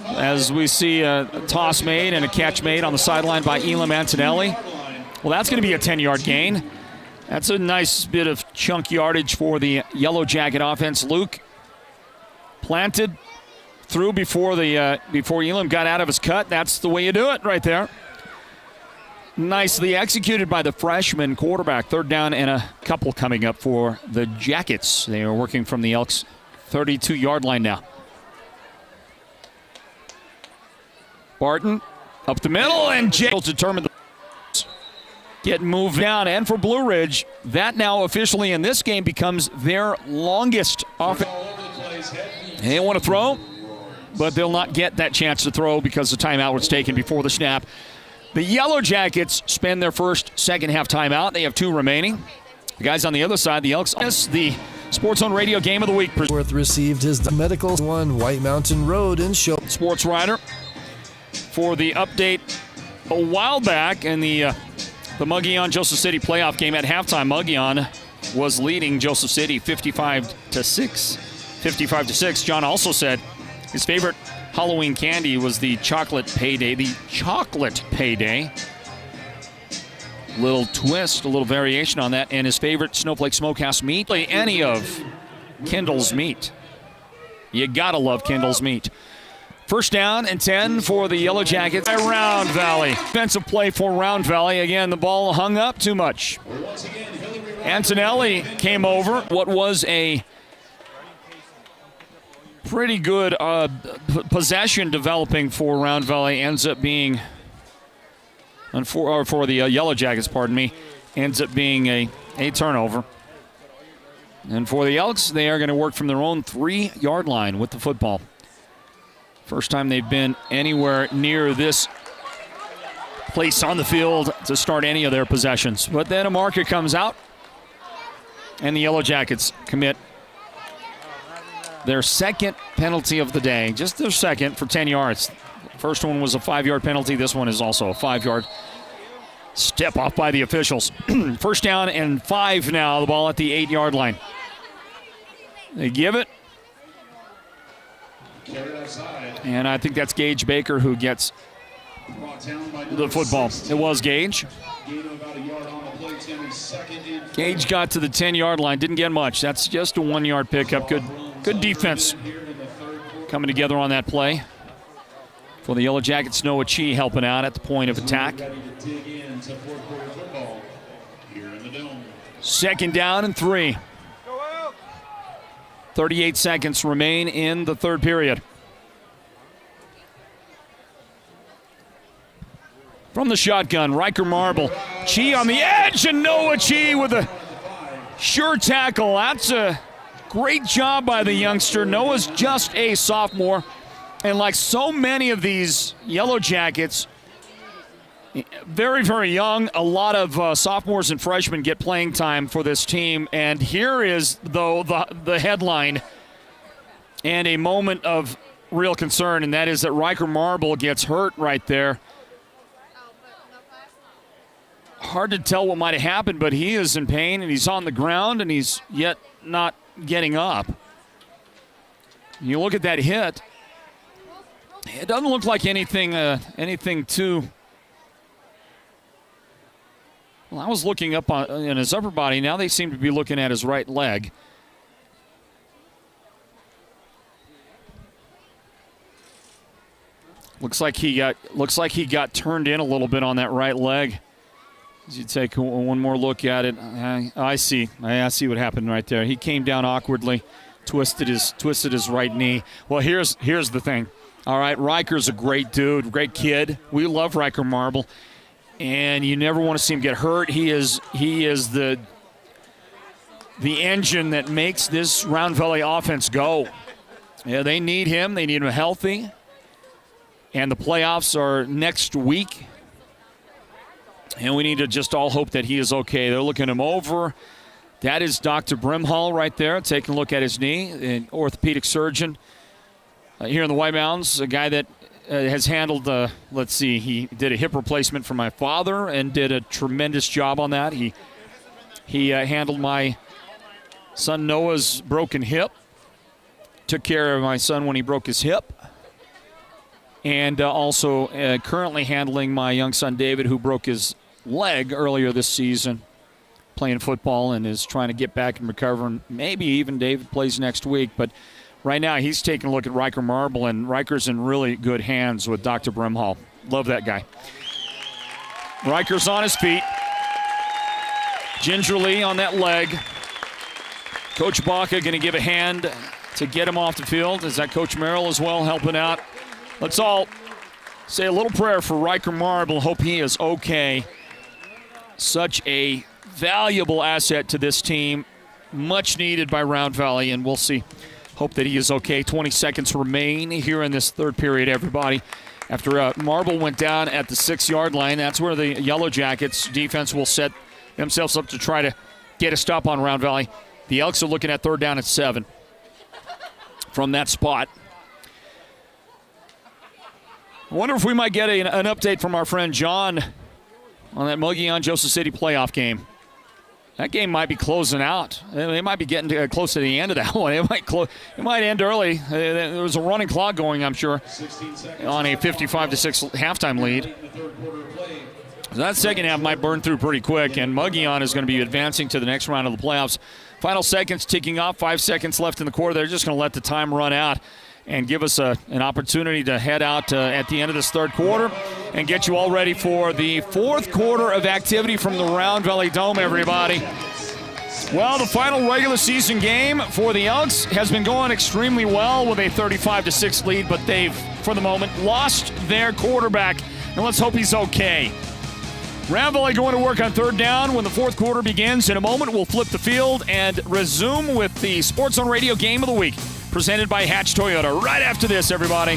as we see a toss made and a catch made on the sideline by Elam Antonelli, well, that's going to be a 10-yard gain. That's a nice bit of chunk yardage for the Yellow Jacket offense. Luke planted through before Elam got out of his cut. That's the way you do it right there. Nicely executed by the freshman quarterback. 3rd down and a couple coming up for the Jackets. They are working from the Elks' 32-yard line now. Barton up the middle, and Jay will determine the get moved down. And for Blue Ridge, that now officially in this game becomes their longest offense. They want to throw, but they'll not get that chance to throw because the timeout was taken before the snap. The Yellow Jackets spend their first second-half timeout. They have 2 remaining. The guys on the other side, the Elks, the Sports Zone Radio Game of the Week. Worth received his medical one, White Mountain Road in show. Sports writer for the update a while back in the Mogollon-Joseph City playoff game. At halftime, Mogollon was leading Joseph City 55-6. John also said his favorite Halloween candy was the chocolate payday. Little twist, a little variation on that. And his favorite Snowflake Smokehouse meat, any of Kendall's meat. You gotta love Kendall's meat. First down and 10 for the Yellow Jackets at Round Valley. Defensive play for Round Valley. Again, the ball hung up too much. Antonelli came over. What was a pretty good possession developing for Round Valley ends up being, for the Yellow Jackets, ends up being a turnover. And for the Elks, they are going to work from their own 3-yard line with the football. First time they've been anywhere near this place on the field to start any of their possessions. But then a marker comes out, and the Yellow Jackets commit their second penalty of the day, just their second, for 10 yards. First one was a 5-yard penalty. This one is also a 5-yard step off by the officials. First down and 5 now, the ball at the 8-yard line. They give it. And I think that's Gage Baker who gets the football. It was Gage. Gage got to the 10-yard line. Didn't get much. That's just a 1-yard pickup. Good defense coming together on that play. For the Yellow Jackets, Noah Chi helping out at the point of attack. Second down and 3. 38 seconds remain in the third period. From the shotgun, Riker Marble. Chi on the edge, and Noah Chi with a sure tackle. That's a great job by the youngster. Noah's just a sophomore. And like so many of these Yellow Jackets, very, very young. A lot of sophomores and freshmen get playing time for this team. And here is, though, the headline and a moment of real concern, and that is that Riker Marble gets hurt right there. Hard to tell what might have happened, but he is in pain, and he's on the ground, and he's yet not getting up. You look at that hit. It doesn't look like anything too... Well, I was looking up in his upper body. Now they seem to be looking at his right leg. Looks like he got turned in a little bit on that right leg. As you take one more look at it, I see what happened right there. He came down awkwardly, twisted his right knee. Well, here's the thing. All right, Riker's a great dude, great kid. We love Riker Marble, and you never want to see him get hurt. He is the engine that makes this Round Valley offense go. Yeah, they need him. They need him healthy. And the playoffs are next week. And we need to just all hope that he is okay. They're looking him over. That is Dr. Brimhall right there, taking a look at his knee, an orthopedic surgeon here in the White Mountains, a guy that has handled, he did a hip replacement for my father and did a tremendous job on that. He handled my son Noah's broken hip, took care of my son when he broke his hip, and also currently handling my young son David, who broke his leg earlier this season playing football and is trying to get back and recover. And maybe even David plays next week. But right now he's taking a look at Riker Marble, and Riker's in really good hands with Dr. Brimhall. Love that guy. Riker's on his feet. Gingerly on that leg. Coach Baca going to give a hand to get him off the field. Is that Coach Merrill as well helping out? Let's all say a little prayer for Riker Marble. Hope he is okay. Such a valuable asset to this team. Much needed by Round Valley, and we'll see. Hope that he is okay. 20 seconds remain here in this third period, everybody. After Marble went down at the 6-yard line, that's where the Yellow Jackets defense will set themselves up to try to get a stop on Round Valley. The Elks are looking at 3rd down and 7 from that spot. I wonder if we might get an update from our friend John on that Mogollon-Joseph City playoff game. That game might be closing out. They might be getting close to the end of that one. It might end early. There was a running clock going, I'm sure, on a 55-6 halftime lead. So that second half might burn through pretty quick, and Mogollon is going to be advancing to the next round of the playoffs. Final seconds ticking off. 5 seconds left in the quarter. They're just going to let the time run out and give us an opportunity to head out at the end of this third quarter and get you all ready for the fourth quarter of activity from the Round Valley Dome, everybody. Well, the final regular season game for the Elks has been going extremely well with a 35-6 lead, but they've, for the moment, lost their quarterback, and let's hope he's okay. Round Valley going to work on 3rd down when the fourth quarter begins. In a moment, we'll flip the field and resume with the Sports Zone Radio Game of the Week, presented by Hatch Toyota. Right after this, everybody.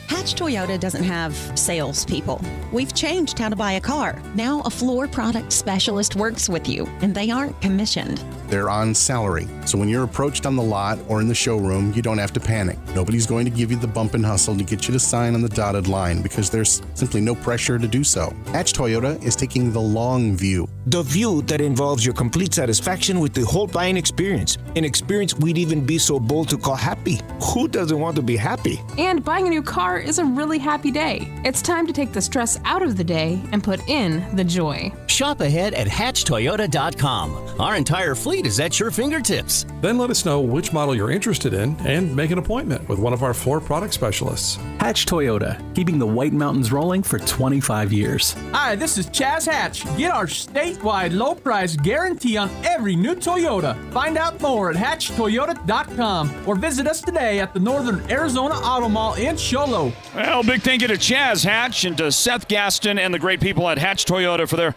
Hatch Toyota doesn't have salespeople. We've changed how to buy a car. Now a floor product specialist works with you, and they aren't commissioned. They're on salary, so when you're approached on the lot or in the showroom, you don't have to panic. Nobody's going to give you the bump and hustle to get you to sign on the dotted line because there's simply no pressure to do so. Hatch Toyota is taking the long view. The view that involves your complete satisfaction with the whole buying experience. An experience we'd even be so bold to call happy. Who doesn't want to be happy? And buying a new car is a really happy day. It's time to take the stress out of the day and put in the joy. Shop ahead at hatchtoyota.com. Our entire fleet is at your fingertips. Then let us know which model you're interested in and make an appointment with one of our floor product specialists. Hatch Toyota, keeping the White Mountains rolling for 25 years. Hi, this is Chaz Hatch. Get our statewide low price guarantee on every new Toyota. Find out more at hatchtoyota.com or visit us today at the Northern Arizona Auto Mall in Show Low. Well, big thank you to Chaz Hatch and to Seth Gaston and the great people at Hatch Toyota for their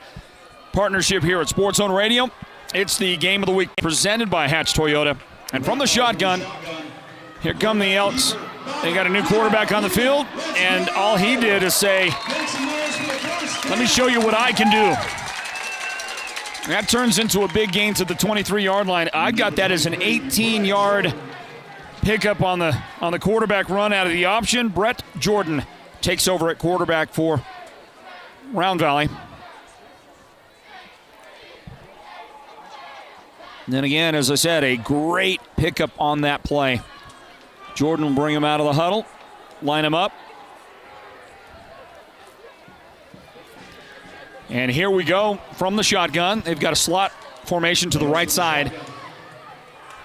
partnership here at Sports Zone Radio. It's the Game of the Week presented by Hatch Toyota. And from the shotgun, here come the Elks. They got a new quarterback on the field, and all he did is say, let me show you what I can do. That turns into a big gain to the 23-yard line. I got that as an 18-yard pickup on the quarterback run out of the option. Brett Jordan takes over at quarterback for Round Valley. And then again, as I said, a great pickup on that play. Jordan will bring him out of the huddle, line him up. And here we go from the shotgun. They've got a slot formation to the right side.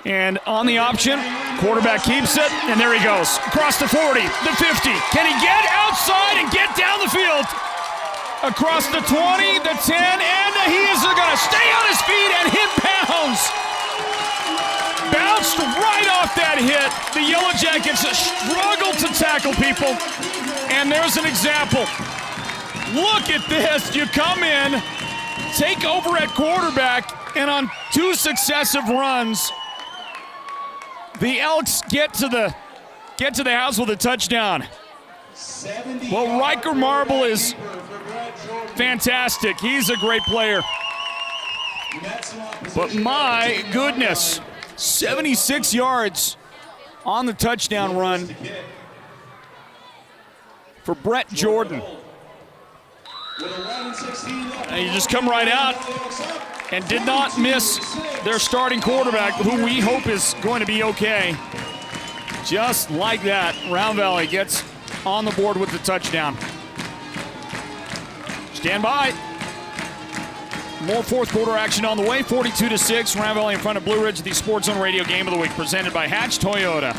And on the option, quarterback keeps it, and there he goes. Across the 40, the 50. Can he get outside and get down the field? Across the 20, the 10, and he is going to stay on his feet and hit pounds. Bounced right off that hit. The Yellow Jackets struggled to tackle people. And there's an example. Look at this. You come in, take over at quarterback, and on 2 successive runs, the Elks get to the house with a touchdown. Well, Riker Marble is fantastic. He's a great player. But my goodness, 76 yards on the touchdown run for Brett Jordan. And you just come right out and did not miss their starting quarterback, who we hope is going to be okay. Just like that, Round Valley gets on the board with the touchdown. Stand by. More fourth quarter action on the way. 42-6. Round Valley in front of Blue Ridge. The Sports Zone Radio Game of the Week presented by Hatch Toyota.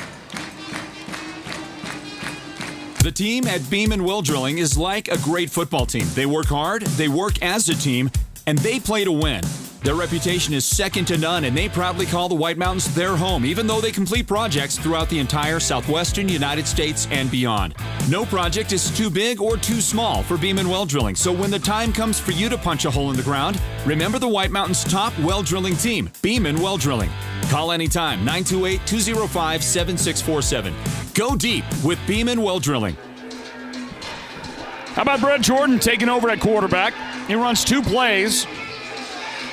The team at Beam & Will Drilling is like a great football team. They work hard, they work as a team, and they play to win. Their reputation is second to none, and they proudly call the White Mountains their home, even though they complete projects throughout the entire southwestern United States and beyond. No project is too big or too small for Beeman Well Drilling, so when the time comes for you to punch a hole in the ground, remember the White Mountains' top well drilling team, Beeman Well Drilling. Call anytime, 928-205-7647. Go deep with Beeman Well Drilling. How about Brett Jordan taking over at quarterback? He runs 2 plays,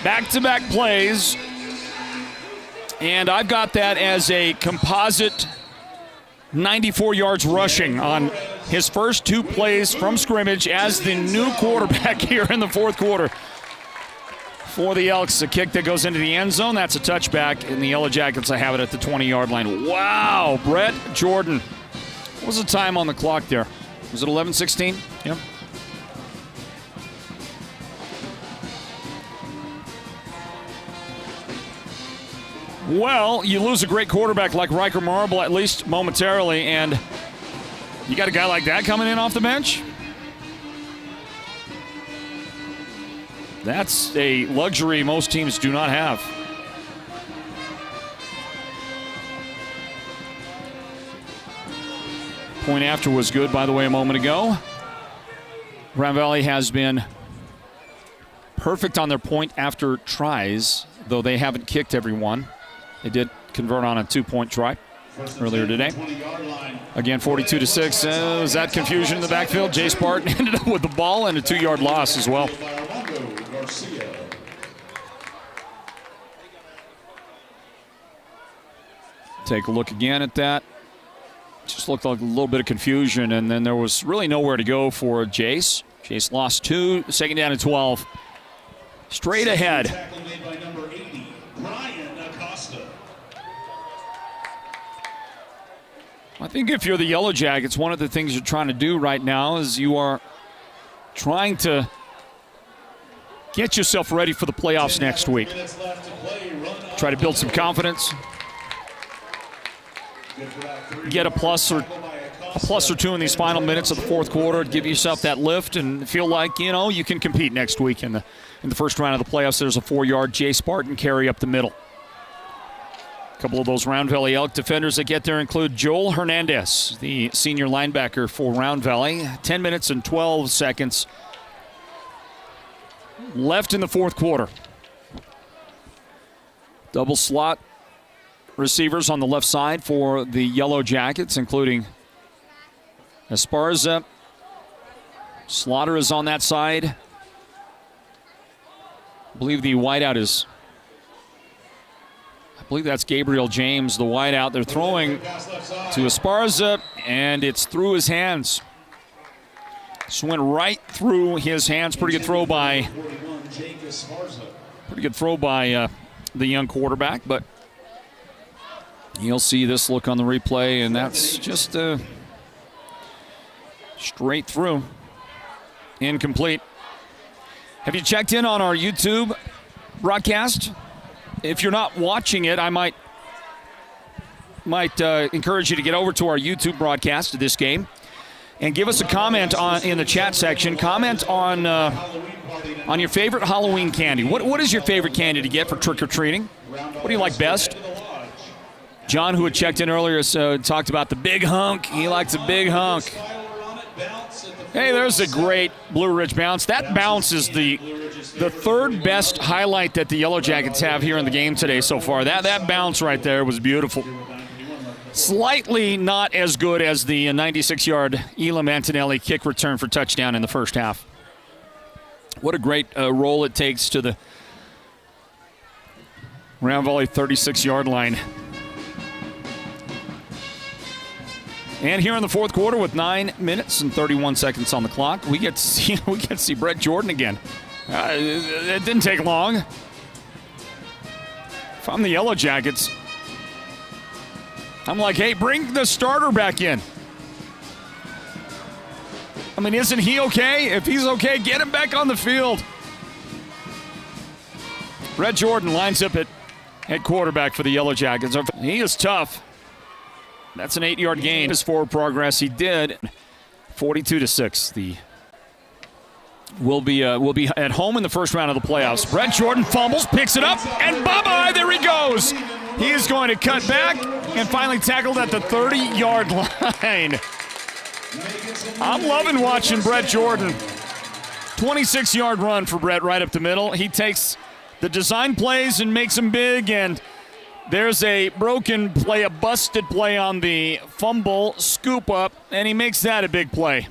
back-to-back plays, and I've got that as a composite 94 yards rushing on his first 2 plays from scrimmage as the new quarterback here in the fourth quarter. For the Elks, a kick that goes into the end zone. That's a touchback, and the Yellow Jackets have it at the 20-yard line. Wow, Brett Jordan. What was the time on the clock there? Was it 11:16? Yep. Well, you lose a great quarterback like Riker Marble, at least momentarily, and you got a guy like that coming in off the bench? That's a luxury most teams do not have. Point after was good, by the way, a moment ago. Round Valley has been perfect on their point after tries, though they haven't kicked every one. They did convert on a 2-point try earlier today. Again, 42-6. Was that confusion in the backfield? Jay Spartan ended up with the ball and a 2-yard loss as well. Take a look again at that. Just looked like a little bit of confusion, and then there was really nowhere to go for Jace. Jace lost 2, second down and 12. Straight ahead. I think if you're the Yellow Jackets, one of the things you're trying to do right now is you are trying to get yourself ready for the playoffs next week. Try to build some confidence. Get a plus or 2 in these final minutes of the fourth quarter. Give yourself that lift and feel like, you can compete next week in the first round of the playoffs. There's a 4-yard Jay Spartan carry up the middle. A couple of those Round Valley Elk defenders that get there include Joel Hernandez, the senior linebacker for Round Valley. 10 minutes and 12 seconds left in the fourth quarter. Double slot receivers on the left side for the Yellow Jackets, including Esparza. Slaughter is on that side. I believe the wideout is, that's Gabriel James, the wideout. They're throwing to Esparza, and it's through his hands. Just went right through his hands. Pretty good throw by the young quarterback, but you'll see this look on the replay, and that's just straight through. Incomplete. Have you checked in on our YouTube broadcast? If you're not watching it, I might encourage you to get over to our YouTube broadcast of this game and give us a comment in the chat section. Comment on your favorite Halloween candy. What is your favorite candy to get for trick-or-treating? What do you like best? John, who had checked in earlier, talked about the big hunk. He likes a big hunk. Hey, there's a great Blue Ridge bounce. That bounce is the third best highlight that the Yellow Jackets have here in the game today so far. That bounce right there was beautiful. Slightly not as good as the 96-yard Elam Antonelli kick return for touchdown in the first half. What a great roll it takes to the Round Valley 36-yard line. And here in the fourth quarter, with 9 minutes and 31 seconds on the clock, we get to see Brett Jordan again. It didn't take long. If I'm the Yellow Jackets, I'm like, hey, bring the starter back in. I mean, isn't he okay? If he's okay, get him back on the field. Brett Jordan lines up at quarterback for the Yellow Jackets. He is tough. That's an 8-yard gain. His forward progress, he did. 42-6, the will be at home in the first round of the playoffs. Brett Jordan fumbles, picks it up, and bye-bye, there he goes. He is going to cut back and finally tackled at the 30-yard line. I'm loving watching Brett Jordan. 26-yard run for Brett right up the middle. He takes the design plays and makes them big, and there's a broken play, a busted play on the fumble scoop up, and he makes that a big play.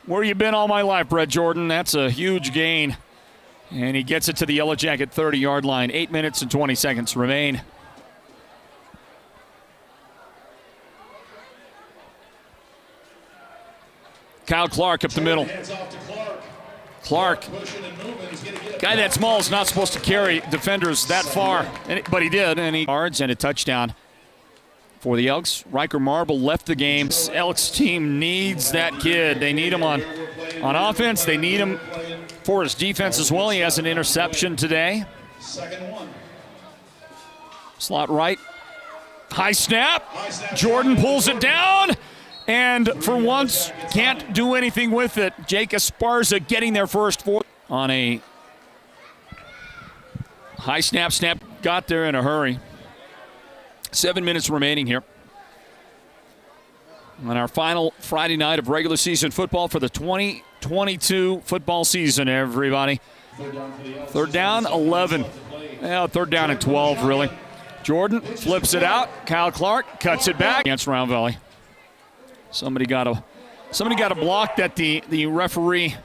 Where you been all my life, Brett Jordan? That's a huge gain. And he gets it to the Yellow Jacket 30-yard line. 8 minutes and 20 seconds remain. Kyle Clark up the middle. Clark, guy that small is not supposed to carry defenders that far, but he did, and he yards and a touchdown for the Elks. Riker Marble left the game. Elks team needs that kid. They need him on offense. They need him for his defense as well. He has an interception today. Slot right. High snap. Jordan pulls it down. And for once, can't do anything with it. Jake Esparza getting there first for on a high snap. Got there in a hurry. 7 minutes remaining here on our final Friday night of regular season football for the 2022 football season, everybody. Third down, 11. Well, third down and 12, really. Jordan flips it out. Kyle Clark cuts it back against Round Valley. Somebody got a block that the referee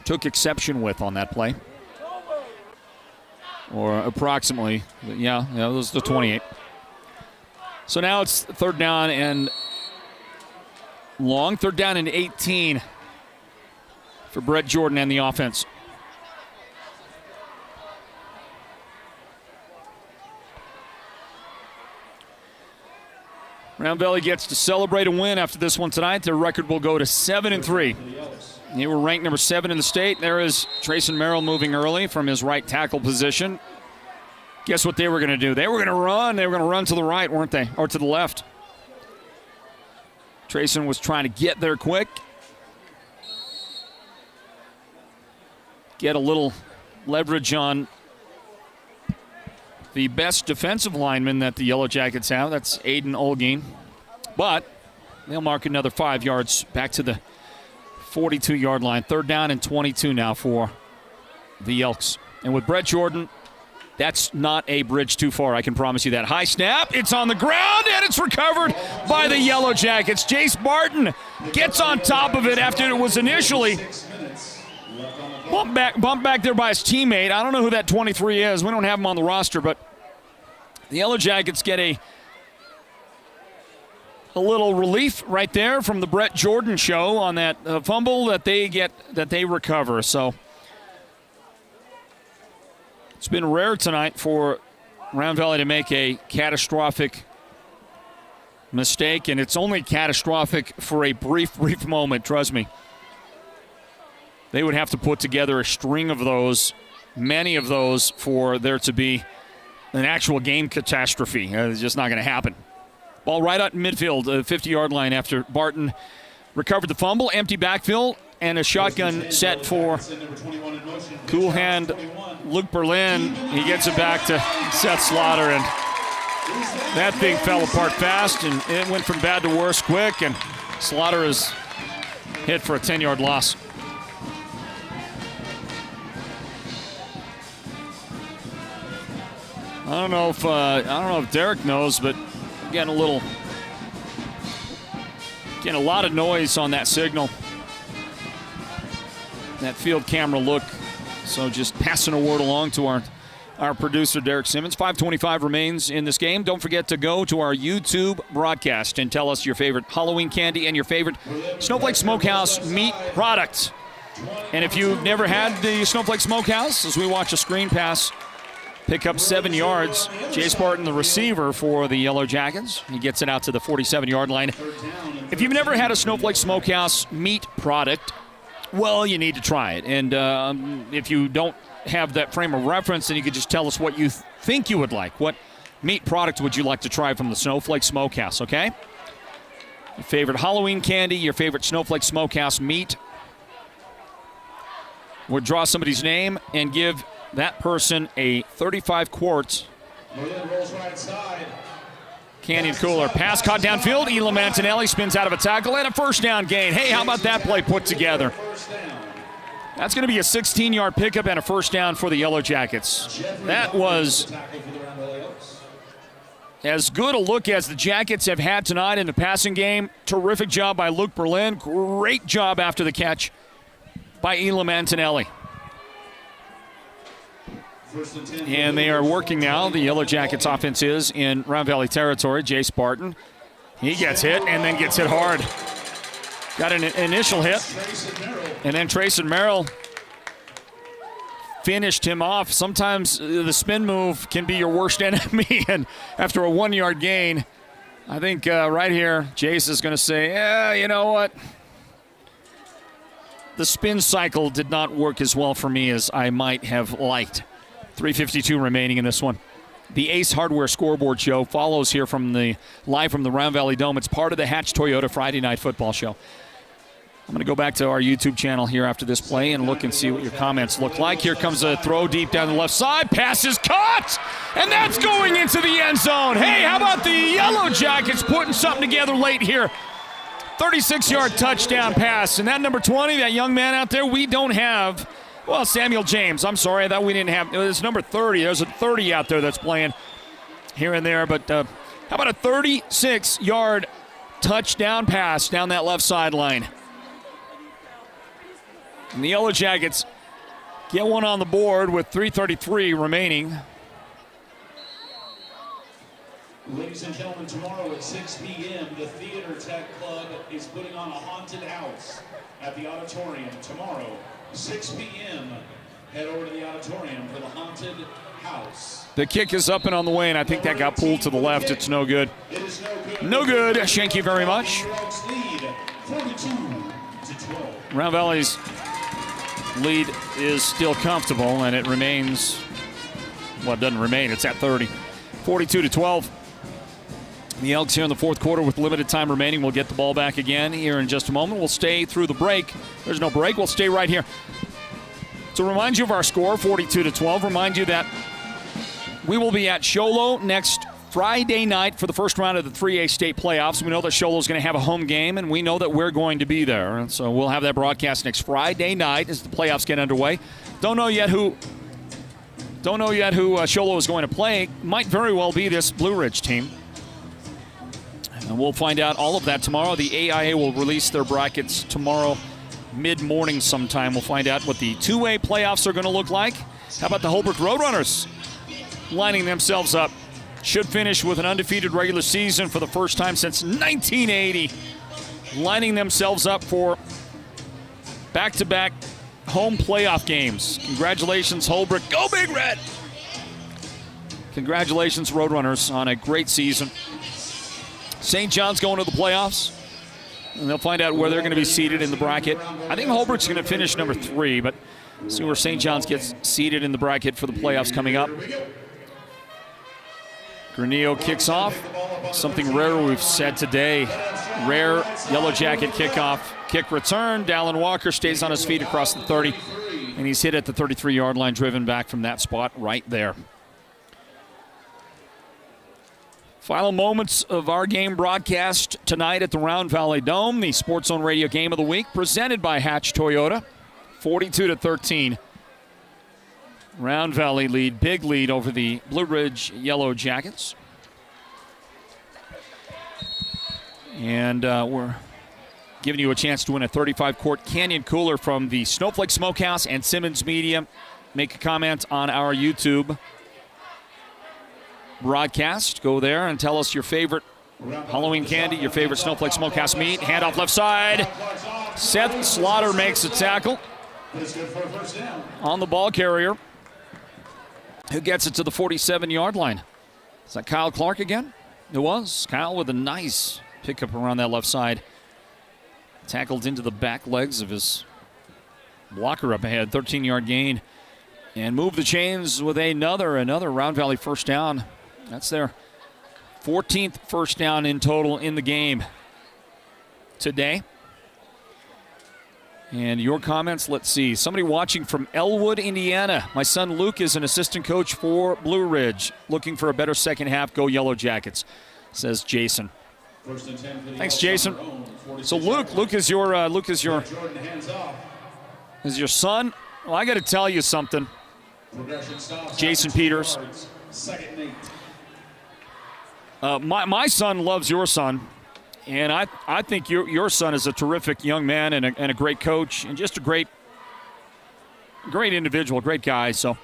took exception with on that play. Or approximately, yeah, it was the 28. So now it's third down and long. Third down and 18 for Brett Jordan and the offense. Round Valley gets to celebrate a win after this one tonight. Their record will go to 7-3. They were ranked number 7 in the state. There is Trayson Merrill moving early from his right tackle position. Guess what they were going to do? They were going to run. They were going to run to the right, weren't they? Or to the left. Trayson was trying to get there quick. Get a little leverage on the best defensive lineman that the Yellow Jackets have. That's Aiden Olguin. But they'll mark another 5 yards back to the 42-yard line. Third down and 22 now for the Elks. And with Brett Jordan, that's not a bridge too far, I can promise you that. High snap, it's on the ground, and it's recovered by the Yellow Jackets. Jace Barton gets on top of it after it was initially bumped back there by his teammate. I don't know who that 23 is. We don't have him on the roster, but the Yellow Jackets get a little relief right there from the Brett Jordan show on that fumble that they recover. So it's been rare tonight for Round Valley to make a catastrophic mistake, and it's only catastrophic for a brief moment, trust me. They would have to put together a string of those, many of those, for there to be an actual game catastrophe. It's just not going to happen. Ball right out in midfield, 50-yard line after Barton recovered the fumble. Empty backfield and a shotgun set for cool hand Luke Berlin. He gets it back to Seth Slaughter, and that thing fell apart fast, and it went from bad to worse quick, and Slaughter is hit for a 10-yard loss. I don't know if Derek knows, but getting a lot of noise on that signal. That field camera look. So just passing a word along to our producer, Derek Simmons. 5:25 remains in this game. Don't forget to go to our YouTube broadcast and tell us your favorite Halloween candy and your favorite Snowflake Smokehouse meat product. And if you've never had the Snowflake Smokehouse, as we watch a screen pass pick up 7 yards. Jace Barton, the receiver for the Yellow Jackets. He gets it out to the 47-yard line. If you've never had a Snowflake Smokehouse meat product, well, you need to try it. And if you don't have that frame of reference, then you could just tell us what you think you would like. What meat product would you like to try from the Snowflake Smokehouse, okay? your favorite Halloween candy, your favorite Snowflake Smokehouse meat. We'll draw somebody's name and give that person a 35 quarts Canyon Cooler. Pass caught downfield. Elam Antonelli spins out of a tackle and a first down gain. Hey, how about that play put together? That's going to be a 16-yard pickup and a first down for the Yellow Jackets. That was as good a look as the Jackets have had tonight in the passing game. Terrific job by Luke Berlin. Great job after the catch by Elam Antonelli. And they are working now. The Yellow Jackets offense is in Round Valley territory. Jay Spartan. He gets hit and then gets hit hard. Got an initial hit. And then Trayson Merrill finished him off. Sometimes the spin move can be your worst enemy. And after a 1-yard gain, I think right here, Jace is going to say, yeah, you know what? The spin cycle did not work as well for me as I might have liked. 3:52 remaining in this one. The Ace Hardware Scoreboard Show follows here live from the Round Valley Dome. It's part of the Hatch Toyota Friday Night Football Show. I'm going to go back to our YouTube channel here after this play and look and see what your comments look like. Here comes a throw deep down the left side. Pass is caught, and that's going into the end zone. Hey, how about the Yellow Jackets putting something together late here? 36-yard touchdown pass. And that number 20, that young man out there, we don't have. Well, Samuel James. I'm sorry, I thought we didn't have. It was number 30. There's a 30 out there that's playing here and there. But how about a 36-yard touchdown pass down that left sideline? And the Yellow Jackets get one on the board with 3:33 remaining. Ladies and gentlemen, tomorrow at 6 p.m., the Theater Tech Club is putting on a haunted house at the auditorium. Tomorrow, 6 p.m., head over to the auditorium for the haunted house. The kick is up and on the way, and I think that got pulled to the left. It's no good. No good. Thank you very much. Round Valley's lead is still comfortable, and it remains, well, it doesn't remain. It's at 30. 42-12. The Elks here in the fourth quarter with limited time remaining. We'll get the ball back again here in just a moment. We'll stay through the break. There's no break. We'll stay right here. To remind you of our score, 42-12. Remind you that we will be at Sholo next Friday night for the first round of the 3A state playoffs. We know that Sholo's going to have a home game, and we know that we're going to be there. And so we'll have that broadcast next Friday night as the playoffs get underway. Don't know yet who Sholo is going to play. Might very well be this Blue Ridge team. And we'll find out all of that tomorrow. The AIA will release their brackets tomorrow mid-morning sometime. We'll find out what the 2A playoffs are going to look like. How about the Holbrook Roadrunners lining themselves up? Should finish with an undefeated regular season for the first time since 1980. Lining themselves up for back-to-back home playoff games. Congratulations, Holbrook. Go Big Red! Congratulations, Roadrunners, on a great season. St. John's going to the playoffs, and they'll find out where they're going to be seated in the bracket. I think Holbrook's going to finish number 3, but see where St. John's gets seated in the bracket for the playoffs coming up. Granillo kicks off. Something rare we've said today. Rare Yellow Jacket kickoff. Kick return. Dallin Walker stays on his feet across the 30, and he's hit at the 33-yard line, driven back from that spot right there. Final moments of our game broadcast tonight at the Round Valley Dome, the Sports Zone Radio Game of the Week, presented by Hatch Toyota, 42-13. Round Valley lead, big lead over the Blue Ridge Yellow Jackets. And we're giving you a chance to win a 35-quart Canyon Cooler from the Snowflake Smokehouse and Simmons Media. Make a comment on our YouTube broadcast. Go there and tell us your favorite Halloween candy, your favorite Snowflake Smokehouse meat. Handoff left side. Seth Slaughter makes a tackle on the ball carrier, who gets it to the 47-yard line. Is that Kyle Clark again? It was. Kyle with a nice pickup around that left side. Tackled into the back legs of his blocker up ahead. 13-yard gain. And move the chains with another Round Valley first down. That's their 14th first down in total in the game. today. And your comments, let's see. Somebody watching from Elwood, Indiana. My son Luke is an assistant coach for Blue Ridge. Looking for a better second half. Go Yellow Jackets, says Jason. Thanks, Jason. So Luke is your son. Well, I got to tell you something, Jason Peters. My son loves your son. And I think your son is a terrific young man and a great coach and just a great individual, great guy. So,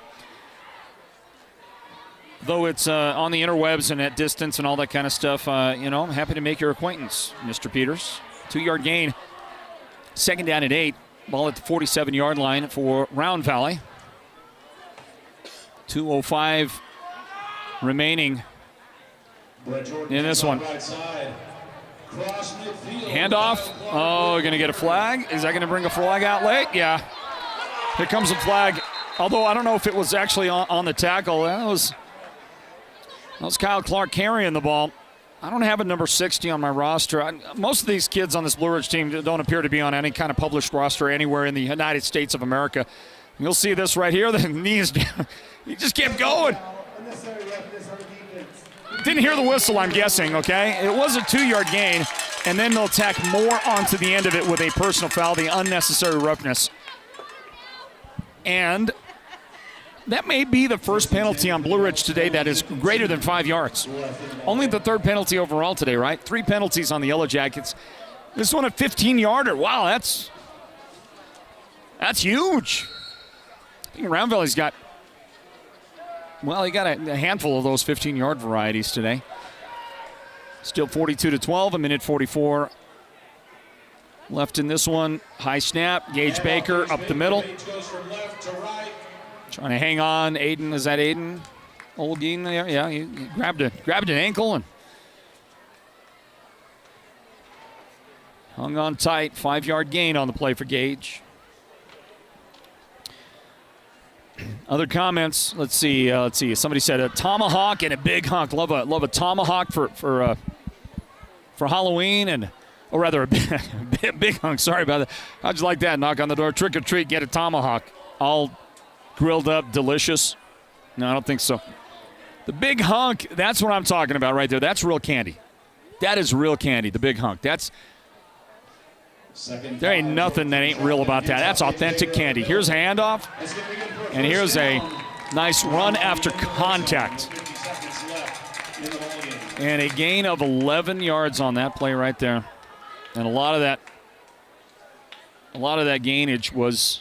though it's on the interwebs and at distance and all that kind of stuff, I'm happy to make your acquaintance, Mr. Peters. 2-yard gain, second down and 8. Ball at the 47-yard line for Round Valley. 2:05 remaining in this one. Handoff. Oh, going to get a flag. Is that going to bring a flag out late? Yeah. Here comes a flag. Although I don't know if it was actually on the tackle. That was Kyle Clark carrying the ball. I don't have a number 60 on my roster. Most of these kids on this Blue Ridge team don't appear to be on any kind of published roster anywhere in the United States of America. You'll see this right here. The knees down. He just kept going. Didn't hear the whistle, I'm guessing, okay? It was a 2-yard gain, and then they'll tack more onto the end of it with a personal foul, the unnecessary roughness. And that may be the first penalty on Blue Ridge today that is greater than 5 yards. Only the third penalty overall today, right? 3 penalties on the Yellow Jackets. This one a 15-yarder. Wow, that's huge. I think Round Valley's got... Well, he got a handful of those 15-yard varieties today. Still 42-12, a minute 44 left in this one. High snap, Gage Baker up the middle. Trying to hang on. Aiden, is that Aiden? Olguin there? Yeah, he grabbed an ankle and hung on tight. 5-yard gain on the play for Gage. Other comments. Let's see. Somebody said a tomahawk and a big hunk. Love a tomahawk for Halloween, or rather a big hunk. Sorry about that. How'd you like that? Knock on the door, trick or treat, get a tomahawk, all grilled up, delicious. No, I don't think so. The big hunk. That's what I'm talking about right there. That's real candy. That is real candy. The big hunk. There ain't nothing that ain't real about that. That's authentic candy. Here's a handoff, and here's a nice run after contact. And a gain of 11 yards on that play right there. And a lot of that gainage was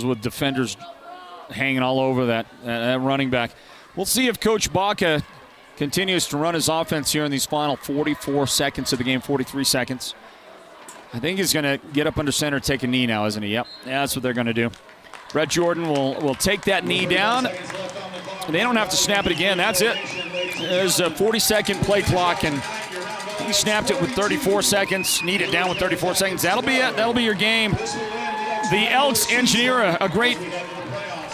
with defenders hanging all over that running back. We'll see if Coach Baca continues to run his offense here in these final 44 seconds of the game, 43 seconds. I think he's going to get up under center, take a knee now, isn't he? Yep, yeah, that's what they're going to do. Brett Jordan will take that knee down. They don't have to snap it again. That's it. There's a 40-second play clock, and he snapped it with 34 seconds, kneed it down with 34 seconds. That'll be it. That'll be your game. The Elks engineer a great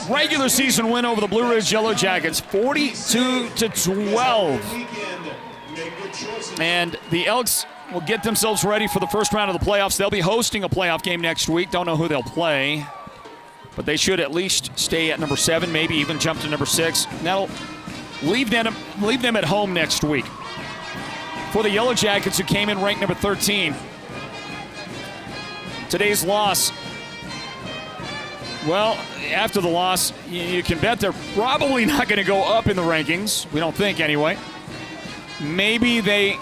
regular season win over the Blue Ridge Yellow Jackets, 42-12. And the Elks will get themselves ready for the first round of the playoffs. They'll be hosting a playoff game next week. Don't know who they'll play, but they should at least stay at number 7, maybe even jump to number 6. That'll leave them at home next week. For the Yellow Jackets, who came in ranked number 13, today's loss, well, after the loss, you can bet they're probably not going to go up in the rankings. We don't think, anyway. Maybe they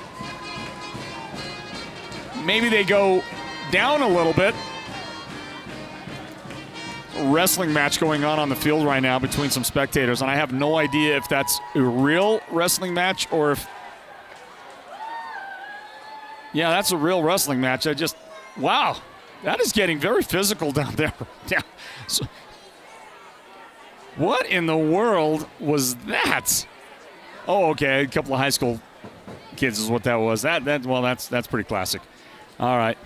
go down a little bit. A wrestling match going on the field right now between some spectators, and I have no idea if that's a real wrestling match or if... Yeah, that's a real wrestling match. Wow, that is getting very physical down there. Yeah. So, what in the world was that? Oh, okay, a couple of high school kids is what that was. That's pretty classic. All right.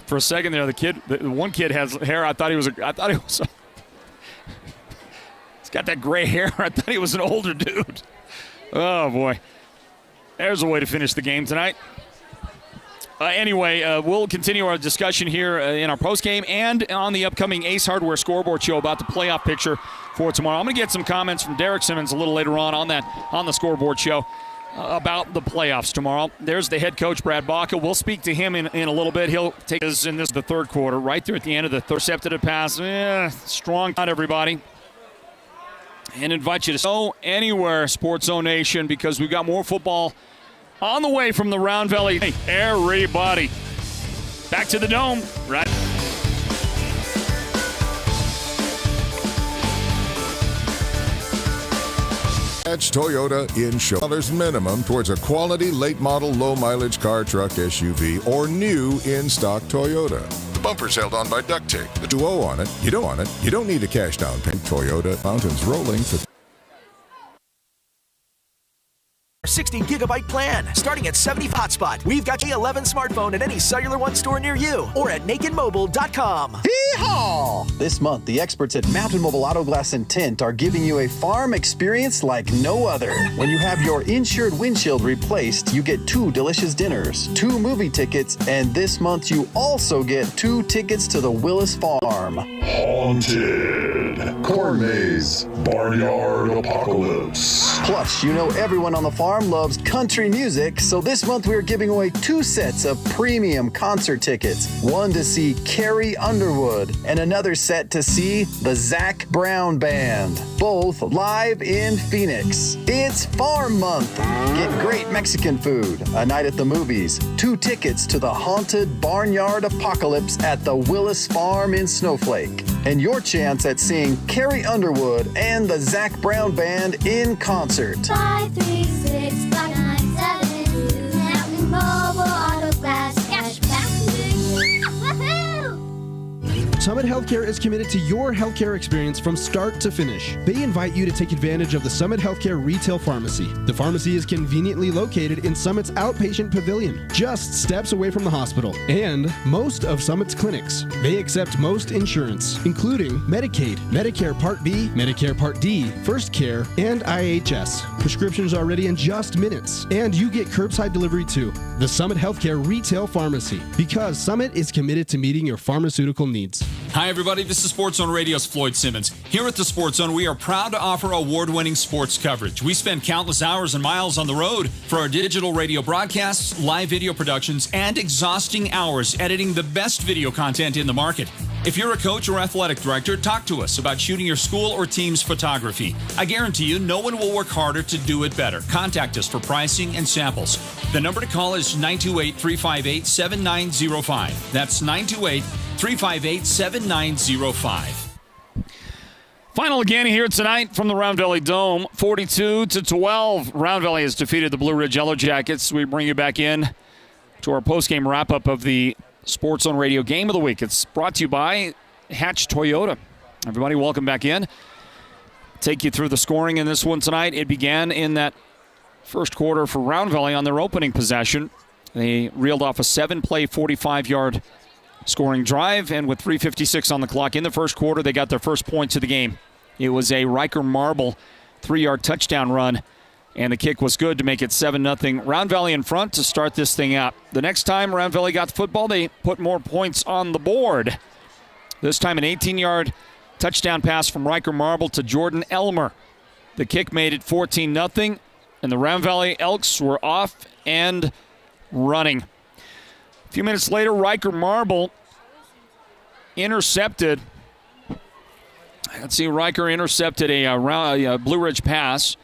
For a second there, the one kid has hair. I thought he was. He's got that gray hair. I thought he was an older dude. Oh boy. There's a way to finish the game tonight. Anyway, we'll continue our discussion here in our postgame and on the upcoming Ace Hardware scoreboard show about the playoff picture for tomorrow. I'm going to get some comments from Derek Simmons a little later on the scoreboard show about the playoffs tomorrow. There's the head coach, Brad Baca. We'll speak to him in a little bit. He'll take us in the third quarter, right there at the end of the intercepted a pass. Strong, not everybody. And invite you to go anywhere, Sports Zone Nation, because we've got more football on the way from the Round Valley. Hey, everybody, back to the Dome, right? Hatch Toyota in show. $1 minimum towards a quality late model low mileage car, truck, SUV, or new in stock Toyota. The bumper's held on by duct tape. The duo on it. You don't want it. You don't need a cash down payment. Toyota Mountains rolling for 60 gigabyte plan starting at 70 hotspot. We've got G11 smartphone at any Cellular One store near you or at nakedmobile.com. Hee-haw! This month, the experts at Mountain Mobile Auto Glass and Tint are giving you a farm experience like no other. When you have your insured windshield replaced, you get 2 delicious dinners, 2 movie tickets, and this month you also get 2 tickets to the Willis Farm. Haunted, Corn Maze, Barnyard Apocalypse. Plus, you know everyone on the farm loves country music, so this month we are giving away 2 sets of premium concert tickets. One to see Carrie Underwood and another set to see the Zac Brown Band, both live in Phoenix. It's Farm Month. Get great Mexican food, a night at the movies, 2 tickets to the haunted Barnyard Apocalypse at the Willis Farm in Snowflake, and your chance at seeing Carrie Underwood and the Zac Brown Band in concert. 536-597 Mountain Mobile Auto Glass cash back to you. Woohoo! Summit Healthcare is committed to your healthcare experience from start to finish. They invite you to take advantage of the Summit Healthcare Retail Pharmacy. The pharmacy is conveniently located in Summit's outpatient pavilion, just steps away from the hospital, and most of Summit's clinics. They accept most insurance, including Medicaid, Medicare Part B, Medicare Part D, First Care, and IHS. Prescriptions are ready in just minutes, and you get curbside delivery too. The Summit Healthcare Retail Pharmacy, because Summit is committed to meeting your pharmaceutical needs. Hi, everybody. This is Sports Zone Radio's Floyd Simmons. Here at the Sports Zone, we are proud to offer award-winning sports coverage. We spend countless hours and miles on the road for our digital radio broadcasts, live video productions, and exhausting hours editing the best video content in the market. If you're a coach or athletic director, talk to us about shooting your school or team's photography. I guarantee you, no one will work harder to do it better. Contact us for pricing and samples. The number to call is 928-358-7905. That's 928-358-7905. Final again here tonight from the Round Valley Dome, 42-12. Round Valley has defeated the Blue Ridge Yellow Jackets. We bring you back in to our postgame wrap-up of the Sports Zone Radio Game of the Week. It's brought to you by Hatch Toyota. Everybody, welcome back in. Take you through the scoring in this one tonight. It began in that first quarter for Round Valley on their opening possession. They reeled off a 7-play, 45-yard scoring drive, and with 3:56 on the clock in the first quarter, they got their first points of the game. It was a Riker Marble 3-yard touchdown run, and the kick was good to make it 7-0. Round Valley in front to start this thing out. The next time Round Valley got the football, they put more points on the board. This time an 18-yard touchdown pass from Riker Marble to Jordan Elmer. The kick made it 14-0, and the Round Valley Elks were off and running. A few minutes later, Riker Marble intercepted. Let's see, Riker intercepted a Blue Ridge pass,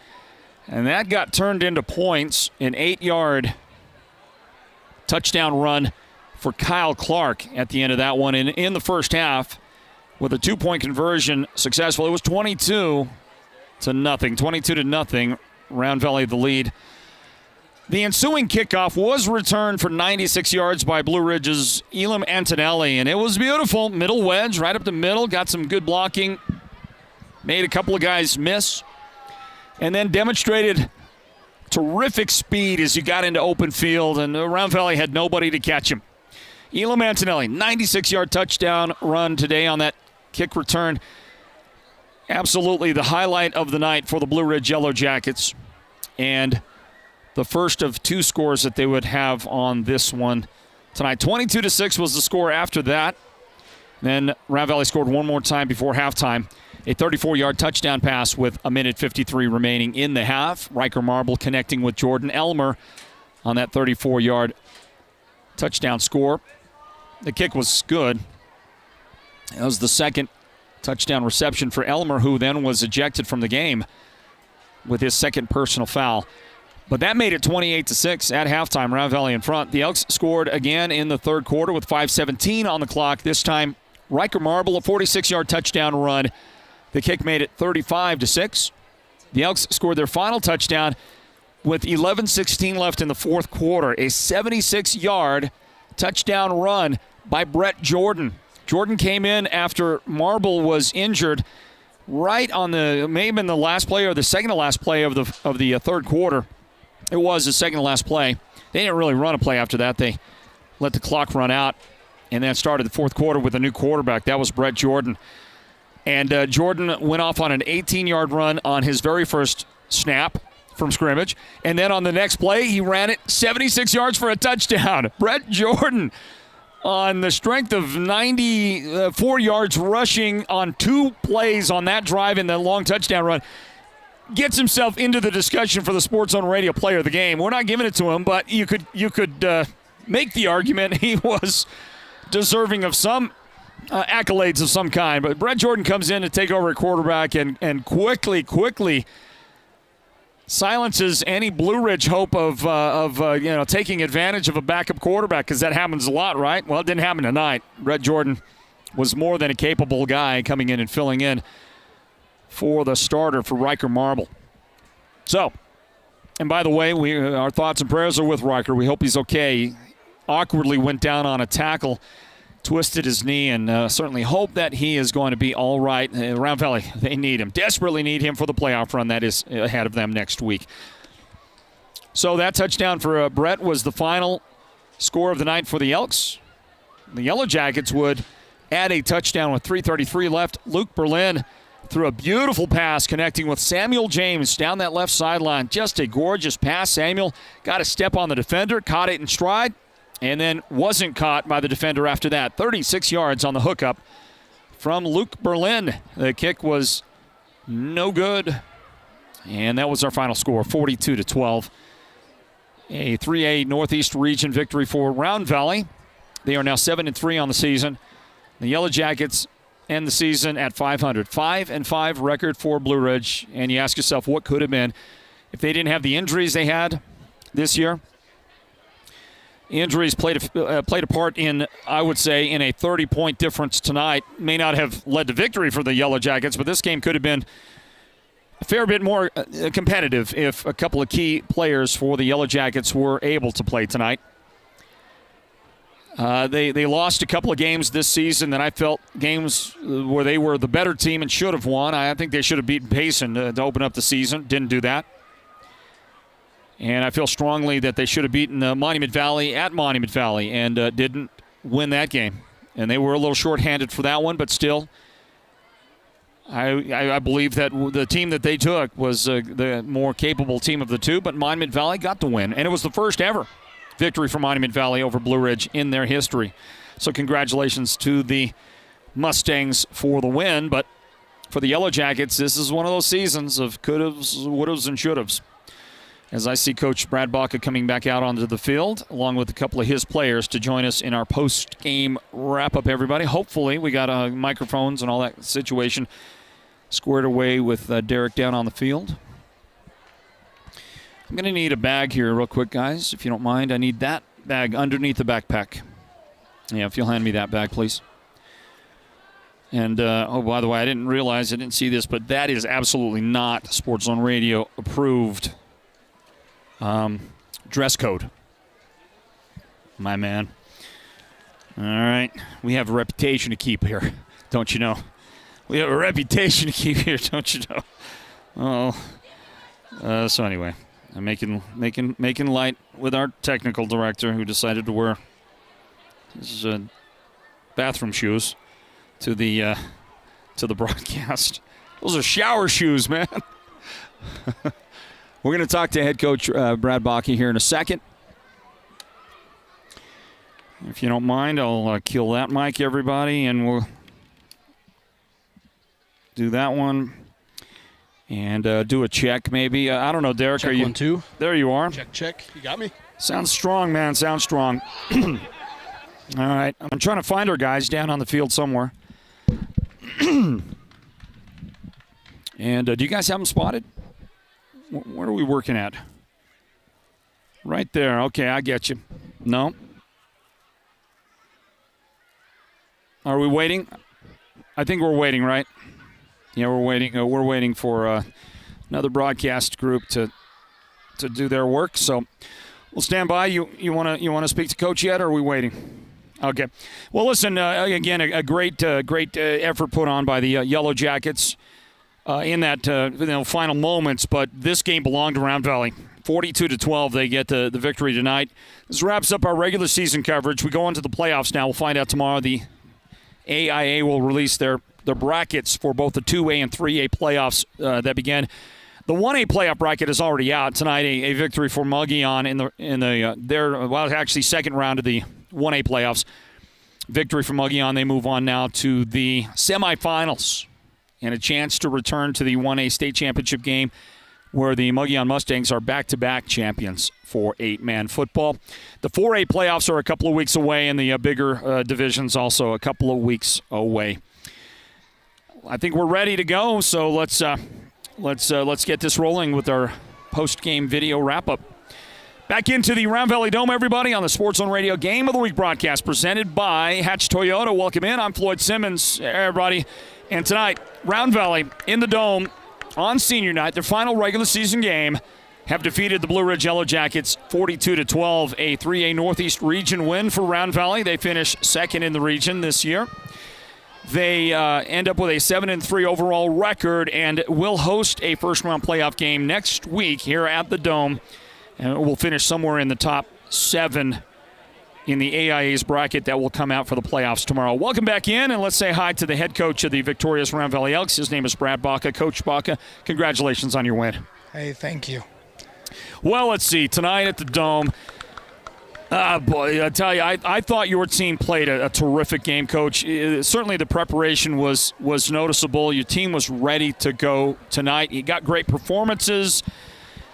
and that got turned into points. An 8-yard touchdown run for Kyle Clark at the end of that one. And in the first half, with a 2-point conversion successful, it was 22-0. 22-0. Round Valley the lead. The ensuing kickoff was returned for 96 yards by Blue Ridge's Elam Antonelli, and it was beautiful. Middle wedge, right up the middle, got some good blocking, made a couple of guys miss, and then demonstrated terrific speed as you got into open field, and Round Valley had nobody to catch him. Elam Antonelli, 96-yard touchdown run today on that kick return. Absolutely the highlight of the night for the Blue Ridge Yellow Jackets. And the first of two scores that they would have on this one tonight. 22-6 was the score after that. Then Round Valley scored one more time before halftime. A 34-yard touchdown pass with a minute 53 remaining in the half. Riker Marble connecting with Jordan Elmer on that 34-yard touchdown score. The kick was good. That was the second touchdown reception for Elmer, who then was ejected from the game with his second personal foul. But that made it 28-6 at halftime. Round Valley in front. The Elks scored again in the third quarter with 5:17 on the clock. This time, Riker Marble, a 46-yard touchdown run. The kick made it 35-6. The Elks scored their final touchdown with 11:16 left in the fourth quarter. A 76-yard touchdown run by Brett Jordan. Jordan came in after Marble was injured right on the, maybe in the last play or the second to last play of the third quarter. It was the second to last play. They didn't really run a play after that. They let the clock run out and then started the fourth quarter with a new quarterback. That was Brett Jordan. And Jordan went off on an 18-yard run on his very first snap from scrimmage. And then on the next play, he ran it 76 yards for a touchdown. Brett Jordan, on the strength of 94 yards rushing on two plays on that drive in the long touchdown run, gets himself into the discussion for the Sports Zone Radio Player of the Game. We're not giving it to him, but you could make the argument he was deserving of some accolades of some kind. But Brett Jordan comes in to take over at quarterback and quickly silences any Blue Ridge hope of taking advantage of a backup quarterback, because that happens a lot, right? Well, it didn't happen tonight. Brett Jordan was more than a capable guy coming in and filling in for the starter for Riker Marble. So, and by the way, our thoughts and prayers are with Riker. We hope he's okay. He awkwardly went down on a tackle, twisted his knee, and certainly hope that he is going to be all right. Round Valley, they need him, desperately need him for the playoff run that is ahead of them next week. So that touchdown for Brett was the final score of the night for the Elks. The Yellow Jackets would add a touchdown with 3:33 left. Luke Berlin threw a beautiful pass connecting with Samuel James down that left sideline. Just a gorgeous pass. Samuel got a step on the defender, caught it in stride, and then wasn't caught by the defender after that. 36 yards on the hookup from Luke Berlin. The kick was no good, and that was our final score, 42-12. A 3A Northeast Region victory for Round Valley. They are now 7-3 on the season. The Yellow Jackets end the season at 500. 5-5 record for Blue Ridge, and you ask yourself what could have been if they didn't have the injuries they had this year. Injuries played a part in, I would say, in a 30-point difference tonight. May not have led to victory for the Yellow Jackets, but this game could have been a fair bit more competitive if a couple of key players for the Yellow Jackets were able to play tonight. They lost a couple of games this season that I felt games where they were the better team and should have won. I think they should have beaten Payson to open up the season. Didn't do that. And I feel strongly that they should have beaten Monument Valley at Monument Valley and didn't win that game. And they were a little shorthanded for that one, but still, I believe that the team that they took was the more capable team of the two, but Monument Valley got the win. And it was the first ever victory for Monument Valley over Blue Ridge in their history. So congratulations to the Mustangs for the win. But for the Yellow Jackets, this is one of those seasons of could-haves, would-haves, and should-haves. As I see Coach Brad Baca coming back out onto the field, along with a couple of his players to join us in our post-game wrap-up, everybody. Hopefully we got microphones and all that situation squared away with Derek down on the field. I'm going to need a bag here real quick, guys, if you don't mind. I need that bag underneath the backpack. Yeah, if you'll hand me that bag, please. And, by the way, I didn't see this, but that is absolutely not Sports Zone Radio approved dress code. My man. All right. We have a reputation to keep here, don't you know? We have a reputation to keep here, don't you know? Oh. So anyway, I'm making light with our technical director who decided to wear his bathroom shoes to the broadcast. Those are shower shoes, man. We're going to talk to head coach Brad Baca here in a second. If you don't mind, I'll kill that mic, everybody, and we'll do that one. And do a check, maybe. I don't know, Derek. Check are you 1, 2. There you are. Check. You got me. Sounds strong, man. Sounds strong. All right. I'm trying to find our guys down on the field somewhere. And do you guys have them spotted? Where are we working at? Right there. Okay, I get you. No. Are we waiting? I think we're waiting, right? Yeah, we're waiting. We're waiting for another broadcast group to do their work. So we'll stand by. You want to speak to Coach yet, or are we waiting? Okay. Well, listen. Again, a great effort put on by the Yellow Jackets in that final moments. But this game belonged to Round Valley. 42-12, they get the victory tonight. This wraps up our regular season coverage. We go on to the playoffs now. We'll find out tomorrow. The AIA will release their brackets for both the 2A and 3A playoffs that began. The 1A playoff bracket is already out tonight. A victory for Mogollon in their second round of the 1A playoffs. Victory for Mogollon. They move on now to the semifinals and a chance to return to the 1A state championship game, where the Mogollon Mustangs are back-to-back champions for 8-man football. The 4A playoffs are a couple of weeks away, and the bigger divisions also a couple of weeks away. I think we're ready to go, so let's get this rolling with our post-game video wrap-up. Back into the Round Valley Dome, everybody, on the Sports Zone Radio Game of the Week broadcast presented by Hatch Toyota. Welcome in. I'm Floyd Simmons, everybody. And tonight, Round Valley in the Dome on senior night, their final regular season game, have defeated the Blue Ridge Yellow Jackets 42-12, a 3A Northeast region win for Round Valley. They finish second in the region this year. They end up with a 7-3 overall record and will host a first-round playoff game next week here at the Dome. And we'll finish somewhere in the top 7 in the AIA's bracket that will come out for the playoffs tomorrow. Welcome back in, and let's say hi to the head coach of the victorious Round Valley Elks. His name is Brad Baca. Coach Baca, congratulations on your win. Hey, thank you. Well, let's see. Tonight at the Dome, boy, I tell you, I thought your team played a terrific game, Coach. Certainly the preparation was noticeable. Your team was ready to go tonight. You got great performances.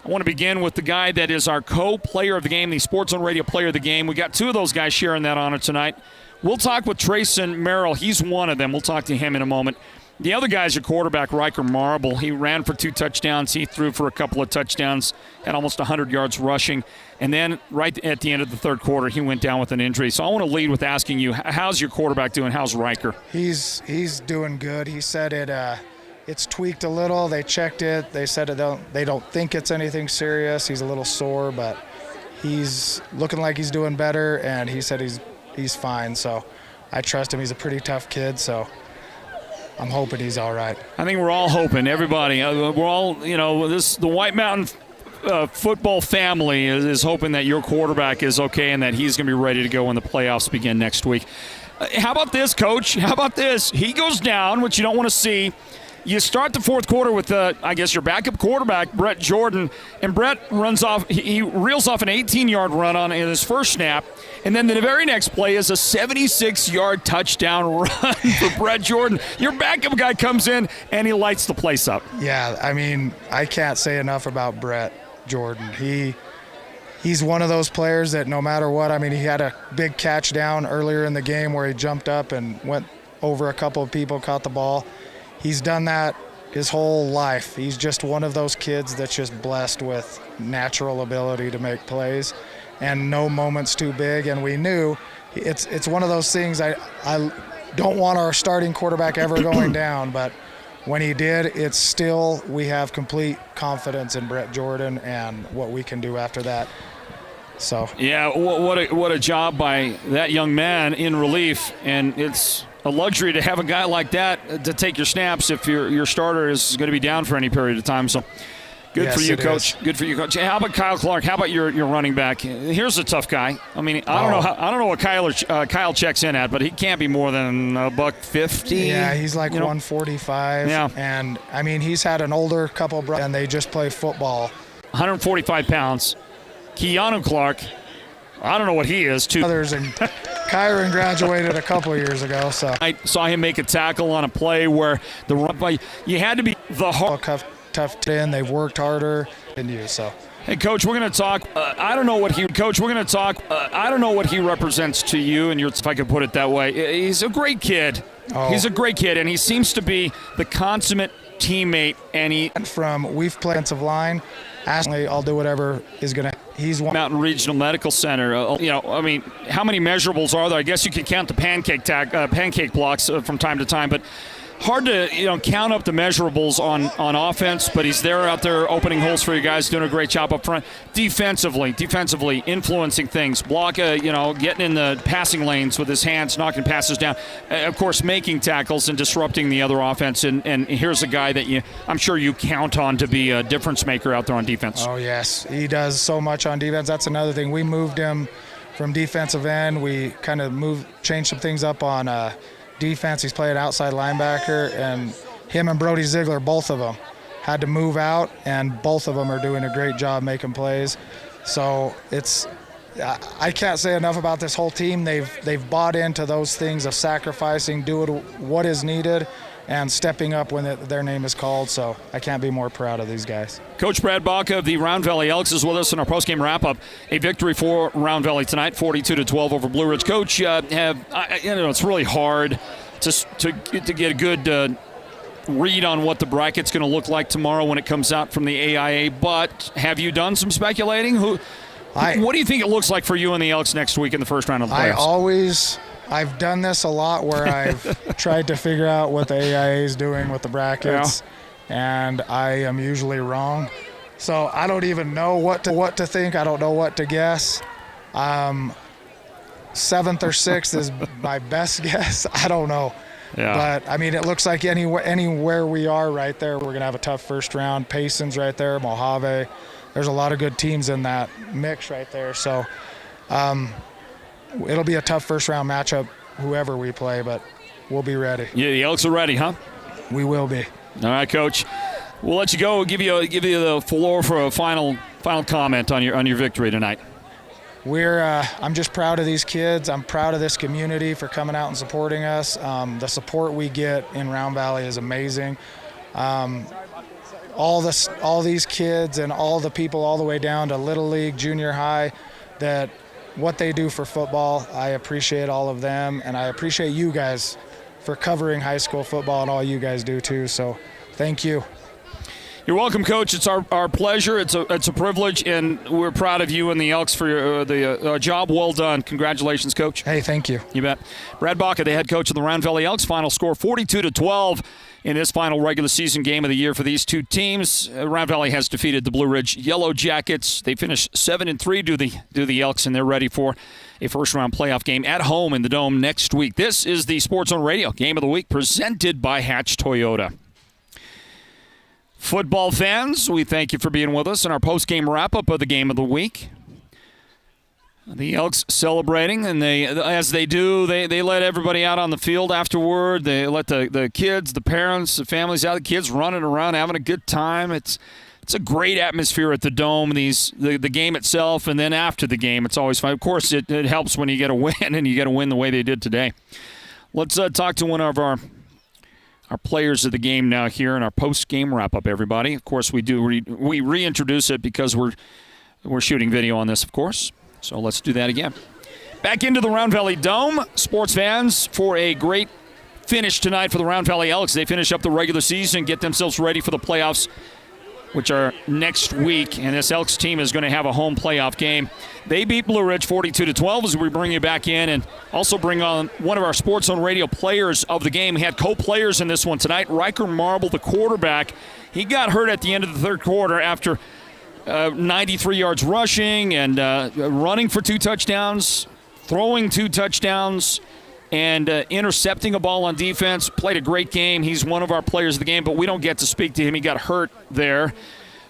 I want to begin with the guy that is our co-player of the game, the Sports Zone Radio Player of the Game. We got two of those guys sharing that honor tonight. We'll talk with Trayson Merrill. He's one of them. We'll talk to him in a moment. The other guy's your quarterback, Riker Marble. He ran for 2 touchdowns. He threw for a couple of touchdowns, had almost 100 yards rushing. And then right at the end of the third quarter, he went down with an injury. So I want to lead with asking you, how's your quarterback doing? How's Riker? He's doing good. He said it's tweaked a little. They checked it. They said they don't think it's anything serious. He's a little sore, but he's looking like he's doing better, and he said he's fine. So I trust him. He's a pretty tough kid, so I'm hoping he's all right. I think we're all hoping. Everybody, we're all, the White Mountain football family is hoping that your quarterback is okay and that he's going to be ready to go when the playoffs begin next week. How about this, Coach? How about this? He goes down, which you don't want to see. You start the fourth quarter with, your backup quarterback, Brett Jordan, and Brett runs off. He reels off an 18-yard run on in his first snap, and then the very next play is a 76-yard touchdown run for Brett Jordan. Your backup guy comes in, and he lights the place up. Yeah, I mean, I can't say enough about Brett Jordan. He's one of those players that no matter what, I mean, he had a big catch down earlier in the game where he jumped up and went over a couple of people, caught the ball. He's done that his whole life. He's just one of those kids that's just blessed with natural ability to make plays and no moment's too big. And we knew it's one of those things. I don't want our starting quarterback ever going down, but when he did, it's still, we have complete confidence in Brett Jordan and what we can do after that. So yeah, what a job by that young man in relief, and it's a luxury to have a guy like that to take your snaps if your starter is going to be down for any period of time. So good for you, Coach. Good for you, Coach. How about Kyle Clark? How about your running back? Here's a tough guy. I mean, I don't know what Kyle checks in at, but he can't be more than $150. Yeah, he's like 145. Yeah, and I mean, he's had an older couple brothers, and they just play football 145 pounds. Keanu Clark, I don't know what he is, too. Others, and Kyron graduated a couple years ago, so. I saw him make a tackle on a play where the run by, you had to be the hard. Tough 10. They've worked harder than you, so. Hey, Coach, we're going to talk. I don't know what he represents to you, and if I could put it that way. He's a great kid. Oh. He's a great kid, and he seems to be the consummate teammate. And we've played defensive line. I'll do whatever is going to. He's one. Mountain Regional Medical Center. I mean, how many measurables are there? I guess you could count the pancake blocks from time to time, but hard to count up the measurables on offense. But he's there out there opening holes for you guys, doing a great job up front. Defensively, influencing things, getting in the passing lanes with his hands, knocking passes down. Of course, making tackles and disrupting the other offense. And here's a guy that I'm sure you count on to be a difference maker out there on defense. Oh yes, he does so much on defense. That's another thing. We moved him from defensive end. We kind of changed some things up on defense. He's playing outside linebacker, and him and Brody Ziegler, both of them, had to move out, and both of them are doing a great job making plays. So I can't say enough about this whole team. They've bought into those things of sacrificing, doing what is needed, and stepping up when their name is called. So I can't be more proud of these guys. Coach Brad Baca of the Round Valley Elks is with us in our postgame wrap-up. A victory for Round Valley tonight, 42-12 over Blue Ridge. Coach, it's really hard to get a good read on what the bracket's going to look like tomorrow when it comes out from the AIA. But have you done some speculating? What do you think it looks like for you and the Elks next week in the first round of the playoffs? I've done this a lot where I've tried to figure out what the AIA is doing with the brackets, and I am usually wrong. So I don't even know what to think. I don't know what to guess. 7th or 6th is my best guess. I don't know. Yeah. But, I mean, it looks like anywhere we are right there, we're going to have a tough first round. Payson's right there, Mojave. There's a lot of good teams in that mix right there. So it'll be a tough first-round matchup, whoever we play, but we'll be ready. Yeah, the Elks are ready, huh? We will be. All right, Coach. We'll let you go. We'll give you the floor for a final comment on your victory tonight. I'm just proud of these kids. I'm proud of this community for coming out and supporting us. The support we get in Round Valley is amazing. All these kids and all the people all the way down to Little League, junior high, that what they do for football, I appreciate all of them, and I appreciate you guys for covering high school football, and all you guys do too. So thank you. You're welcome, Coach. It's our pleasure. It's a privilege, and we're proud of you and the Elks for the job well done. Congratulations, Coach. Hey, thank you. You bet. Brad Baca, the head coach of the Round Valley Elks. Final score 42-12 in this final regular season game of the year for these two teams. Round Valley has defeated the Blue Ridge Yellow Jackets. They finished 7-3. Do the Elks, and they're ready for a first-round playoff game at home in the Dome next week. This is the Sports Zone Radio Game of the Week presented by Hatch Toyota. Football fans, we thank you for being with us in our post-game wrap-up of the Game of the Week. The Elks celebrating, and as they do, they let everybody out on the field afterward. They let the kids, the parents, the families out, the kids running around, having a good time. It's a great atmosphere at the Dome, the game itself, and then after the game, it's always fun. Of course, it helps when you get a win, and you get a win the way they did today. Let's talk to one of our players of the game now here in our post-game wrap-up, everybody. Of course, we reintroduce it because we're shooting video on this, of course. So let's do that again. Back into the Round Valley Dome. Sports fans, for a great finish tonight for the Round Valley Elks. They finish up the regular season, get themselves ready for the playoffs, which are next week. And this Elks team is going to have a home playoff game. They beat Blue Ridge 42-12 as we bring you back in and also bring on one of our Sports Zone Radio players of the game. We had co-players in this one tonight. Riker Marble, the quarterback, he got hurt at the end of the third quarter after 93 yards rushing and running for 2 touchdowns, throwing 2 touchdowns, and intercepting a ball on defense. Played a great game. He's one of our players of the game, but we don't get to speak to him. He got hurt there.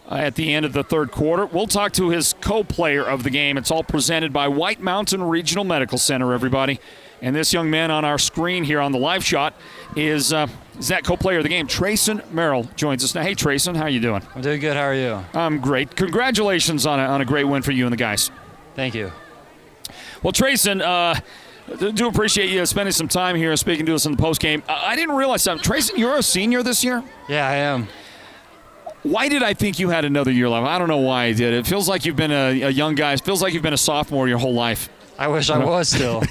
at the end of the third quarter. We'll talk to his co-player of the game. It's all presented by White Mountain Regional Medical Center, everybody. And this young man on our screen here on the live shot is that co-player of the game. Trayson Merrill joins us now. Hey, Trayson, how you doing? I'm doing good. How are you? I'm great. Congratulations on a great win for you and the guys. Thank you. Well, Trayson, do appreciate you spending some time here speaking to us in the postgame. I didn't realize something. Trayson, you're a senior this year? Yeah, I am. Why did I think you had another year left? I don't know why I did. It feels like you've been a young guy. It feels like you've been a sophomore your whole life. I wish I was still.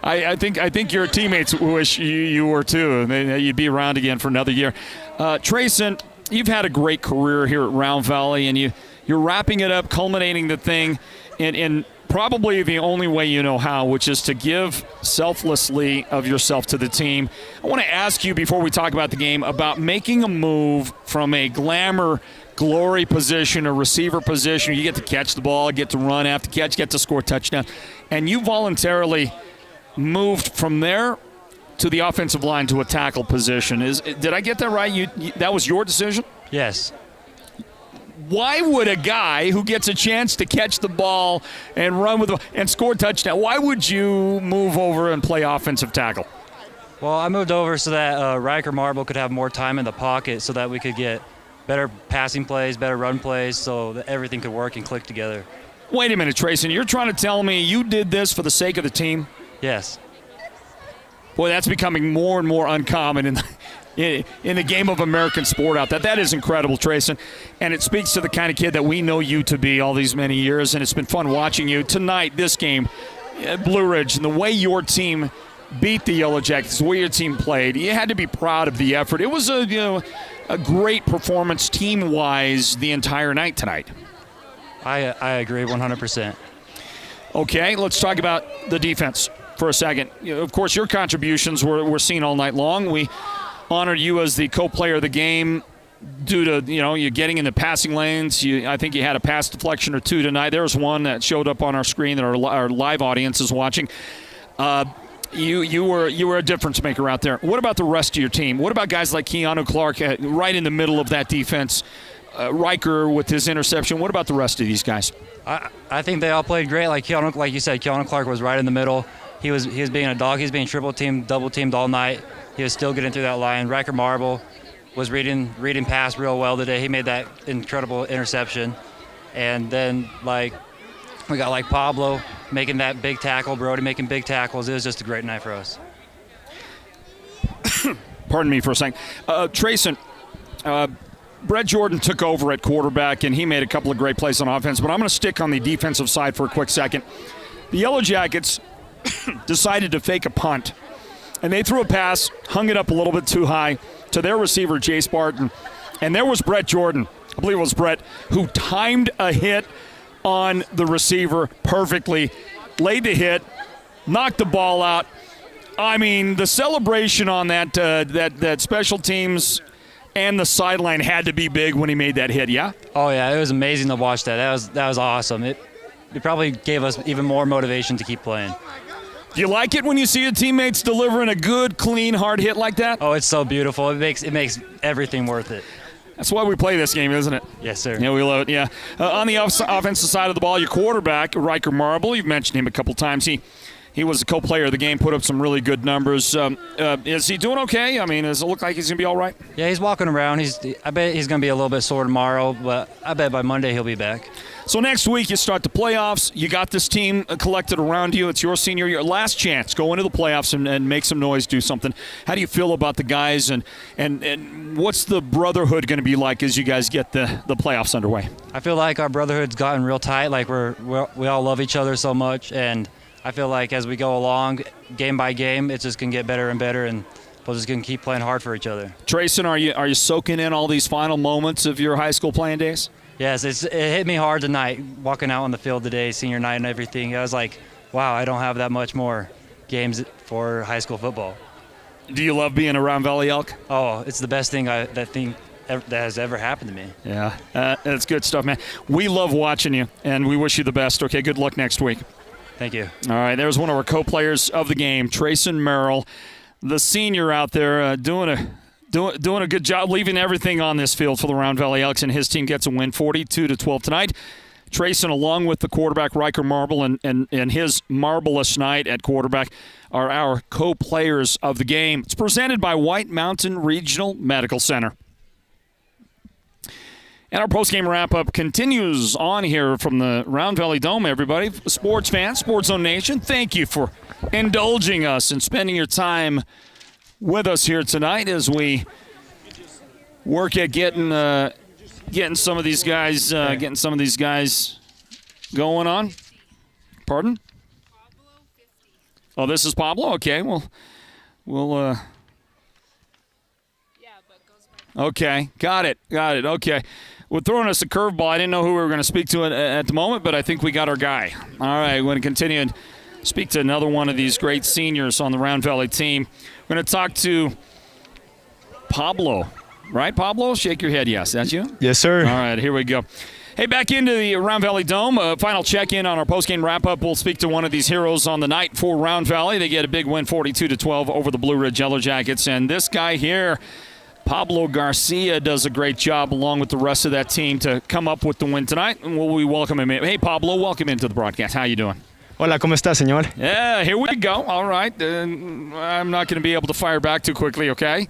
I think your teammates wish you were too. You'd be around again for another year. Trayson, you've had a great career here at Round Valley, and you're wrapping it up, culminating the thing in probably the only way you know how, which is to give selflessly of yourself to the team. I want to ask you, before we talk about the game, about making a move from a glory position, a receiver position. You get to catch the ball, get to run after catch, get to score a touchdown. And you voluntarily moved from there to the offensive line to a tackle position. Did I get that right? That was your decision? Yes. Why would a guy who gets a chance to catch the ball and run with and score a touchdown, why would you move over and play offensive tackle? Well, I moved over so that Riker Marble could have more time in the pocket so that we could get better passing plays, better run plays, so that everything could work and click together. Wait a minute, Trayson. You're trying to tell me you did this for the sake of the team? Yes. Boy, that's becoming more and more uncommon in the game of American sport out there. That is incredible, Trayson. And it speaks to the kind of kid that we know you to be all these many years, and it's been fun watching you. Tonight, this game, Blue Ridge, and the way your team beat the Yellow Jackets, the way your team played, you had to be proud of the effort. It was a great performance team-wise the entire night tonight. I agree 100%. Okay, let's talk about the defense for a second. Of course, your contributions were seen all night long. We honor you as the co-player of the game due to you getting in the passing lanes. I think you had a pass deflection or two tonight. There was one that showed up on our screen that our live audience is watching. You were a difference maker out there. What about the rest of your team? What about guys like Keanu Clark right in the middle of that defense? Riker with his interception. What about the rest of these guys? I think they all played great. Like you said, Keanu Clark was right in the middle. He was being a dog. He was being triple teamed, double teamed all night. He was still getting through that line. Riker Marble was reading pass real well today. He made that incredible interception. And then we got Pablo making that big tackle, Brody making big tackles. It was just a great night for us. Pardon me for a second. Trayson, Brett Jordan took over at quarterback, and he made a couple of great plays on offense, but I'm going to stick on the defensive side for a quick second. The Yellow Jackets decided to fake a punt, and they threw a pass, hung it up a little bit too high to their receiver, Jace Barton, and there was Brett Jordan, I believe it was Brett, who timed a hit on the receiver perfectly, laid the hit, knocked the ball out. I mean, the celebration on that special teams and the sideline had to be big when he made that hit, yeah? Oh, yeah, it was amazing to watch that. That was awesome. It probably gave us even more motivation to keep playing. Do you like it when you see your teammates delivering a good, clean, hard hit like that? Oh, it's so beautiful. It makes everything worth it. That's why we play this game, isn't it? Yes, sir. Yeah, we love it, yeah. On the offensive side of the ball, your quarterback, Riker Marble, you've mentioned him a couple times. He was the co-player of the game, put up some really good numbers. Is he doing okay? I mean, does it look like he's going to be all right? Yeah, he's walking around. I bet he's going to be a little bit sore tomorrow, but I bet by Monday he'll be back. So next week you start the playoffs. You got this team collected around you. It's your senior year. Last chance. Go into the playoffs and make some noise, do something. How do you feel about the guys, and what's the brotherhood going to be like as you guys get the playoffs underway? I feel like our brotherhood's gotten real tight. Like we all love each other so much, and I feel like as we go along, game by game, it's just going to get better and better, and we're just going to keep playing hard for each other. Trayson, are you soaking in all these final moments of your high school playing days? Yes, it hit me hard tonight, walking out on the field today, senior night and everything. I was like, wow, I don't have that much more games for high school football. Do you love being a Round Valley Elk? Oh, it's the best thing that has ever happened to me. Yeah, that's good stuff, man. We love watching you, and we wish you the best. Okay, good luck next week. Thank you. All right, there's one of our co-players of the game, Trayson Merrill, the senior out there doing doing a good job leaving everything on this field for the Round Valley Elks, and his team gets a win 42-12 tonight. Trayson, along with the quarterback Riker Marble and his marvelous night at quarterback, are our co-players of the game. It's presented by White Mountain Regional Medical Center. And our post-game wrap-up continues on here from the Round Valley Dome, everybody. Sports fans, Sports Zone Nation, thank you for indulging us and spending your time with us here tonight as we work at getting some of these guys going on. Pardon? Oh, this is Pablo? Okay, we'll okay, got it. Okay. Well, throwing us a curveball. I didn't know who we were going to speak to at the moment, but I think we got our guy. All right, we're going to continue and speak to another one of these great seniors on the Round Valley team. We're going to talk to Pablo. Right, Pablo? Shake your head, yes. That's you? Yes, sir. All right, here we go. Hey, back into the Round Valley Dome. Final check-in on our post-game wrap-up. We'll speak to one of these heroes on the night for Round Valley. They get a big win, 42-12 over the Blue Ridge Yellow Jackets. And this guy here, Pablo Garcia, does a great job along with the rest of that team to come up with the win tonight. And we welcome him in. Hey, Pablo, welcome into the broadcast. How you doing? Hola, ¿cómo está, señor? Yeah, here we go. All right. I'm not going to be able to fire back too quickly, okay?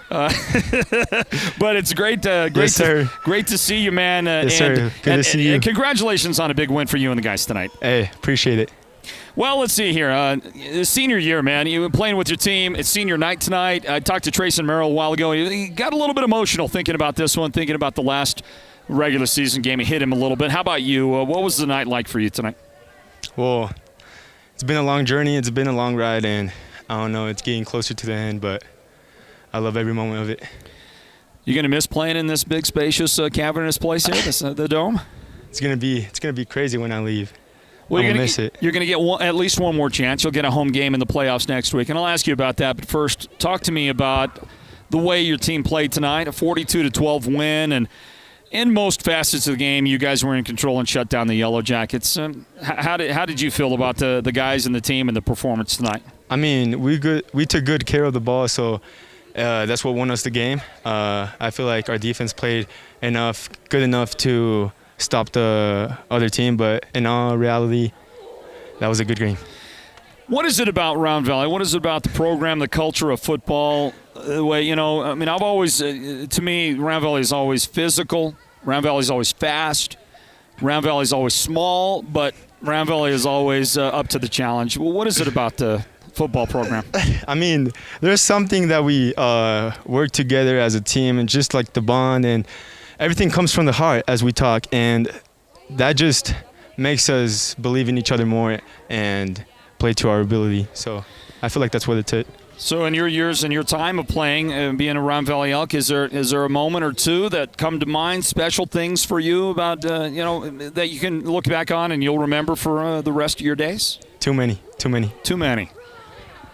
But it's great to see you, man. Yes, sir. Good to see you. Congratulations on a big win for you and the guys tonight. Hey, appreciate it. Well, let's see here. Senior year, man. You've been playing with your team. It's senior night tonight. I talked to Trayson Merrill a while ago. He got a little bit emotional thinking about this one, thinking about the last regular season game. It hit him a little bit. How about you? What was the night like for you tonight? Well, it's been a long journey. It's been a long ride, and I don't know. It's getting closer to the end, but I love every moment of it. You gonna miss playing in this big, spacious, cavernous place here, the Dome? It's gonna be crazy when I leave. Well, I'm gonna miss it. You're gonna get at least one more chance. You'll get a home game in the playoffs next week, and I'll ask you about that. But first, talk to me about the way your team played tonight, a 42-12 win, and in most facets of the game, you guys were in control and shut down the Yellow Jackets. How did you feel about the guys and the team and the performance tonight? I mean, we took good care of the ball, so that's what won us the game. I feel like our defense played good enough to stop the other team, but in all reality, that was a good game. What is it about Round Valley? What is it about the program, the culture of football? The way, I've always, to me, Round Valley is always physical. Round Valley is always fast. Round Valley is always small, but Round Valley is always up to the challenge. Well, what is it about the football program? I mean, there's something that we work together as a team, and just like the bond, and everything comes from the heart as we talk, and that just makes us believe in each other more and play to our ability. So I feel like that's what it's at. So in your years and your time of playing and being a Round Valley Elk, is there a moment or two that come to mind, special things for you about that you can look back on and you'll remember for the rest of your days? Too many.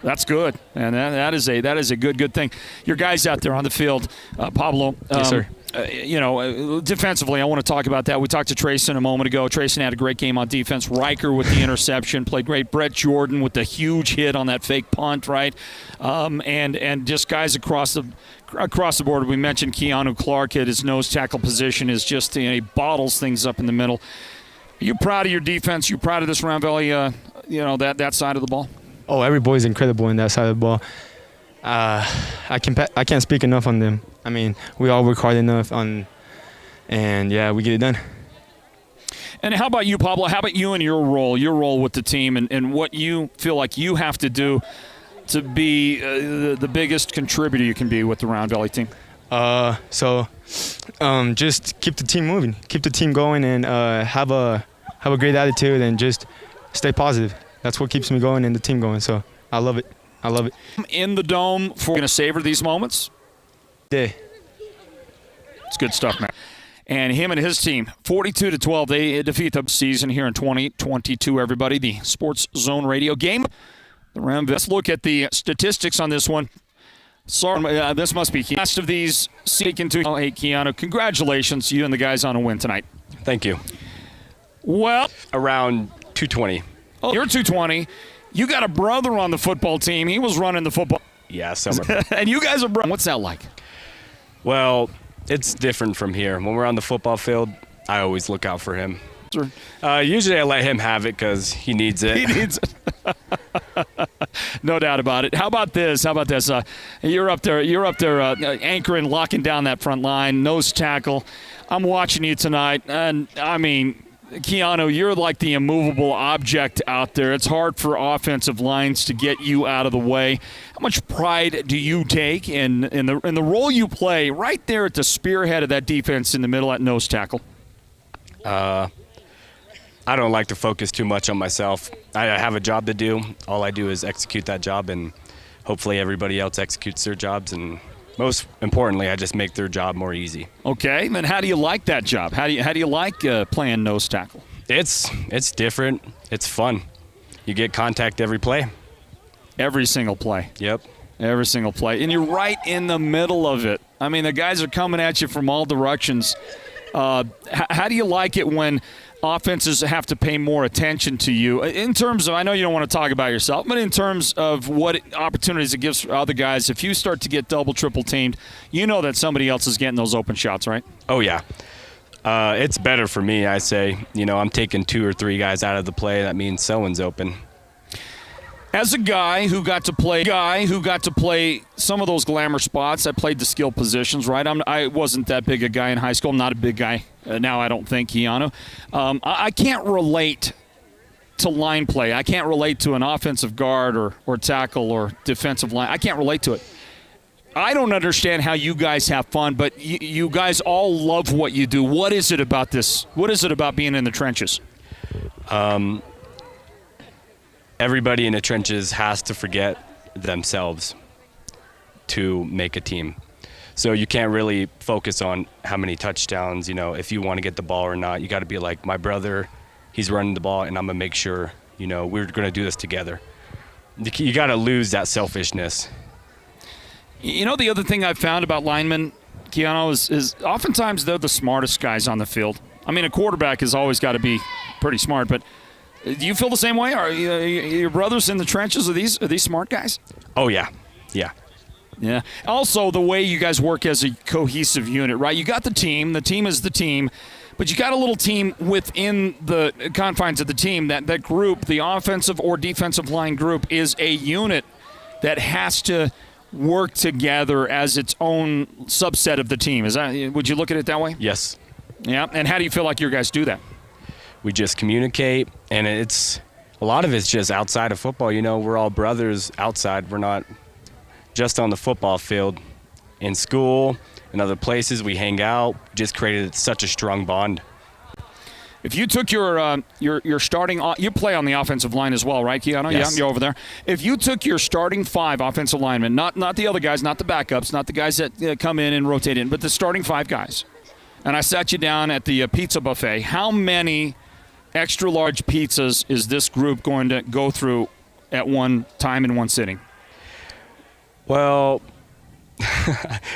That's good, and that is a good thing. Your guys out there on the field, Pablo. Yes, sir. Defensively, I want to talk about that. We talked to Trayson a moment ago. Trayson had a great game on defense. Riker with the interception played great. Brett Jordan with the huge hit on that fake punt, right? And just guys across the board. We mentioned Keanu Clark at his nose tackle position is just he bottles things up in the middle. Are you proud of your defense? You proud of this Round Valley? That side of the ball. Oh, every boy's incredible in that side of the ball. I can't speak enough on them. I mean, we all work hard enough and we get it done. And how about you, Pablo? How about you and your role with the team and what you feel like you have to do to be the biggest contributor you can be with the Round Valley team? Just keep the team moving, keep the team going, and have a great attitude and just stay positive. That's what keeps me going and the team going. So I love it. In the Dome, we're going to savor these moments. Yeah. It's good stuff, man. And him and his team, 42-12, they defeat the season here in 2022, everybody. The Sports Zone Radio game. Let's look at the statistics on this one. Sorry, this must be last of these. Speaking to hey, Keanu, congratulations, you and the guys on a win tonight. Thank you. Well, around 220. Oh, you're 220. You got a brother on the football team. He was running the football. Yeah, summer. And you guys are brothers. What's that like? Well, it's different from here. When we're on the football field, I always look out for him. Usually I let him have it because he needs it. He needs it. No doubt about it. How about this? You're up there anchoring, locking down that front line, nose tackle. I'm watching you tonight, and I mean, Keanu, you're like the immovable object out there. It's hard for offensive lines to get you out of the way. How much pride do you take in the role you play right there at the spearhead of that defense in the middle at nose tackle? I don't like to focus too much on myself. I have a job to do. All I do is execute that job, and hopefully everybody else executes their jobs, and most importantly, I just make their job more easy. Okay, then how do you like that job? How do you like playing nose tackle? It's different. It's fun. You get contact every play. Every single play. Yep. Every single play. And you're right in the middle of it. I mean, the guys are coming at you from all directions. How do you like it when offenses have to pay more attention to you in terms of, I know you don't want to talk about yourself, but in terms of what opportunities it gives for other guys? If you start to get double, triple teamed, you know that somebody else is getting those open shots, right? Oh, yeah. It's better for me, I say. I'm taking 2 or 3 guys out of the play. That means someone's open. As a guy who got to play some of those glamour spots, I played the skill positions, right? I wasn't that big a guy in high school. I'm not a big guy now, I don't think, Keanu. I can't relate to line play. I can't relate to an offensive guard or tackle or defensive line. I can't relate to it. I don't understand how you guys have fun, but you guys all love what you do. What is it about this? What is it about being in the trenches? Everybody in the trenches has to forget themselves to make a team. So you can't really focus on how many touchdowns, if you want to get the ball or not. You got to be like, my brother, he's running the ball, and I'm going to make sure, we're going to do this together. You got to lose that selfishness. The other thing I've found about linemen, Keanu, is oftentimes they're the smartest guys on the field. I mean, a quarterback has always got to be pretty smart, but do you feel the same way? Are your brothers in the trenches? Are these smart guys? Oh, yeah. Yeah. Yeah. Also, the way you guys work as a cohesive unit, right? You got the team. The team is the team. But you got a little team within the confines of the team. That group, the offensive or defensive line group, is a unit that has to work together as its own subset of the team. Would you look at it that way? Yes. Yeah. And how do you feel like your guys do that? We just communicate, and a lot of it's just outside of football. We're all brothers outside. We're not just on the football field. In school and other places, we hang out. Just created such a strong bond. If you took your starting, you play on the offensive line as well, right, Keanu? Yes. Yeah, you're over there. If you took your starting 5 offensive linemen, not the other guys, not the backups, not the guys that come in and rotate in, but the starting 5 guys, and I sat you down at the pizza buffet, how many extra large pizzas is this group going to go through at one time in one sitting? Well,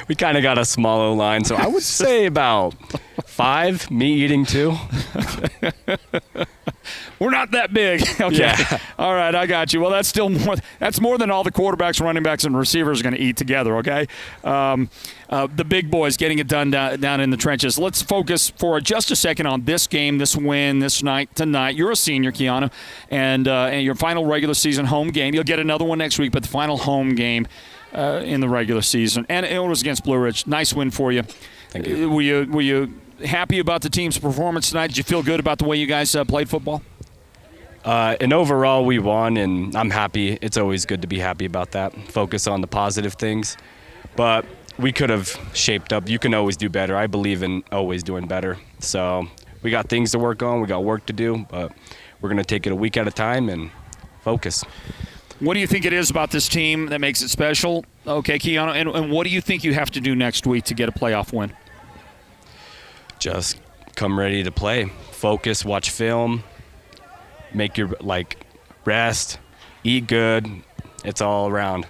we kind of got a smaller line, so I would say about 5, me eating 2. We're not that big. Okay. Yeah. All right, I got you. Well, that's still more. That's more than all the quarterbacks, running backs, and receivers are going to eat together. Okay. The big boys getting it done down in the trenches. Let's focus for just a second on this game, this win, tonight. You're a senior, Keanu, and your final regular season home game. You'll get another one next week, but the final home game in the regular season, and it was against Blue Ridge. Nice win for you. Thank you. Were you happy about the team's performance tonight? Did you feel good about the way you guys played football? And overall, we won, and I'm happy. It's always good to be happy about that. Focus on the positive things. But we could have shaped up. You can always do better. I believe in always doing better. So we got things to work on. We got work to do, but we're going to take it a week at a time and focus. What do you think it is about this team that makes it special? Okay, Keanu, and what do you think you have to do next week to get a playoff win? Just come ready to play. Focus, watch film, make your, rest, eat good. It's all around.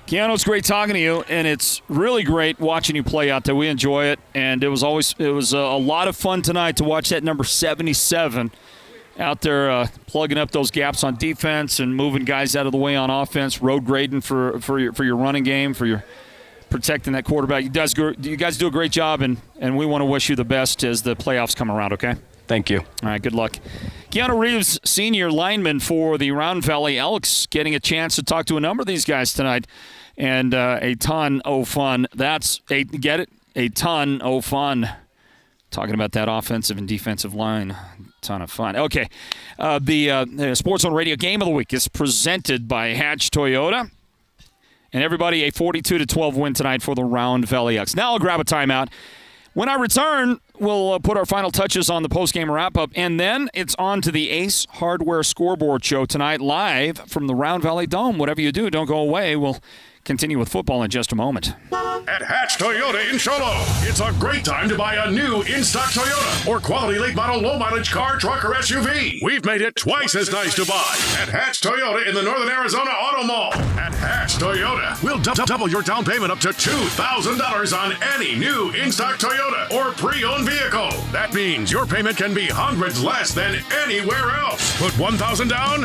Keanu, it's great talking to you, and it's really great watching you play out there. We enjoy it, and it was a lot of fun tonight to watch that number 77 out there plugging up those gaps on defense and moving guys out of the way on offense, road grading for your running game, for your protecting that quarterback. You guys do a great job, and we want to wish you the best as the playoffs come around, okay? Thank you. All right, good luck. Keanu Reeves, senior lineman for the Round Valley Elks, getting a chance to talk to a number of these guys tonight, and a ton of fun. A ton of fun. Talking about that offensive and defensive line. Ton of fun. Okay, the Sports Zone Radio Game of the Week is presented by Hatch Toyota. And everybody, a 42-12 win tonight for the Round Valley Elks. Now I'll grab a timeout. When I return, we'll put our final touches on the postgame wrap-up, and then it's on to the Ace Hardware Scoreboard Show tonight, live from the Round Valley Dome. Whatever you do, don't go away. We'll continue with football in just a moment. At Hatch Toyota in Sholo, it's a great time to buy a new in-stock Toyota or quality late model low mileage car, truck, or SUV. We've made it twice as nice to buy at Hatch Toyota in the Northern Arizona Auto Mall. At Hatch Toyota, we'll double your down payment up to $2,000 on any new in-stock Toyota or pre-owned vehicle. That means your payment can be hundreds less than anywhere else. Put $1,000 down.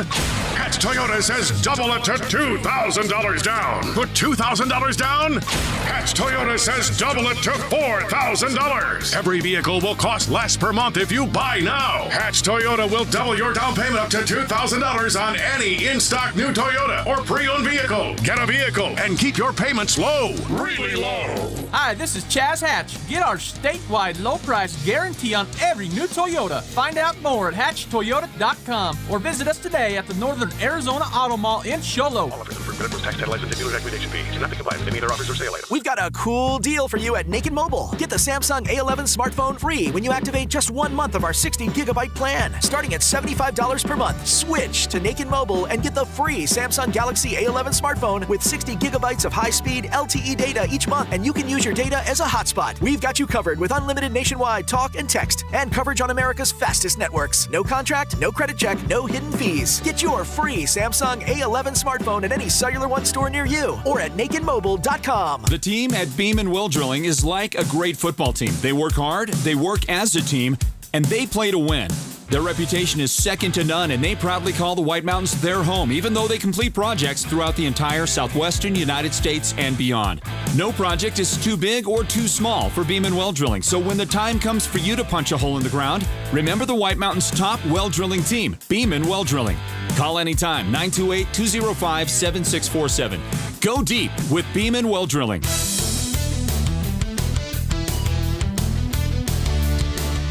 Hatch Toyota says double it to $2,000 down. Put $2,000 down. Hatch Toyota says double it to $4,000. Every vehicle will cost less per month if you buy now. Hatch Toyota will double your down payment up to $2,000 on any in-stock new Toyota or pre-owned vehicle. Get a vehicle and keep your payments low. Really low. Hi, this is Chaz Hatch. Get our statewide low price guarantee on every new Toyota. Find out more at hatchtoyota.com or visit us today at the Northern Arizona Auto Mall in Sholo. All offers for credit tax, title license, and dealer acquisition fees. Do not be combined with any other offers or sale items. We've got a cool deal for you at Naked Mobile. Get the Samsung A11 smartphone free when you activate just 1 month of our 60-gigabyte plan. Starting at $75 per month, switch to Naked Mobile and get the free Samsung Galaxy A11 smartphone with 60 gigabytes of high-speed LTE data each month, and you can use your data as a hotspot. We've got you covered with unlimited nationwide talk and text and coverage on America's fastest networks. No contract, no credit check, no hidden fees. Get your free Samsung A11 smartphone at any Cellular One store near you or at nakedmobile.com. The team at Beeman Well Drilling is like a great football team. They work hard, they work as a team, and they play to win. Their reputation is second to none, and they proudly call the White Mountains their home, even though they complete projects throughout the entire southwestern United States and beyond. No project is too big or too small for Beeman Well Drilling, so when the time comes for you to punch a hole in the ground, remember the White Mountains' top well drilling team, Beeman Well Drilling. Call anytime, 928-205-7647. Go deep with Beeman Well Drilling.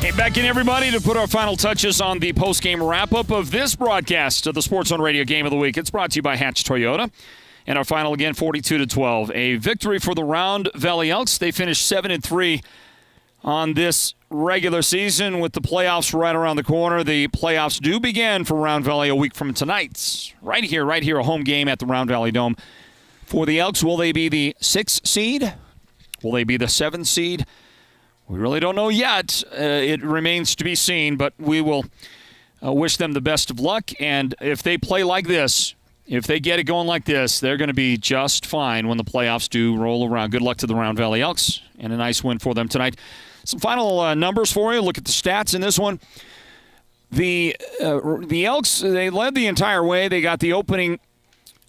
Hey, back in, everybody, to put our final touches on the post-game wrap-up of this broadcast of the Sports Zone Radio Game of the Week. It's brought to you by Hatch Toyota. And our final, again, 42-12. A victory for the Round Valley Elks. They finished 7-3 on this regular season with the playoffs right around the corner. The playoffs do begin for Round Valley a week from tonight. Right here, a home game at the Round Valley Dome. For the Elks, will they be the 6th seed? Will they be the 7th seed? We really don't know yet. It remains to be seen, but we will wish them the best of luck. And if they play like this, if they get it going like this, they're going to be just fine when the playoffs do roll around. Good luck to the Round Valley Elks, and a nice win for them tonight. Some final numbers for you. Look at the stats in this one. The Elks, they led the entire way. They got the opening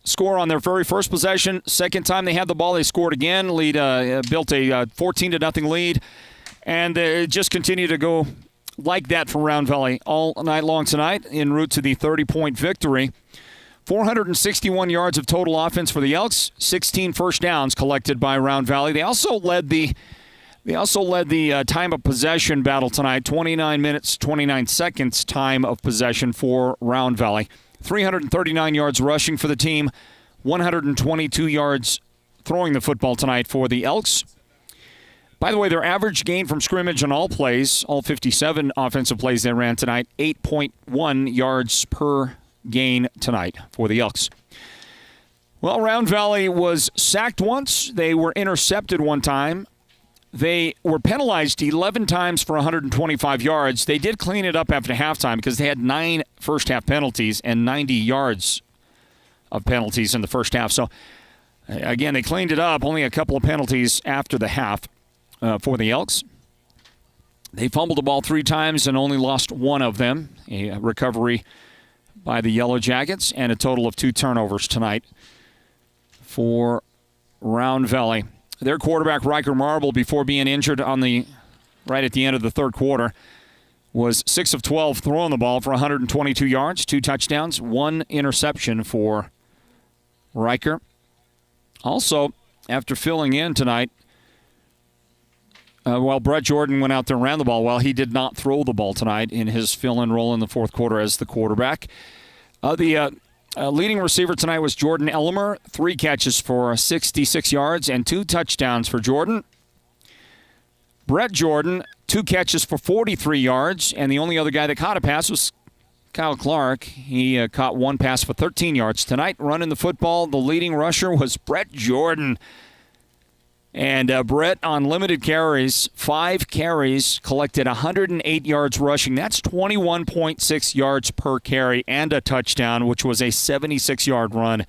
score on their very first possession. Second time they had the ball, they scored again. Built a 14-0 lead. And it just continued to go like that for Round Valley all night long tonight, en route to the 30-point victory. 461 yards of total offense for the Elks, 16 first downs collected by Round Valley. They also led the time of possession battle tonight, 29 minutes, 29 seconds time of possession for Round Valley. 339 yards rushing for the team, 122 yards throwing the football tonight for the Elks. By the way, their average gain from scrimmage on all plays, all 57 offensive plays they ran tonight, 8.1 yards per gain tonight for the Elks. Well, Round Valley was sacked once. They were intercepted one time. They were penalized 11 times for 125 yards. They did clean it up after halftime because they had 9 first-half penalties and 90 yards of penalties in the first half. So, again, they cleaned it up, only a couple of penalties after the half. For the Elks. They fumbled the ball 3 times and only lost 1 of them. A recovery by the Yellow Jackets and a total of 2 turnovers tonight for Round Valley. their quarterback, Riker Marble, before being injured right at the end of the third quarter, was 6 of 12 throwing the ball for 122 yards, 2 touchdowns, 1 interception for Riker. Also, after filling in tonight, Brett Jordan went out there and ran the ball. He did not throw the ball tonight in his fill-in role in the fourth quarter as the quarterback. The leading receiver tonight was Jordan Elmer, 3 catches for 66 yards and 2 touchdowns for Jordan. Brett Jordan, 2 catches for 43 yards, and the only other guy that caught a pass was Kyle Clark. He caught 1 pass for 13 yards. Tonight, running the football, the leading rusher was Brett Jordan. And Brett, on limited carries, 5 carries, collected 108 yards rushing. That's 21.6 yards per carry and a touchdown, which was a 76-yard run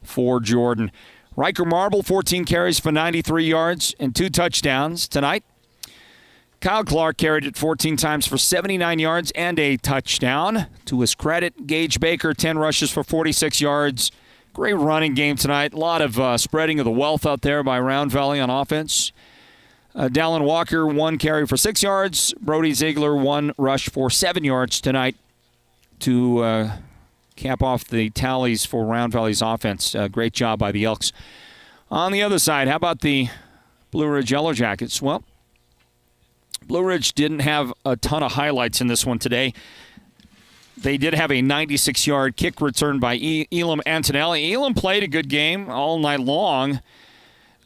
for Jordan. Riker Marble, 14 carries for 93 yards and 2 touchdowns tonight. Kyle Clark carried it 14 times for 79 yards and a touchdown. To his credit, Gage Baker, 10 rushes for 46 yards. Great running game tonight. A lot of spreading of the wealth out there by Round Valley on offense. Dallin Walker, 1 carry for 6 yards. Brody Ziegler, 1 rush for 7 yards tonight to cap off the tallies for Round Valley's offense. Great job by the Elks. On the other side, how about the Blue Ridge Yellow Jackets? Well, Blue Ridge didn't have a ton of highlights in this one today. They did have a 96-yard kick return by Elam Antonelli. Elam played a good game all night long,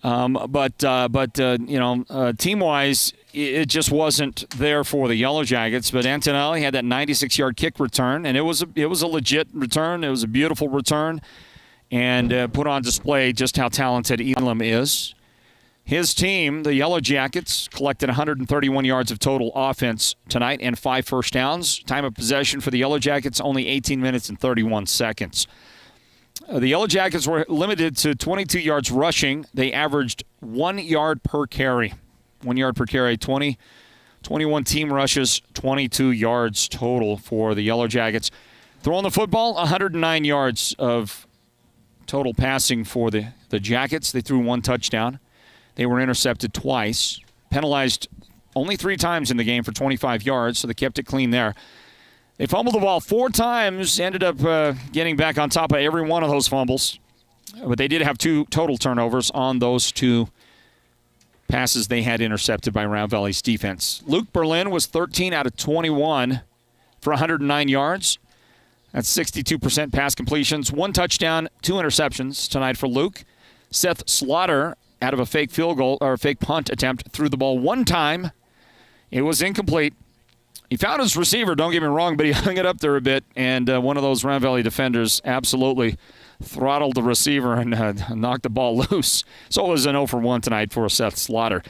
but team-wise, it just wasn't there for the Yellow Jackets. But Antonelli had that 96-yard kick return, and it was a legit return. It was a beautiful return, and put on display just how talented Elam is. His team, the Yellow Jackets, collected 131 yards of total offense tonight and 5 first downs. Time of possession for the Yellow Jackets, only 18 minutes and 31 seconds. The Yellow Jackets were limited to 22 yards rushing. They averaged 1 yard per carry. 1 yard per carry, 21 team rushes, 22 yards total for the Yellow Jackets. Throwing the football, 109 yards of total passing for the Jackets. They threw 1 touchdown. They were intercepted twice, penalized only 3 times in the game for 25 yards, so they kept it clean there. They fumbled the ball 4 times, ended up getting back on top of every one of those fumbles. But they did have 2 total turnovers on those 2 passes they had intercepted by Round Valley's defense. Luke Berlin was 13 out of 21 for 109 yards. That's 62% pass completions, 1 touchdown, 2 interceptions tonight for Luke. Seth Slaughter, out of a fake field goal or a fake punt attempt, threw the ball 1 time. It was incomplete. He found his receiver, don't get me wrong, but he hung it up there a bit, and one of those Round Valley defenders absolutely throttled the receiver and knocked the ball loose. So it was an 0 for 1 tonight for Seth Slaughter.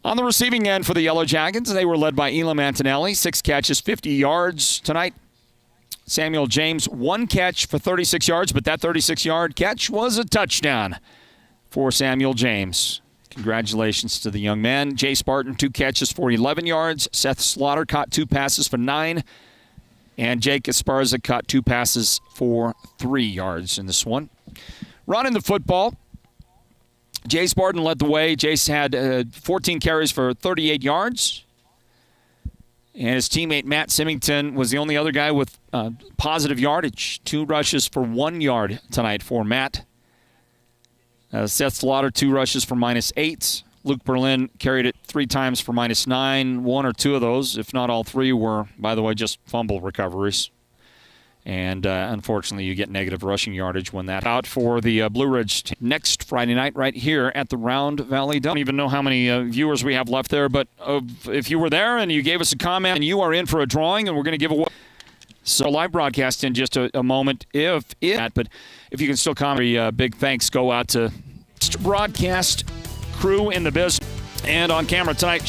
On the receiving end for the Yellow Jackets, they were led by Elam Antonelli, 6 catches, 50 yards tonight. Samuel James, 1 catch for 36 yards, but that 36-yard catch was a touchdown for Samuel James. Congratulations to the young man. Jay Spartan, 2 catches for 11 yards. Seth Slaughter caught 2 passes for 9. And Jake Esparza caught 2 passes for 3 yards in this one. Running the football, Jay Spartan led the way. Jace had 14 carries for 38 yards. And his teammate Matt Symington was the only other guy with positive yardage. 2 rushes for 1 yard tonight for Matt. Seth Slaughter, 2 rushes for -8. Luke Berlin carried it 3 times for -9. 1 or 2 of those, if not all 3, were, by the way, just fumble recoveries. And unfortunately, you get negative rushing yardage when that out for the Blue Ridge team. Next Friday night right here at the Round Valley Dome. I don't even know how many viewers we have left there, but if you were there and you gave us a comment, and you are in for a drawing, and we're going to give away so live broadcast in just a moment, but if you can still comment, a big thanks go out to broadcast crew in the business and on camera tonight.